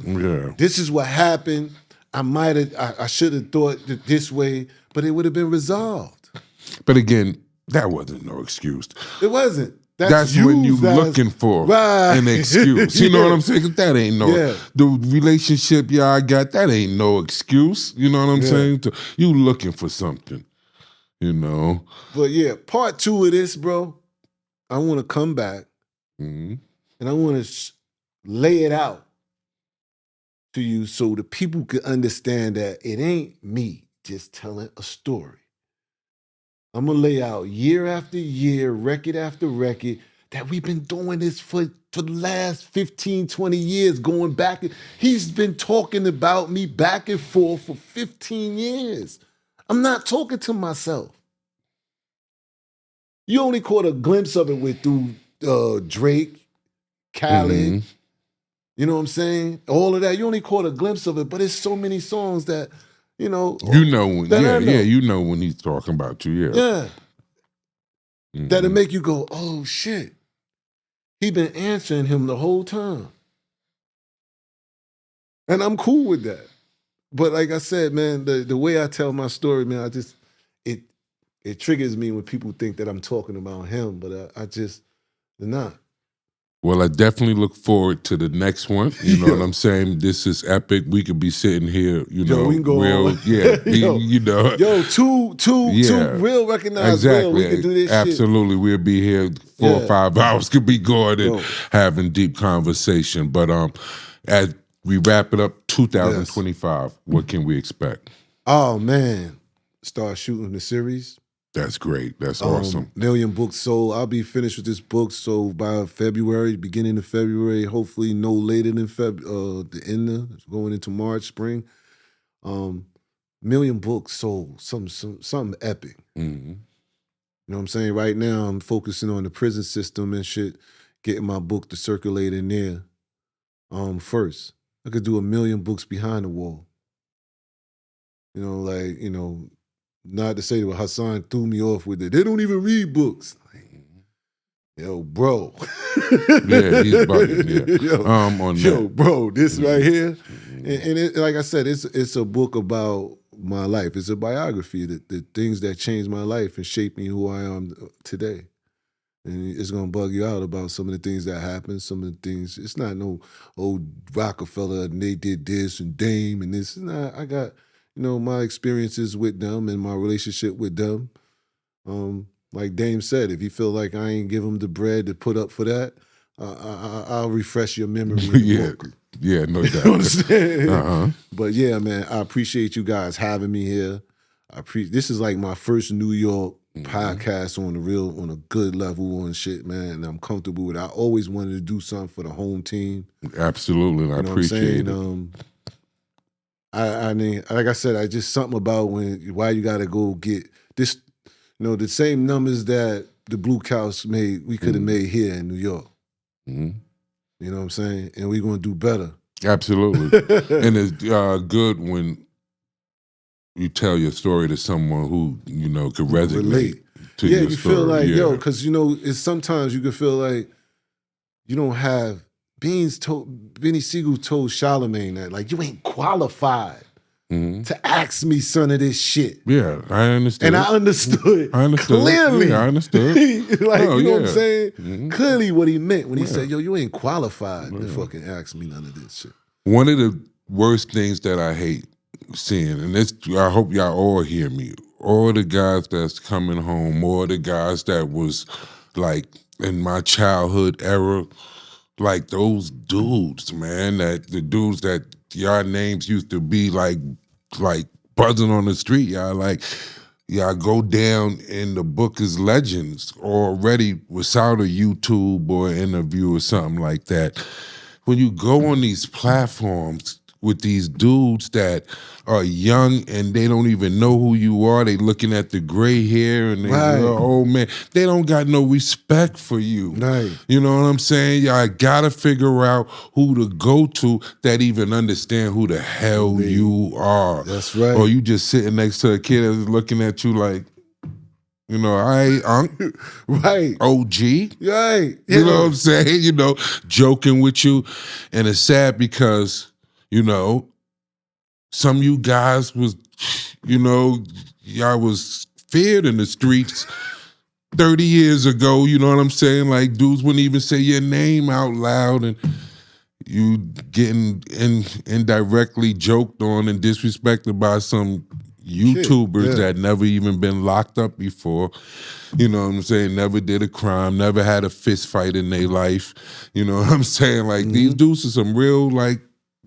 this is what happened. I should have thought this way, but it would have been resolved. But again, That wasn't no excuse. It wasn't. That's when you looking for an excuse. You know what I'm saying? 'Cause that ain't no, the relationship y'all got, that ain't no excuse. You know what I'm saying? You looking for something, you know? But yeah, part 2 of this, bro, I want to come back and I want to lay it out to you so the people can understand that it ain't me just telling a story. I'm going to lay out year after year, record after record, that we've been doing this for the last 15, 20 years, going back. He's been talking about me back and forth for 15 years. I'm not talking to myself. You only caught a glimpse of it through Drake, Khaled, you know what I'm saying? All of that. You only caught a glimpse of it, but it's so many songs that, you know. You know when, you know when he's talking about you, Yeah. That'll make you go, oh shit. He been answering him the whole time. And I'm cool with that. But like I said, man, the way I tell my story, man, it triggers me when people think that I'm talking about him, but I just, they're not. Well, I definitely look forward to the next one. You know what I'm saying? This is epic. We could be sitting here, you know, we can go on. you know. Two real recognized real. We could do this Absolutely. We'll be here 4 or 5 hours, could be going and having deep conversation. But as we wrap it up, 2025, what can we expect? Oh, man. Start shooting the series. That's great. That's awesome. 1,000,000 books sold. I'll be finished with this book sold by February, beginning of February, hopefully no later than the end of going into March, spring. 1,000,000 books sold. Something epic. You know what I'm saying? Right now, I'm focusing on the prison system and shit, getting my book to circulate in there first. I could do 1,000,000 books behind the wall. You know, like, you know, not to say that Hassan threw me off with it. They don't even read books. Like, yo, bro. Yeah, he's bugging. Yo, bro, this right here. And it, like I said, it's a book about my life. It's a biography, the things that changed my life and shaped me who I am today. And it's gonna bug you out about some of the things that happened, some of the things. It's not no old Roc-A-Fella and they did this and Dame and this. Nah, I got, you know, my experiences with them and my relationship with them. Like Dame said, if you feel like I ain't give him the bread to put up for that, I'll refresh your memory. Yeah, no doubt. You know what I'm saying? But yeah, man, I appreciate you guys having me here. This is like my first New York podcast on a good level on shit, man. And I'm comfortable with it. I always wanted to do something for the home team. Absolutely, and I appreciate it. I mean, like I said, I just something about why you got to go get this. You know, the same numbers that the Blue Couch made, we could have made here in New York. You know what I'm saying? And we're gonna do better. Absolutely, and it's good when you tell your story to someone who, you know, could resonate to your story. You feel like, yo, because, you know, it's sometimes you can feel like you don't have, Benny Siegel told Charlamagne that, like, you ain't qualified to ask me some of this shit. Yeah, I understood. And I understood clearly. Yeah, I understood. Like, you know what I'm saying? Clearly what he meant when he said, yo, you ain't qualified to fucking ask me none of this shit. One of the worst things that I hate seeing, and this, I hope y'all all hear me, all the guys that's coming home, all the guys that was like in my childhood era, like those dudes, man, that the dudes that y'all names used to be like buzzing on the street, y'all go down in the book as legends already without a YouTube or interview or something like that. When you go on these platforms with these dudes that are young and they don't even know who you are, they looking at the gray hair and they old man, they don't got no respect for you. You know what I'm saying? Y'all gotta figure out who to go to that even understand who the hell you are. That's right. Or you just sitting next to a kid that's looking at you like, you know, OG. You know what I'm saying? You know, joking with you. And it's sad because, you know, some of you guys was, you know, y'all was feared in the streets 30 years ago, you know what I'm saying? Like dudes wouldn't even say your name out loud, and you getting indirectly joked on and disrespected by some YouTubers that never even been locked up before. You know what I'm saying? Never did a crime, never had a fist fight in their life. You know what I'm saying? Like these dudes are some real like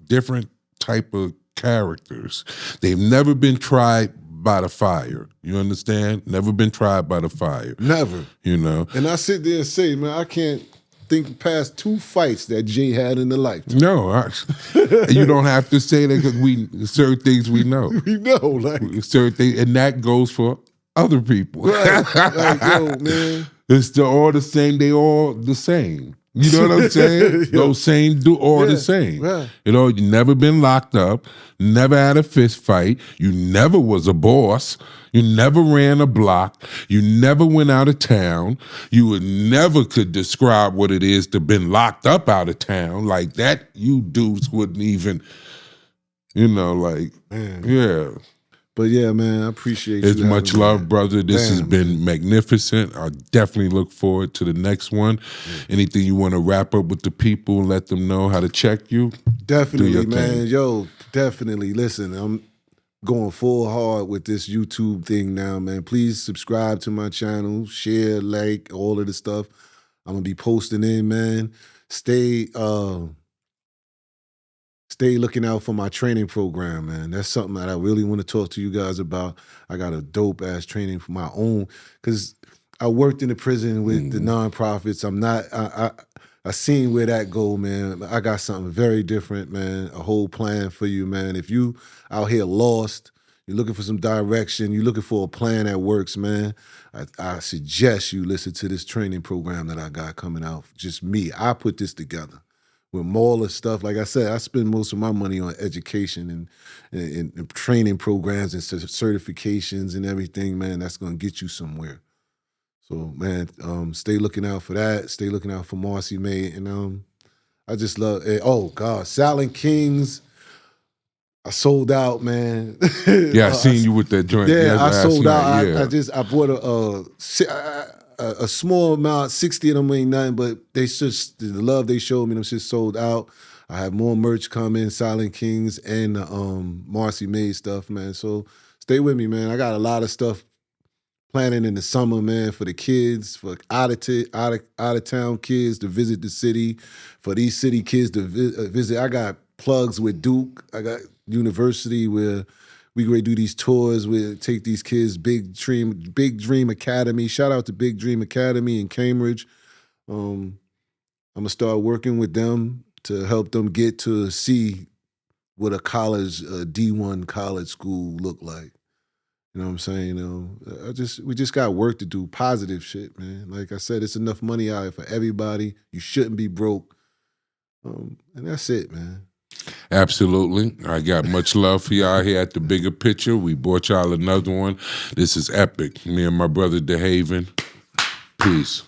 different type of characters. They've never been tried by the fire. You understand? Never been tried by the fire. Never. You know? And I sit there and say, man, I can't think past 2 fights that Jay had in the life. No, you don't have to say that because certain things we know. We know, like certain things, and that goes for other people. Right. Like, yo, man. It's all the same. They all the same. You know what I'm saying? Those same do all the same. Right. You know, you never been locked up, never had a fist fight, you never was a boss, you never ran a block, you never went out of town, you would never could describe what it is to been locked up out of town. Like that, you dudes wouldn't even, you know, like, yeah. But yeah, man, I appreciate you. It's much love, brother. This has been magnificent. I definitely look forward to the next one. Anything you want to wrap up with the people and let them know how to check you? Definitely, man. Yo, definitely. Listen, I'm going full hard with this YouTube thing now, man. Please subscribe to my channel, share, like, all of the stuff. I'm going to be posting in, man. Stay looking out for my training program, man. That's something that I really want to talk to you guys about. I got a dope-ass training for my own, because I worked in the prison with the nonprofits. I seen where that go, man. I got something very different, man. A whole plan for you, man. If you out here lost, you're looking for some direction, you're looking for a plan that works, man, I suggest you listen to this training program that I got coming out. Just me. I put this together. With all the stuff, like I said, I spend most of my money on education and training programs and certifications and everything, man. That's gonna get you somewhere. So, man, stay looking out for that. Stay looking out for Marcy May, and I just love. Oh God, Silent Kings. I sold out, man. Yeah, I seen you with that joint. Yeah, I sold out. Yeah. I bought a small amount. 60 of them ain't nothing, but they just the love they showed me. Them shit sold out. I have more merch coming, Silent Kings and Marcy May stuff, man. So stay with me, man. I got a lot of stuff planning in the summer, man, for the kids, for out of town kids to visit the city, for these city kids to visit. I got plugs with Duke. I got University where we go do these tours. We take these kids. Big Dream Academy. Shout out to Big Dream Academy in Cambridge. I'm gonna start working with them to help them get to see what a college, a D1 college school look like. You know what I'm saying? You know, we just got work to do. Positive shit, man. Like I said, it's enough money out here for everybody. You shouldn't be broke. And that's it, man. Absolutely. I got much love for y'all here at The Bigger Picture. We brought y'all another one. This is epic. Me and my brother DeHaven. Peace.